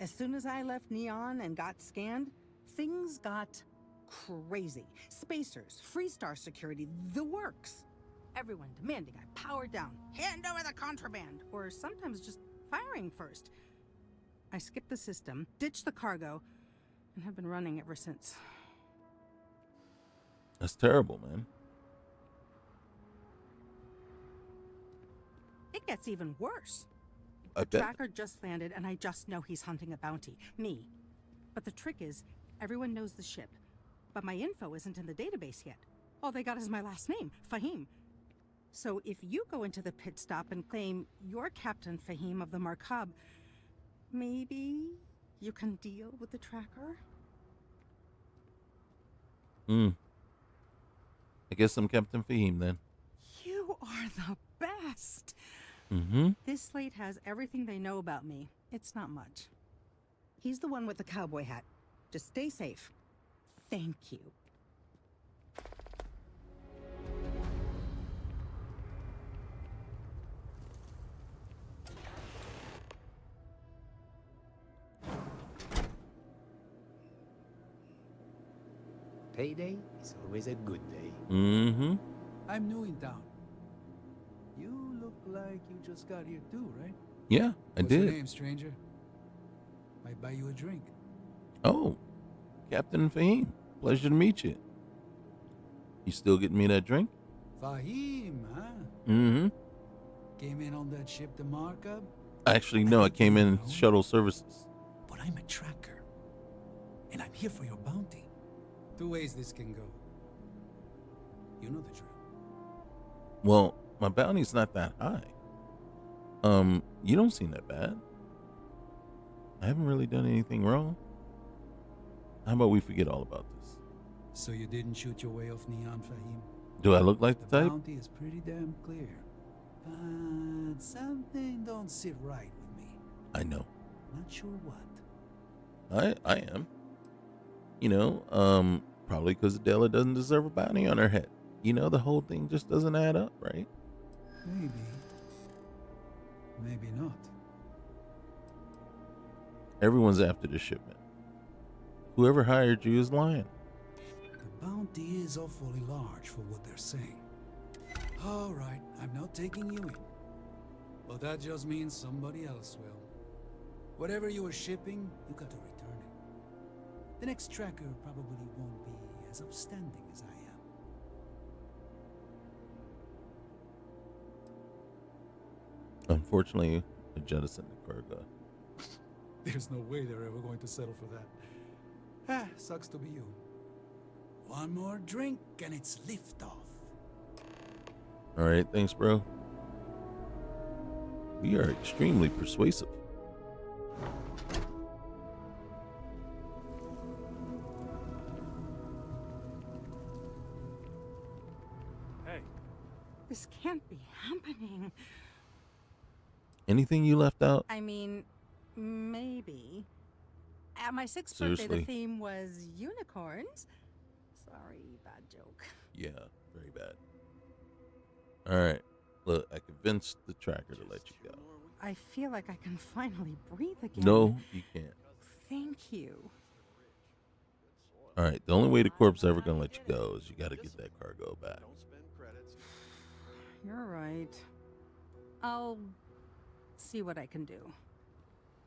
[SPEAKER 6] As soon as I left Neon and got scanned, things got crazy. Spacers, Freestar security, the works. Everyone demanding I power down, hand over the contraband, or sometimes just firing first. I skipped the system, ditched the cargo, and have been running ever since.
[SPEAKER 1] That's terrible, man.
[SPEAKER 6] It gets even worse.
[SPEAKER 1] I
[SPEAKER 6] The
[SPEAKER 1] bet.
[SPEAKER 6] tracker just landed, and I just know he's hunting a bounty. Me. But the trick is, everyone knows the ship. But my info isn't in the database yet. All they got is my last name, Fahim. So if you go into the pit stop and claim you're Captain Fahim of the Markab, maybe you can deal with the tracker?
[SPEAKER 1] I guess I'm Captain Fahim then.
[SPEAKER 6] You are the best!
[SPEAKER 1] Mm-hmm.
[SPEAKER 6] This slate has everything they know about me. It's not much. He's the one with the cowboy hat. Just stay safe. Thank you.
[SPEAKER 19] Payday is always a good day.
[SPEAKER 1] Mm-hmm.
[SPEAKER 18] I'm new in town. You look like you just got here too, right?
[SPEAKER 1] Yeah, I
[SPEAKER 18] What's your
[SPEAKER 1] did.
[SPEAKER 18] name, stranger? Might buy you a drink.
[SPEAKER 1] Oh, Captain Fahim. Pleasure to meet you. You still getting me that drink?
[SPEAKER 18] Fahim, huh?
[SPEAKER 1] Mm-hmm.
[SPEAKER 18] Came in on that ship, the Markup?
[SPEAKER 1] Actually, no, I came in shuttle services.
[SPEAKER 18] But I'm a tracker. And I'm here for your bounty. Two ways this can go. You know the drill.
[SPEAKER 1] Well, my bounty's not that high. You don't seem that bad. I haven't really done anything wrong. How about we forget all about this?
[SPEAKER 18] So you didn't shoot your way off Neon, Fahim?
[SPEAKER 1] Do I look like the type?
[SPEAKER 18] Bounty is pretty damn clear. But something don't sit right with me.
[SPEAKER 1] I know.
[SPEAKER 18] Not sure what.
[SPEAKER 1] I am. You know, probably because Adela doesn't deserve a bounty on her head. You know, the whole thing just doesn't add up, right?
[SPEAKER 18] Maybe. Maybe not.
[SPEAKER 1] Everyone's after the shipment. Whoever hired you is lying.
[SPEAKER 18] The bounty is awfully large for what they're saying. All right, I'm not taking you in. But that just means somebody else will. Whatever you were shipping, you got to return it. The next tracker probably won't be as upstanding as I am.
[SPEAKER 1] Unfortunately, I jettisoned the cargo.
[SPEAKER 18] There's no way they're ever going to settle for that. Sucks to be you. One more drink and it's liftoff.
[SPEAKER 1] All right, thanks, bro. We are extremely persuasive.
[SPEAKER 16] Hey.
[SPEAKER 6] This can't be happening.
[SPEAKER 1] Anything you left out?
[SPEAKER 6] I mean, maybe. At my 6th birthday,
[SPEAKER 1] Seriously?
[SPEAKER 6] the theme was unicorns. Sorry, bad joke.
[SPEAKER 1] Yeah, very bad. All right, look, I convinced the tracker to let you go.
[SPEAKER 6] I feel like I can finally breathe again.
[SPEAKER 1] No, you can't.
[SPEAKER 6] Thank you.
[SPEAKER 1] All right, the only way the corp's ever gonna let you go is you got to get that cargo back.
[SPEAKER 6] You're right. I'll see what I can do.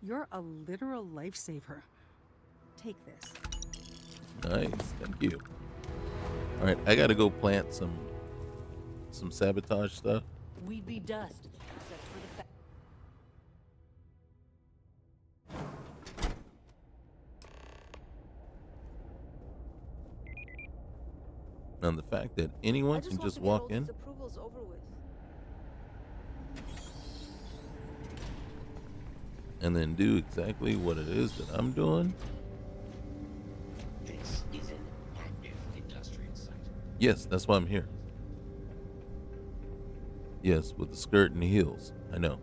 [SPEAKER 6] You're a literal lifesaver. Take this.
[SPEAKER 1] Nice, thank you. All right, I gotta go plant some sabotage stuff.
[SPEAKER 14] We'd be dust, except for the fact.
[SPEAKER 1] And the fact that anyone can just walk in.
[SPEAKER 14] Approvals over with.
[SPEAKER 1] And then do exactly what it is that I'm doing.
[SPEAKER 19] This is an active industrial site.
[SPEAKER 1] Yes, that's why I'm here. Yes, with the skirt and the heels. I know.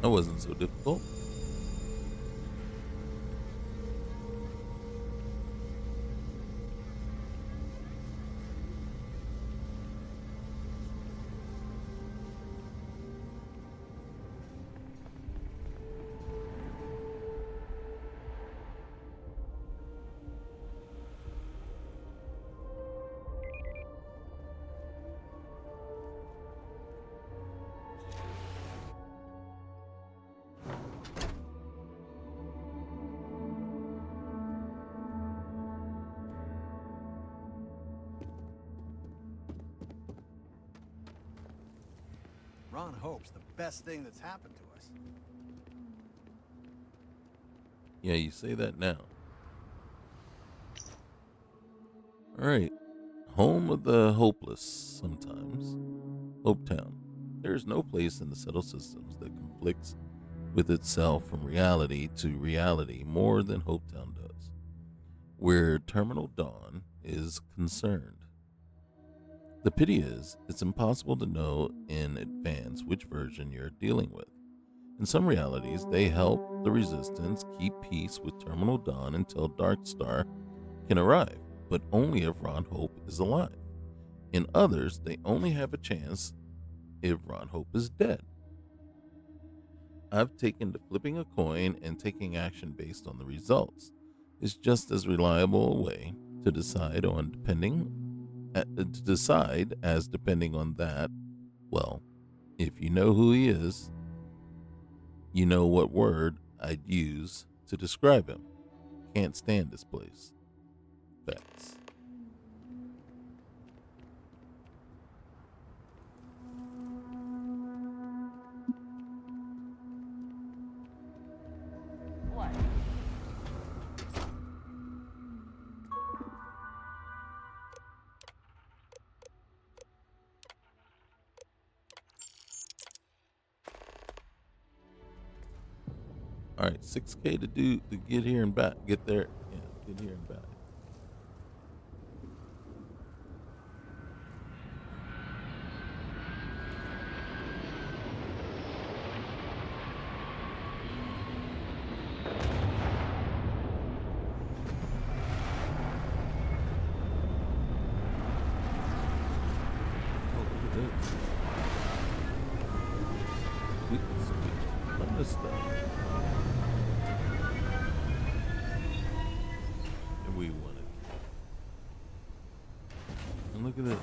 [SPEAKER 1] That wasn't so difficult.
[SPEAKER 17] Ron Hope's the best thing that's happened to us.
[SPEAKER 1] Yeah, you say that now. All right. Home of the hopeless, sometimes. Hopetown. There is no place in the settled systems that conflicts with itself from reality to reality more than Hopetown does, where Terminal Dawn is concerned. The pity is, it's impossible to know in advance which version you're dealing with. In some realities, they help the Resistance keep peace with Terminal Dawn until Darkstar can arrive, but only if Ron Hope is alive. In others, they only have a chance if Ron Hope is dead. I've taken to flipping a coin and taking action based on the results. It's just as reliable a way to decide depending on that. Well, if you know who he is, you know what word I'd use to describe him. Can't stand this place. Facts.
[SPEAKER 9] What?
[SPEAKER 1] All right, 6K to get here and back. Get there. Yeah, get here and back. Oh, look at this. Sweet, sweet. Love this stuff. And look at it.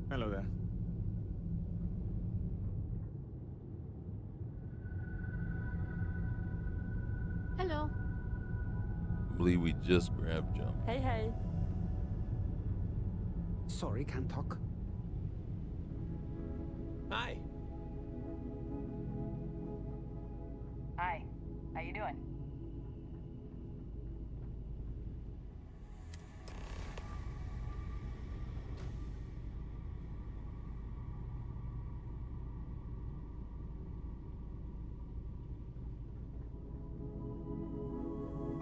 [SPEAKER 10] Hello there.
[SPEAKER 22] Hello.
[SPEAKER 1] I believe we just grabbed Joe.
[SPEAKER 14] Hey, hey.
[SPEAKER 20] Sorry, can't talk.
[SPEAKER 16] Hi.
[SPEAKER 9] Hi. How you doing?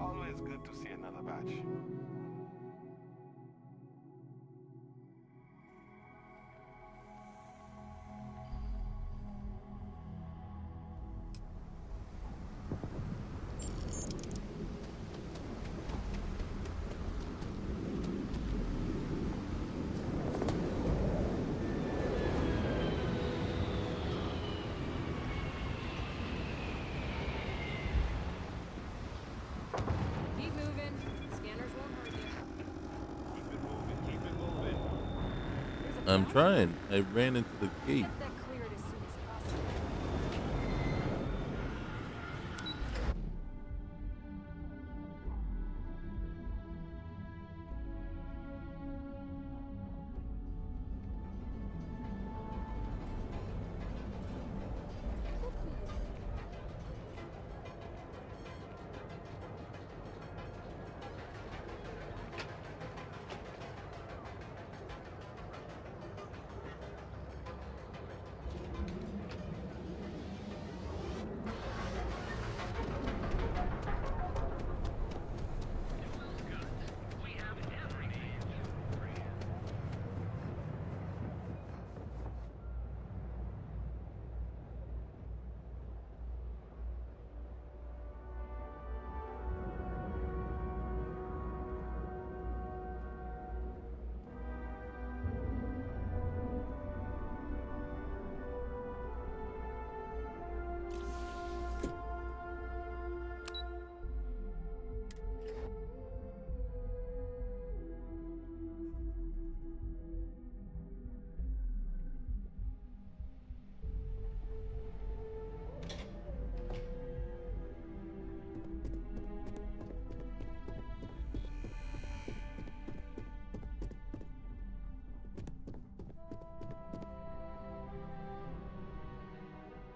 [SPEAKER 2] Always good to see another batch.
[SPEAKER 12] Keep moving. Scanners won't hurt you.
[SPEAKER 16] Keep it moving. Keep it moving.
[SPEAKER 1] I'm trying. I ran into the gate.
[SPEAKER 12] Get that cleared as soon as possible.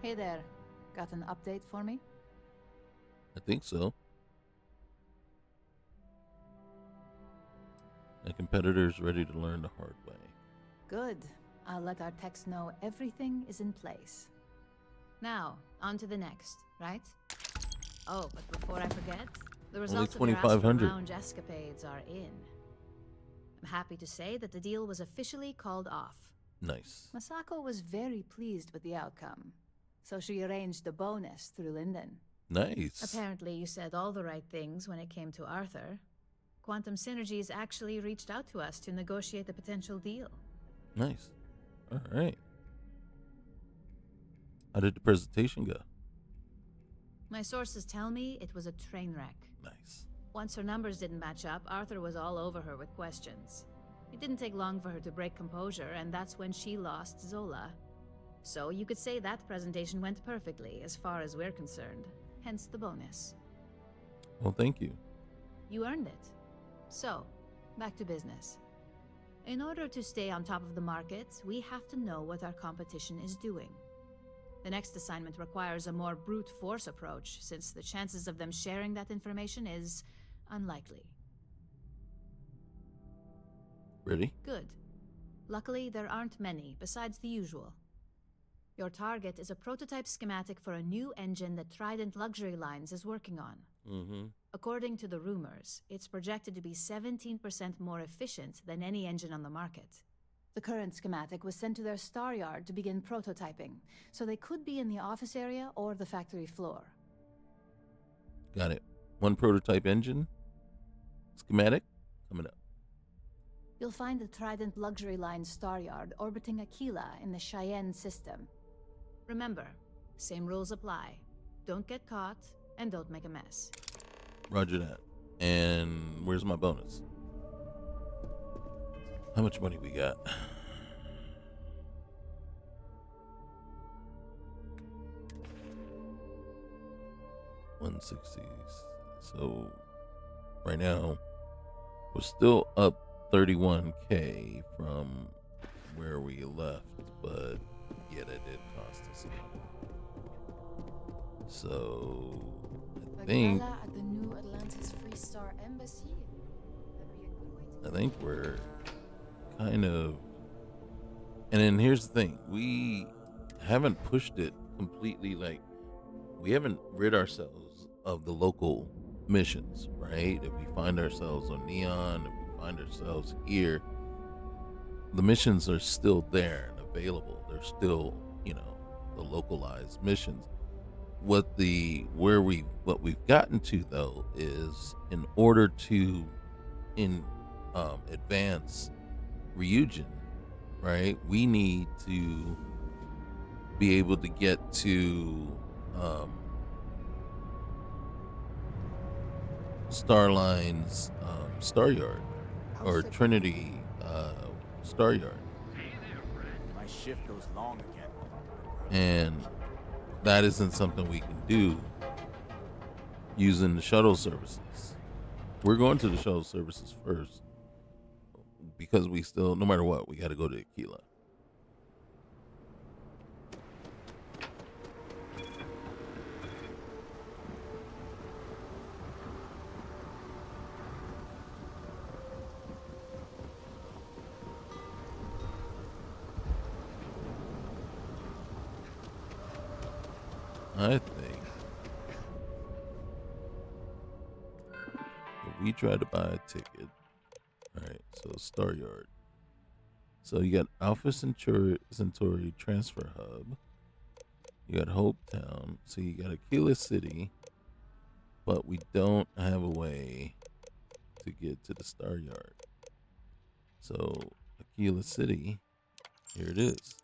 [SPEAKER 22] Hey there. Got an update for me?
[SPEAKER 1] I think so. My competitor's ready to learn the hard way.
[SPEAKER 22] Good. I'll let our techs know everything is in place. Now, on to the next, right? Oh, but before I forget, the results of your
[SPEAKER 1] 2,500.
[SPEAKER 22] Astro Lounge escapades are in. I'm happy to say that the deal was officially called off.
[SPEAKER 1] Nice.
[SPEAKER 22] Masako was very pleased with the outcome, so she arranged a bonus through Linden.
[SPEAKER 1] Nice.
[SPEAKER 22] Apparently, you said all the right things when it came to Arthur. Quantum Synergies actually reached out to us to negotiate a potential deal.
[SPEAKER 1] Nice. All right. How did the presentation go?
[SPEAKER 22] My sources tell me it was a train wreck.
[SPEAKER 1] Nice.
[SPEAKER 22] Once her numbers didn't match up, Arthur was all over her with questions. It didn't take long for her to break composure, and that's when she lost Zola. So you could say that presentation went perfectly, as far as we're concerned. Hence the bonus.
[SPEAKER 1] Well, thank you.
[SPEAKER 22] You earned it. So, back to business. In order to stay on top of the market, we have to know what our competition is doing. The next assignment requires a more brute force approach, since the chances of them sharing that information is unlikely.
[SPEAKER 1] Ready?
[SPEAKER 22] Good. Luckily, there aren't many, besides the usual. Your target is a prototype schematic for a new engine that Trident Luxury Lines is working on.
[SPEAKER 1] Mm-hmm.
[SPEAKER 22] According to the rumors, it's projected to be 17% more efficient than any engine on the market. The current schematic was sent to their star yard to begin prototyping, so they could be in the office area or the factory floor.
[SPEAKER 1] Got it. One prototype engine schematic coming up.
[SPEAKER 22] You'll find the Trident Luxury Line star yard orbiting Aquila in the Cheyenne system. Remember, same rules apply. Don't get caught, and don't make a mess.
[SPEAKER 1] Roger that. And where's my bonus? How much money we got? $160. So right now we're still up 31K from where we left, but yeah, that did cost us a lot. So I think
[SPEAKER 22] at the New Atlantis Free Star Embassy.
[SPEAKER 1] we're kind of, and then here's the thing, we haven't pushed it completely, like we haven't rid ourselves of the local missions, right? If we find ourselves on Neon, if we find ourselves here, the missions are still there and available. They're still, the localized missions. What we've gotten to though is, in order to advance Ryujin, right? We need to be able to get to Starline's Star Yard, or Trinity Star Yard.
[SPEAKER 7] My shift goes long again.
[SPEAKER 1] And that isn't something we can do using the shuttle services. We're going to the shuttle services first, because we still, no matter what, we got to go to Aquila. I think if we try to buy a ticket, all right, so Star Yard. So you got Alpha Centauri Transfer Hub. You got Hope Town. So you got Aquila City, but we don't have a way to get to the Star Yard. So Aquila City, here it is.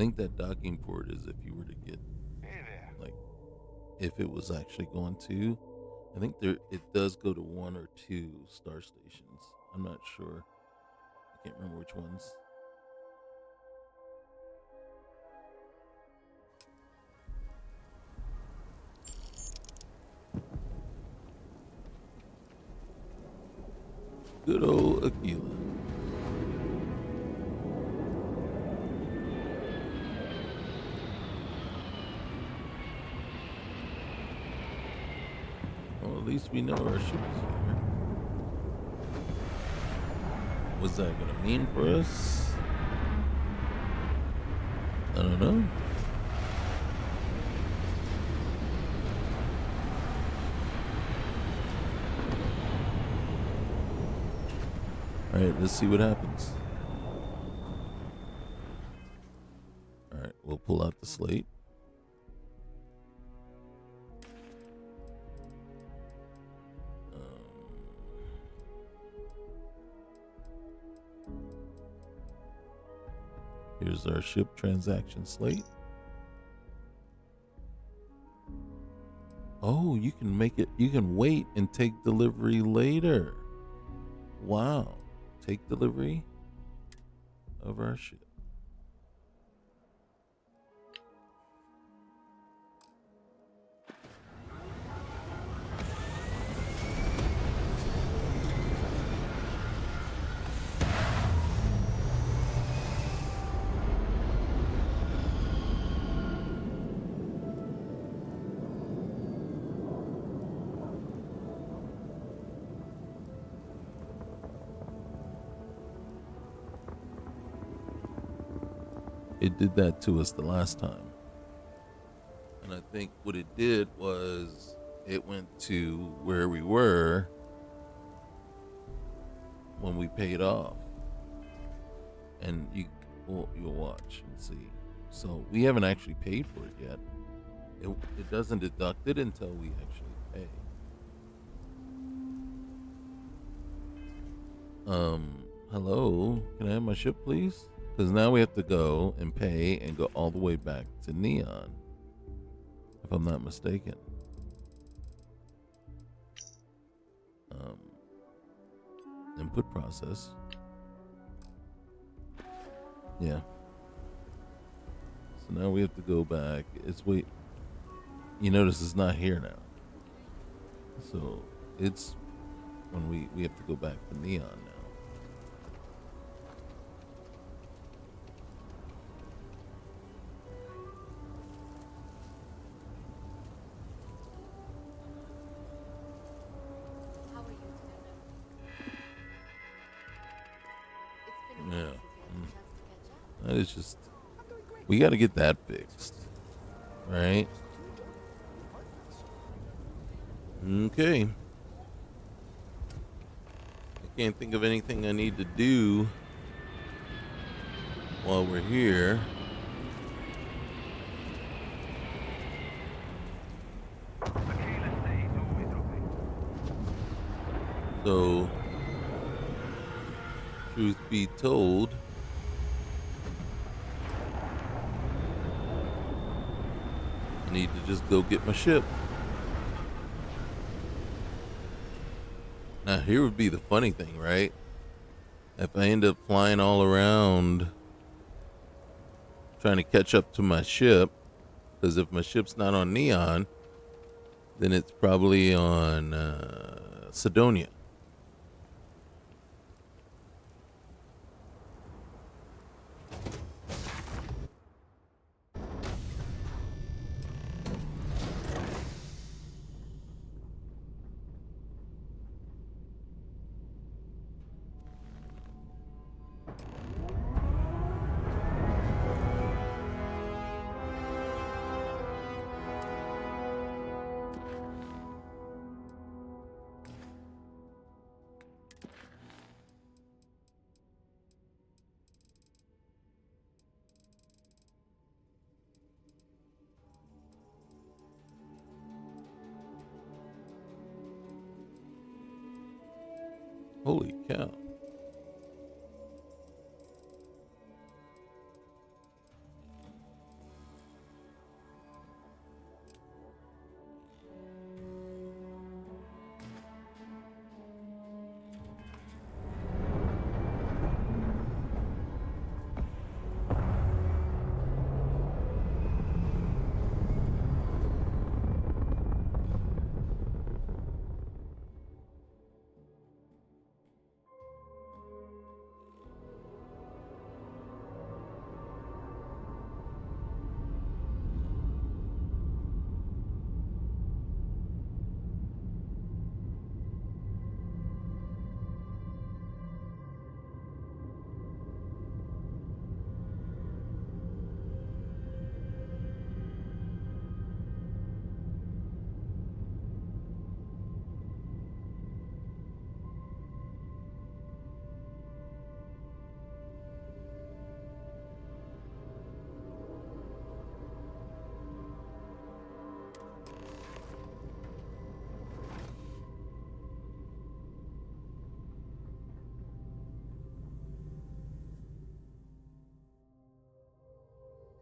[SPEAKER 1] think that docking port is if you were to get,
[SPEAKER 2] Hey there.
[SPEAKER 1] like, if it was actually going to. I think it does go to 1 or 2 star stations. I'm not sure. I can't remember which ones. Good old Aquila. Well, at least we know our ship is here. What's that gonna mean for us? I don't know. Alright, let's see what happens. Alright, we'll pull out the slate. Here's our ship transaction slate. Oh, you can make it, you can wait and take delivery later. Wow. Take delivery of our ship. It did that to us the last time. And I think what it did was it went to where we were when we paid off. And you'll watch and see. So we haven't actually paid for it yet. It doesn't deduct it until we actually pay. Hello, can I have my ship, please? Because now we have to go and pay and go all the way back to Neon, if I'm not mistaken. Input process. Yeah. So now we have to go back. You notice it's not here now. So it's when we have to go back to Neon now. Yeah. That is just, we got to get that fixed, right? Okay. I can't think of anything I need to do while we're here. So, truth be told, I need to just go get my ship. Now, here would be the funny thing, right? If I end up flying all around trying to catch up to my ship, because if my ship's not on Neon, then it's probably on Sidonia. Holy cow.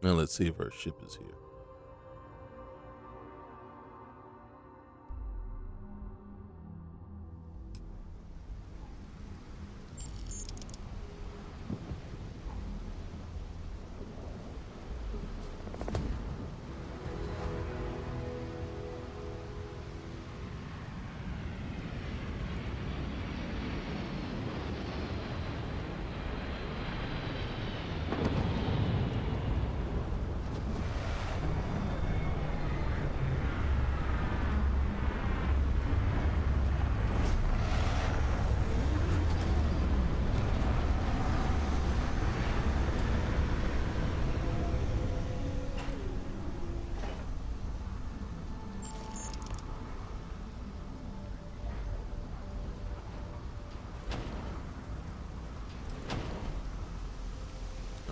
[SPEAKER 1] Now let's see if our ship is here.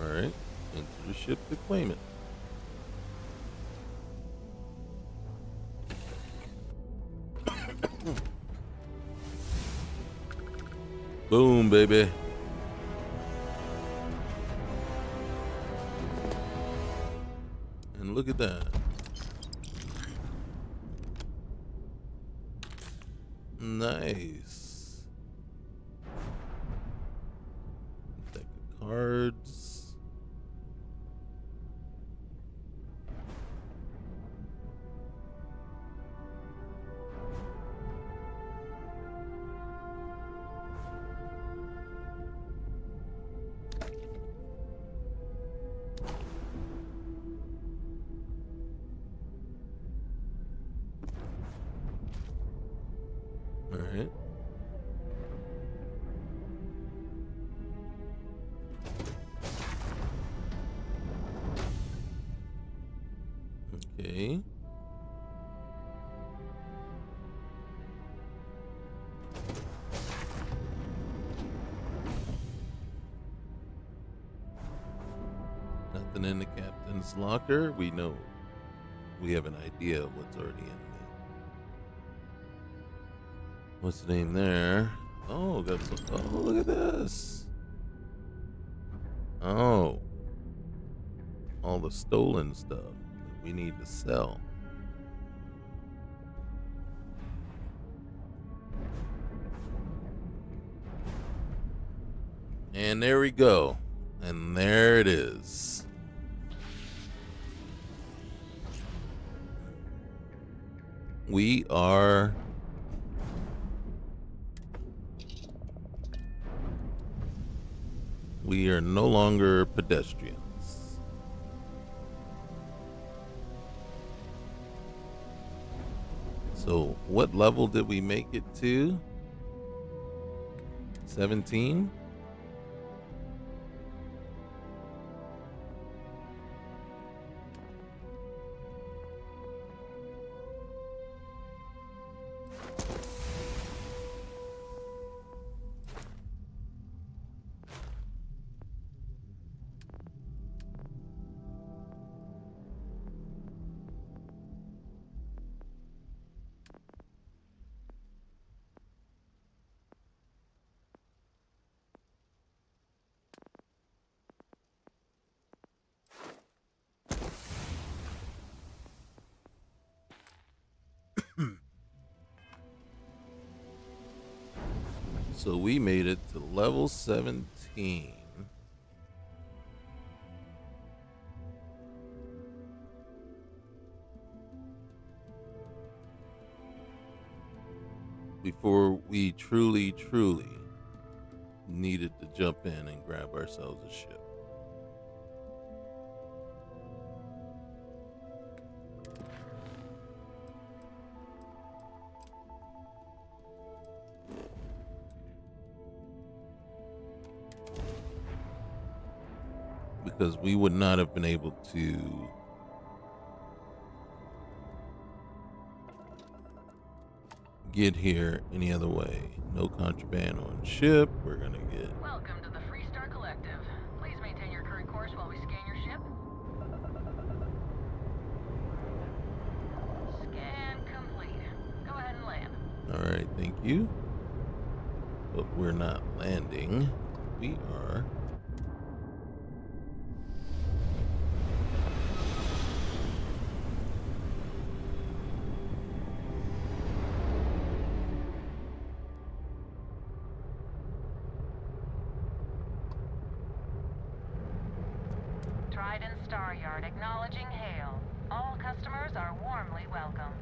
[SPEAKER 1] Alright, into the ship to claim it. Boom, baby. And look at that. Nice. Deck of cards. All right. Okay. Nothing in the captain's locker. We know. We have an idea of what's already in there. What's the name there? Oh, got some. Oh, look at this. Oh. All the stolen stuff that we need to sell. And there we go. And there it is. We are no longer pedestrians. So what level did we make it to? 17? So we made it to level 17. Before we truly needed to jump in and grab ourselves a ship. Because we would not have been able to get here any other way. No contraband on ship. We're gonna get.
[SPEAKER 9] Welcome to the Freestar Collective. Please maintain your current course while we scan your ship. Scan complete. Go ahead and land.
[SPEAKER 1] All right, thank you. But we're not landing. We are
[SPEAKER 9] Star Yard acknowledging hail. All customers are warmly welcome.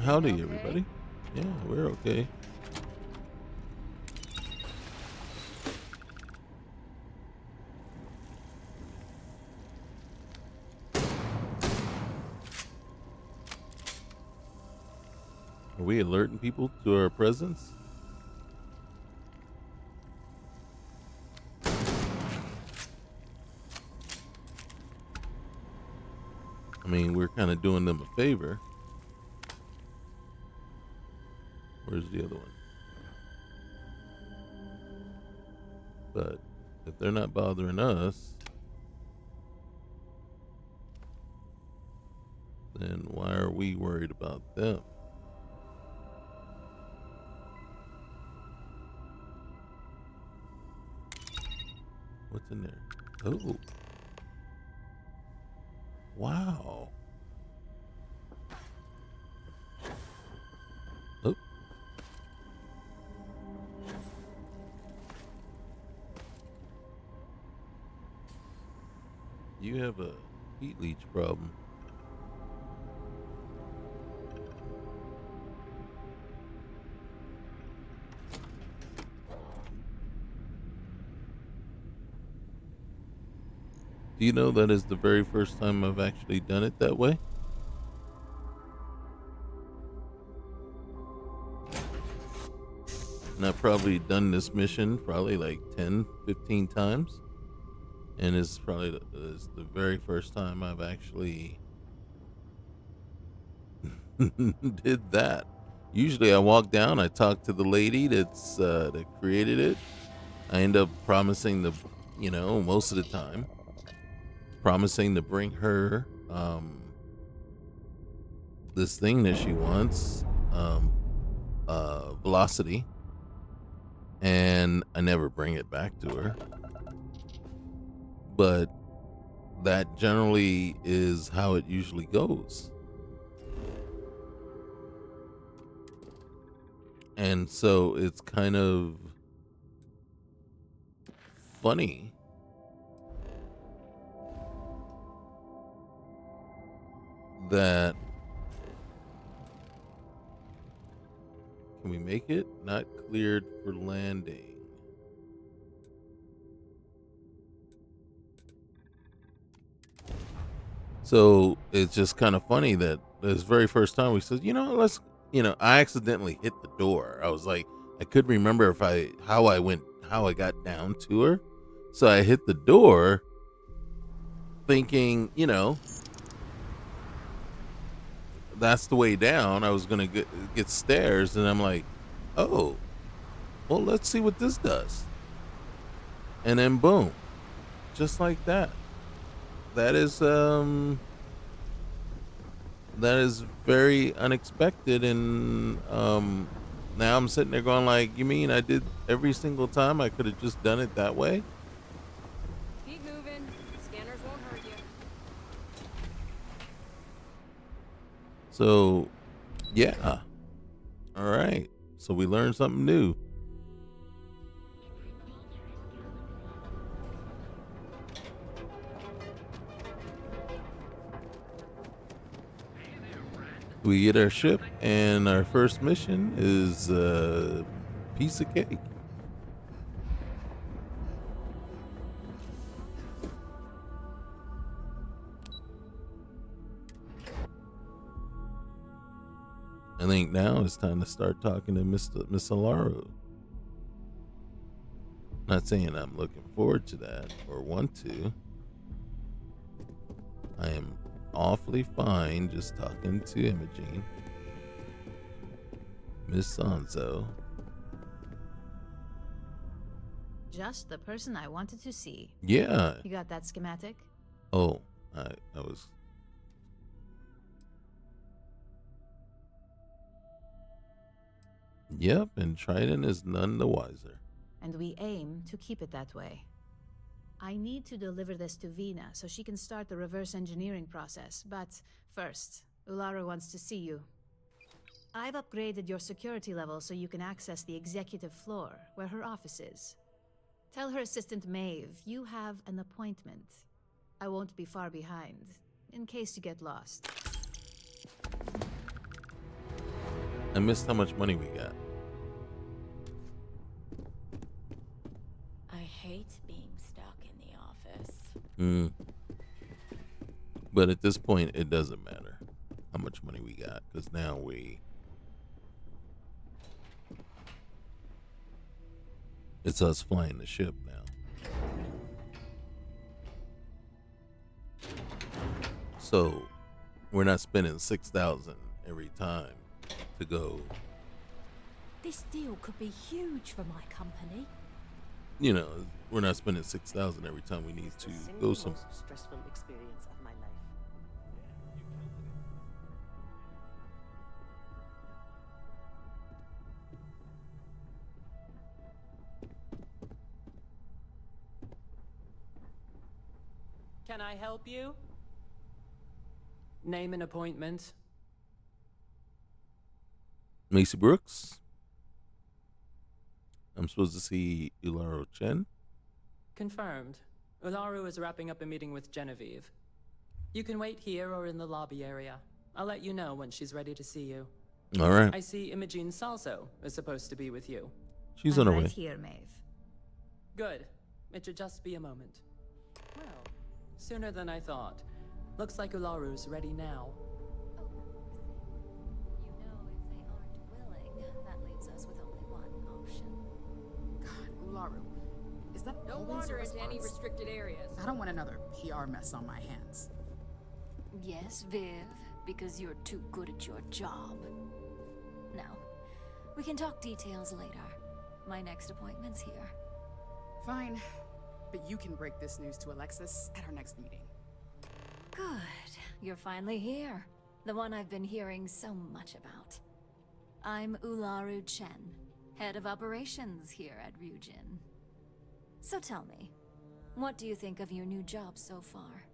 [SPEAKER 1] Howdy, everybody. Yeah, we're okay. Are we alerting people to our presence? I mean, we're kind of doing them a favor. Where's the other one? But if they're not bothering us, then why are we worried about them? What's in there? Oh. Wow. Oh. You have a heat leech problem. Do you know that is the very first time I've actually done it that way? And I've probably done this mission probably like 10, 15 times. And it's probably it's the very first time I've actually did that. Usually I walk down, I talk to the lady that created it. I end up promising most of the time, promising to bring her this thing that she wants, velocity, and I never bring it back to her. But that generally is how it usually goes. And so it's kind of funny that can we make it? Not cleared for landing. So it's just kind of funny that this very first time we said, I accidentally hit the door. I was like, I couldn't remember how I got down to her. So I hit the door thinking, that's the way down. I was going to get stairs. And I'm like, oh, well, let's see what this does. And then boom, just like that. That is very unexpected, and now I'm sitting there going like, you mean I did every single time? I could have just done it that way?
[SPEAKER 12] Keep moving. Scanners won't hurt you.
[SPEAKER 1] So, yeah. All right. So we learned something new. We get our ship, and our first mission is a piece of cake. I think now it's time to start talking to Miss Alaro. Not saying I'm looking forward to that or want to. I am awfully fine just talking to Imogene. Miss Sanzo.
[SPEAKER 22] Just the person I wanted to see.
[SPEAKER 1] Yeah.
[SPEAKER 22] You got that schematic?
[SPEAKER 1] Oh, I was. Yep, and Trident is none the wiser.
[SPEAKER 22] And we aim to keep it that way. I need to deliver this to Vina so she can start the reverse engineering process, but first, Ulara wants to see you. I've upgraded your security level so you can access the executive floor, where her office is. Tell her assistant Maeve you have an appointment. I won't be far behind, in case you get lost.
[SPEAKER 1] I missed how much money we got.
[SPEAKER 21] I hate being stuck in the office.
[SPEAKER 1] But at this point, it doesn't matter how much money we got, because now it's us flying the ship now. So we're not spending 6,000 every time to go.
[SPEAKER 21] This deal could be huge for my company.
[SPEAKER 1] You know, we're not spending 6,000 every time we need to go some.
[SPEAKER 15] Most stressful experience of my life.
[SPEAKER 20] Can I help you? Name an appointment.
[SPEAKER 1] Macy Brooks. I'm supposed to see Ularo Chen.
[SPEAKER 20] Confirmed. Ularu is wrapping up a meeting with Genevieve. You can wait here or in the lobby area. I'll let you know when she's ready to see you.
[SPEAKER 1] All right.
[SPEAKER 20] I see Imogene Salso is supposed to be with you.
[SPEAKER 1] She's on her
[SPEAKER 22] right
[SPEAKER 1] way.
[SPEAKER 22] Here, Maeve.
[SPEAKER 20] Good. It should just be a moment. Well, sooner than I thought. Looks like Ularu's ready now.
[SPEAKER 21] You know, if they aren't willing, that leaves us with only one option.
[SPEAKER 23] God, Ularu. Is that
[SPEAKER 24] Don't
[SPEAKER 23] always
[SPEAKER 24] wander
[SPEAKER 23] your
[SPEAKER 24] into any
[SPEAKER 23] response?
[SPEAKER 24] restricted areas.
[SPEAKER 23] I don't want another PR mess on my hands.
[SPEAKER 21] Yes, Viv, because you're too good at your job. Now, we can talk details later. My next appointment's here.
[SPEAKER 23] Fine, but you can break this news to Alexis at our next meeting.
[SPEAKER 21] Good. You're finally here. The one I've been hearing so much about. I'm Ularu Chen, head of operations here at Ryujin. So tell me, what do you think of your new job so far?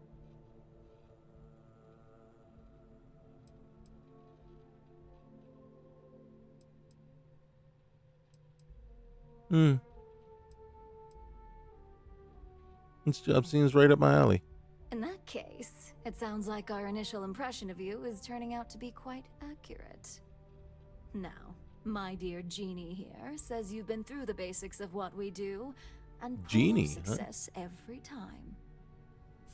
[SPEAKER 1] This job seems right up my alley.
[SPEAKER 21] In that case, it sounds like our initial impression of you is turning out to be quite accurate. Now, my dear Jeannie here says you've been through the basics of what we do, and
[SPEAKER 1] Jeannie,
[SPEAKER 21] pull
[SPEAKER 1] huh?
[SPEAKER 21] success every time.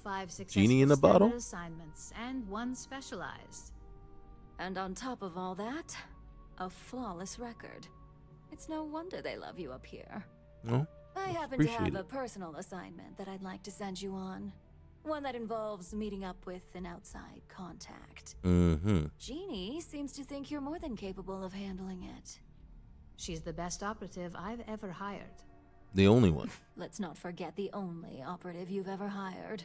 [SPEAKER 22] 5 successful
[SPEAKER 1] Genie in the bottle?
[SPEAKER 22] standard assignments and 1 specialized.
[SPEAKER 21] And on top of all that, a flawless record. It's no wonder they love you up here.
[SPEAKER 1] Well,
[SPEAKER 21] I happen to have
[SPEAKER 1] appreciate
[SPEAKER 21] a
[SPEAKER 1] it.
[SPEAKER 21] personal assignment that I'd like to send you on. One that involves meeting up with an outside contact.
[SPEAKER 1] Mm-hmm.
[SPEAKER 21] Jeannie seems to think you're more than capable of handling it.
[SPEAKER 22] She's the best operative I've ever hired.
[SPEAKER 1] The only one.
[SPEAKER 21] Let's not forget the only operative you've ever hired.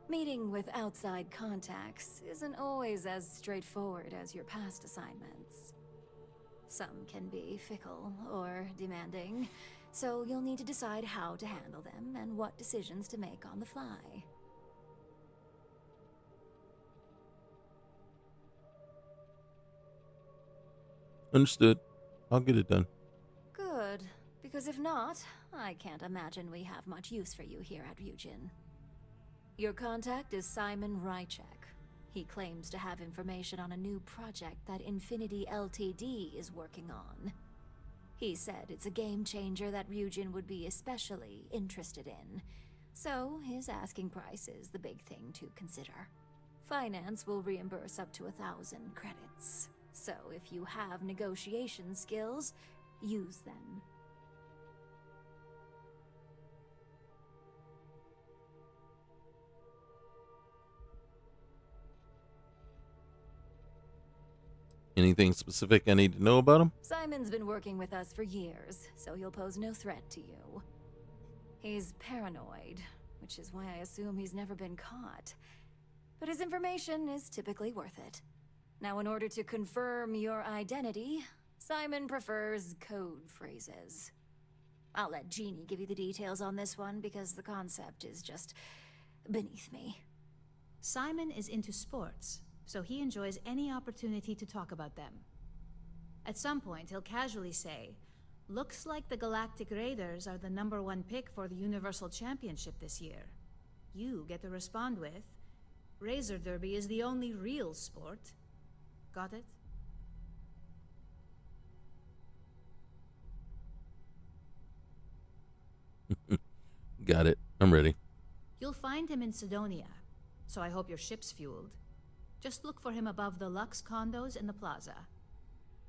[SPEAKER 21] Meeting with outside contacts isn't always as straightforward as your past assignments. Some can be fickle or demanding, so you'll need to decide how to handle them and what decisions to make on the fly.
[SPEAKER 1] Understood. I'll get it done.
[SPEAKER 21] Good, because if not, I can't imagine we have much use for you here at Ryujin. Your contact is Simon Rychek. He claims to have information on a new project that Infinity Ltd is working on. He said it's a game changer that Ryujin would be especially interested in, so his asking price is the big thing to consider. Finance will reimburse up to 1,000 credits, so if you have negotiation skills, use them.
[SPEAKER 1] Anything specific I need to know about him?
[SPEAKER 21] Simon's been working with us for years, so he'll pose no threat to you. He's paranoid, which is why I assume he's never been caught. But his information is typically worth it. Now, in order to confirm your identity, Simon prefers code phrases. I'll let Jeannie give you the details on this one because the concept is just beneath me.
[SPEAKER 4] Simon is into sports, so he enjoys any opportunity to talk about them. At some point, he'll casually say, "Looks like the Galactic Raiders are the #1 pick for the Universal Championship this year." You get to respond with, "Razor Derby is the only real sport." Got it?
[SPEAKER 1] Got it. I'm ready.
[SPEAKER 4] You'll find him in Sidonia, so I hope your ship's fueled. Just look for him above the Lux condos in the plaza.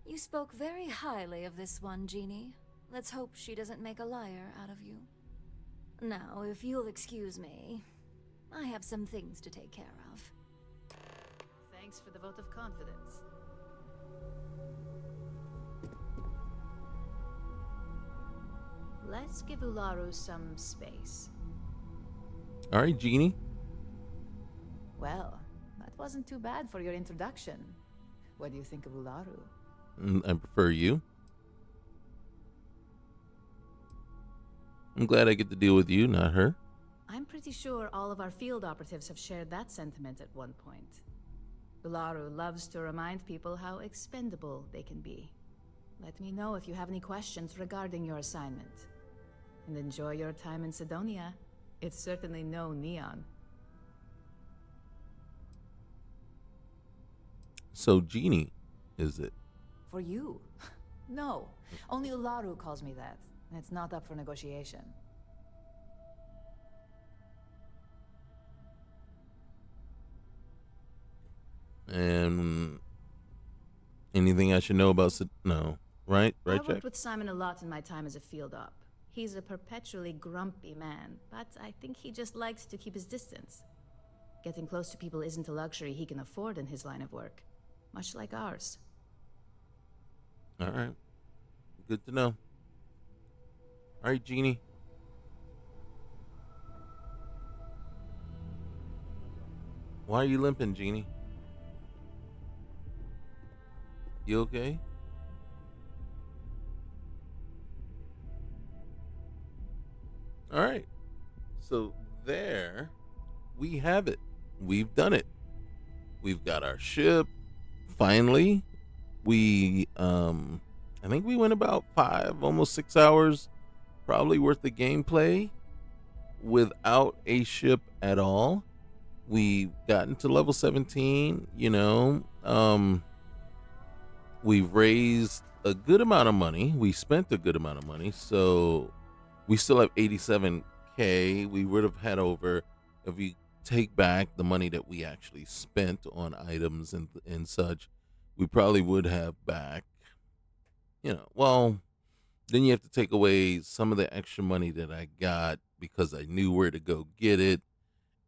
[SPEAKER 21] You spoke very highly of this one, Jeannie. Let's hope she doesn't make a liar out of you. Now, if you'll excuse me, I have some things to take care of.
[SPEAKER 4] Thanks for the vote of confidence. Let's give Ularu some space.
[SPEAKER 1] All right, Jeannie.
[SPEAKER 22] Well, that wasn't too bad for your introduction. What do you think of Ularu?
[SPEAKER 1] I prefer you. I'm glad I get to deal with you, not her.
[SPEAKER 4] I'm pretty sure all of our field operatives have shared that sentiment at one point. Ularu loves to remind people how expendable they can be. Let me know if you have any questions regarding your assignment. And enjoy your time in Sidonia. It's certainly no Neon.
[SPEAKER 1] So, Jeannie, is it?
[SPEAKER 22] For you? No. Only Ularu calls me that, and it's not up for negotiation.
[SPEAKER 1] And anything I should know about no, right?
[SPEAKER 4] I
[SPEAKER 1] Check?
[SPEAKER 4] worked with Simon a lot in my time as a field op. He's a perpetually grumpy man, but I think he just likes to keep his distance. Getting close to people isn't a luxury he can afford in his line of work, much like ours.
[SPEAKER 1] All right. Good to know. All right, Jeannie. Why are you limping, Jeannie? You okay? All right. So there we have it. We've done it. We've got our ship. Finally, we I think we went about 5, almost 6 hours probably worth of gameplay without a ship at all. We gotten to level 17, we've raised a good amount of money. We spent a good amount of money, so we still have 87K. We would have had over, if we take back the money that we actually spent on items and such, we probably would have back, well, then you have to take away some of the extra money that I got because I knew where to go get it.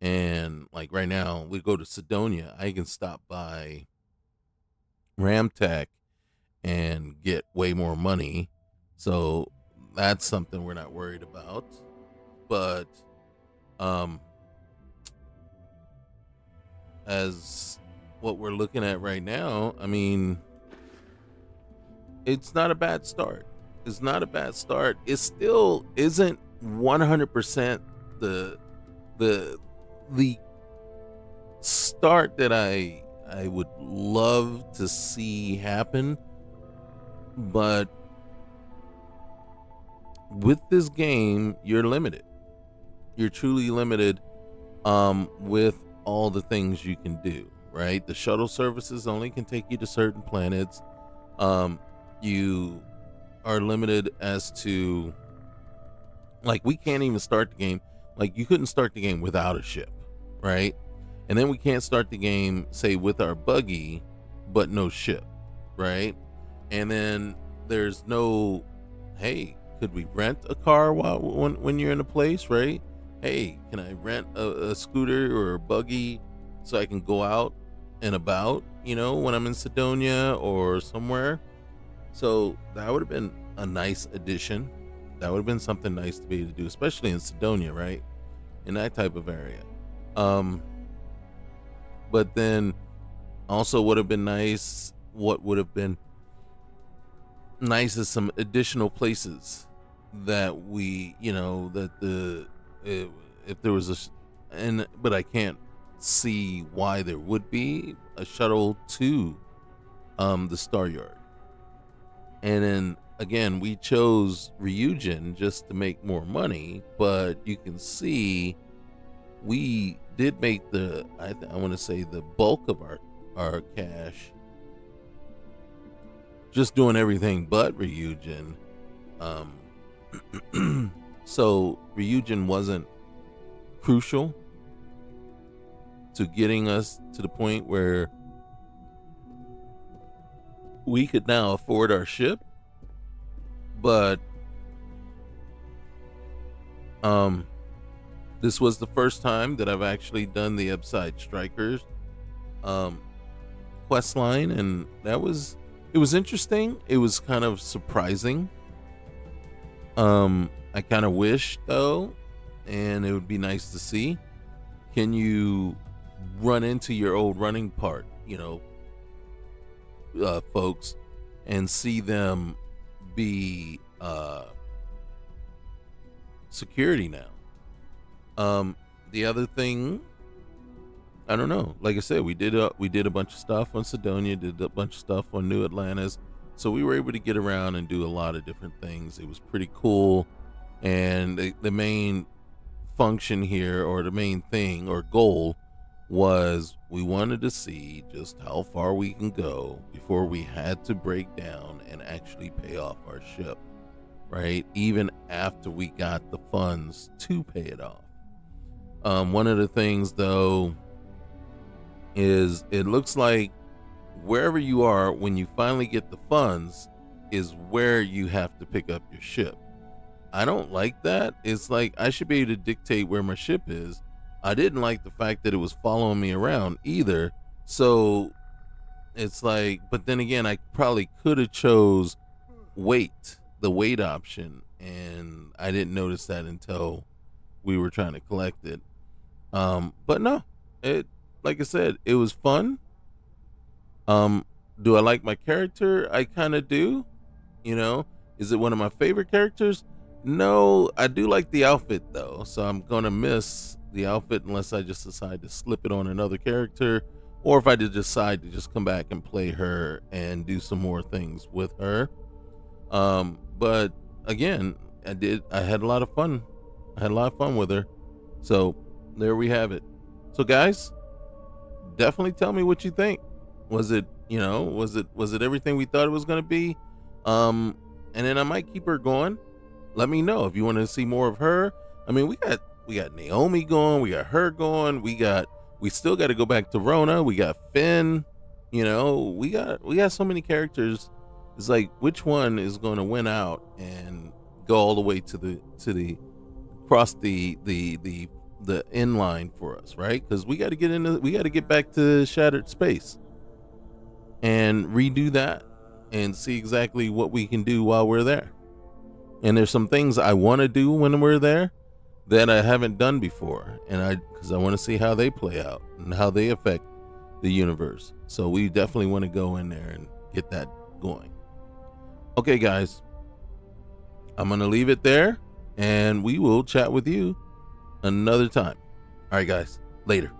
[SPEAKER 1] And like right now, we go to Sidonia, I can stop by Ramtech and get way more money. So that's something we're not worried about. But as what we're looking at right now, I mean, it's not a bad start. It's not a bad start. It still isn't 100% the start that I would love to see happen, but with this game, you're limited. You're truly limited with all the things you can do, right? The shuttle services only can take you to certain planets. You are limited as to, like, we can't even start the game. Like, you couldn't start the game without a ship, right? And then we can't start the game, say, with our buggy, but no ship, right? And then there's no, hey, could we rent a car when you're in a place, right? Hey, can I rent a scooter or a buggy so I can go out and about? when I'm in Sidonia or somewhere. So that would have been a nice addition. That would have been something nice to be able to do, especially in Sidonia, right? In that type of area. But then also would have been nice. What would have been nice is some additional places that we, that if there was but I can't see why there would be a shuttle to the Star Yard. And then again, we chose Ryujin just to make more money, but you can see we did make I want to say the bulk of our cash just doing everything but Ryujin. So Ryujin wasn't crucial to getting us to the point where we could now afford our ship, but this was the first time that I've actually done the Upside Strikers quest line, and it was interesting. It was kind of surprising. I kind of wish though, and it would be nice to see, can you run into your old running part, folks, and see them be security now. The other thing, I don't know. Like I said, we did a bunch of stuff on Sidonia, did a bunch of stuff on New Atlantis, so we were able to get around and do a lot of different things. It was pretty cool, and the main function here, or the main thing or goal, was we wanted to see just how far we can go before we had to break down and actually pay off our ship, right? Even after we got the funds to pay it off. One of the things though is it looks like wherever you are when you finally get the funds is where you have to pick up your ship. I don't like that. It's like I should be able to dictate where my ship is. I didn't like the fact that it was following me around either. So it's like, but then again, I probably could have chose the wait option, and I didn't notice that until we were trying to collect it. But no, like I said, it was fun. Do I like my character? I kind of do. Is it one of my favorite characters? No, I do like the outfit though, so I'm gonna miss the outfit unless I just decide to slip it on another character, or if I did decide to just come back and play her and do some more things with her. But again, I had a lot of fun. I had a lot of fun with her. So there we have it. So guys, definitely tell me what you think. Was it everything we thought it was going to be? And then I might keep her going. Let me know if you want to see more of her. I mean, we got Naomi going, we got her going, we still got to go back to Rona, we got Finn, we got so many characters. It's like, which one is going to win out and go all the way to the across the end line for us, right? Because we got to get back to Shattered Space and redo that and see exactly what we can do while we're there. And there's some things I want to do when we're there that I haven't done before, and because I want to see how they play out and how they affect the universe. So we definitely want to go in there and get that going. Okay, guys, I'm going to leave it there, and we will chat with you another time. All right, guys, later.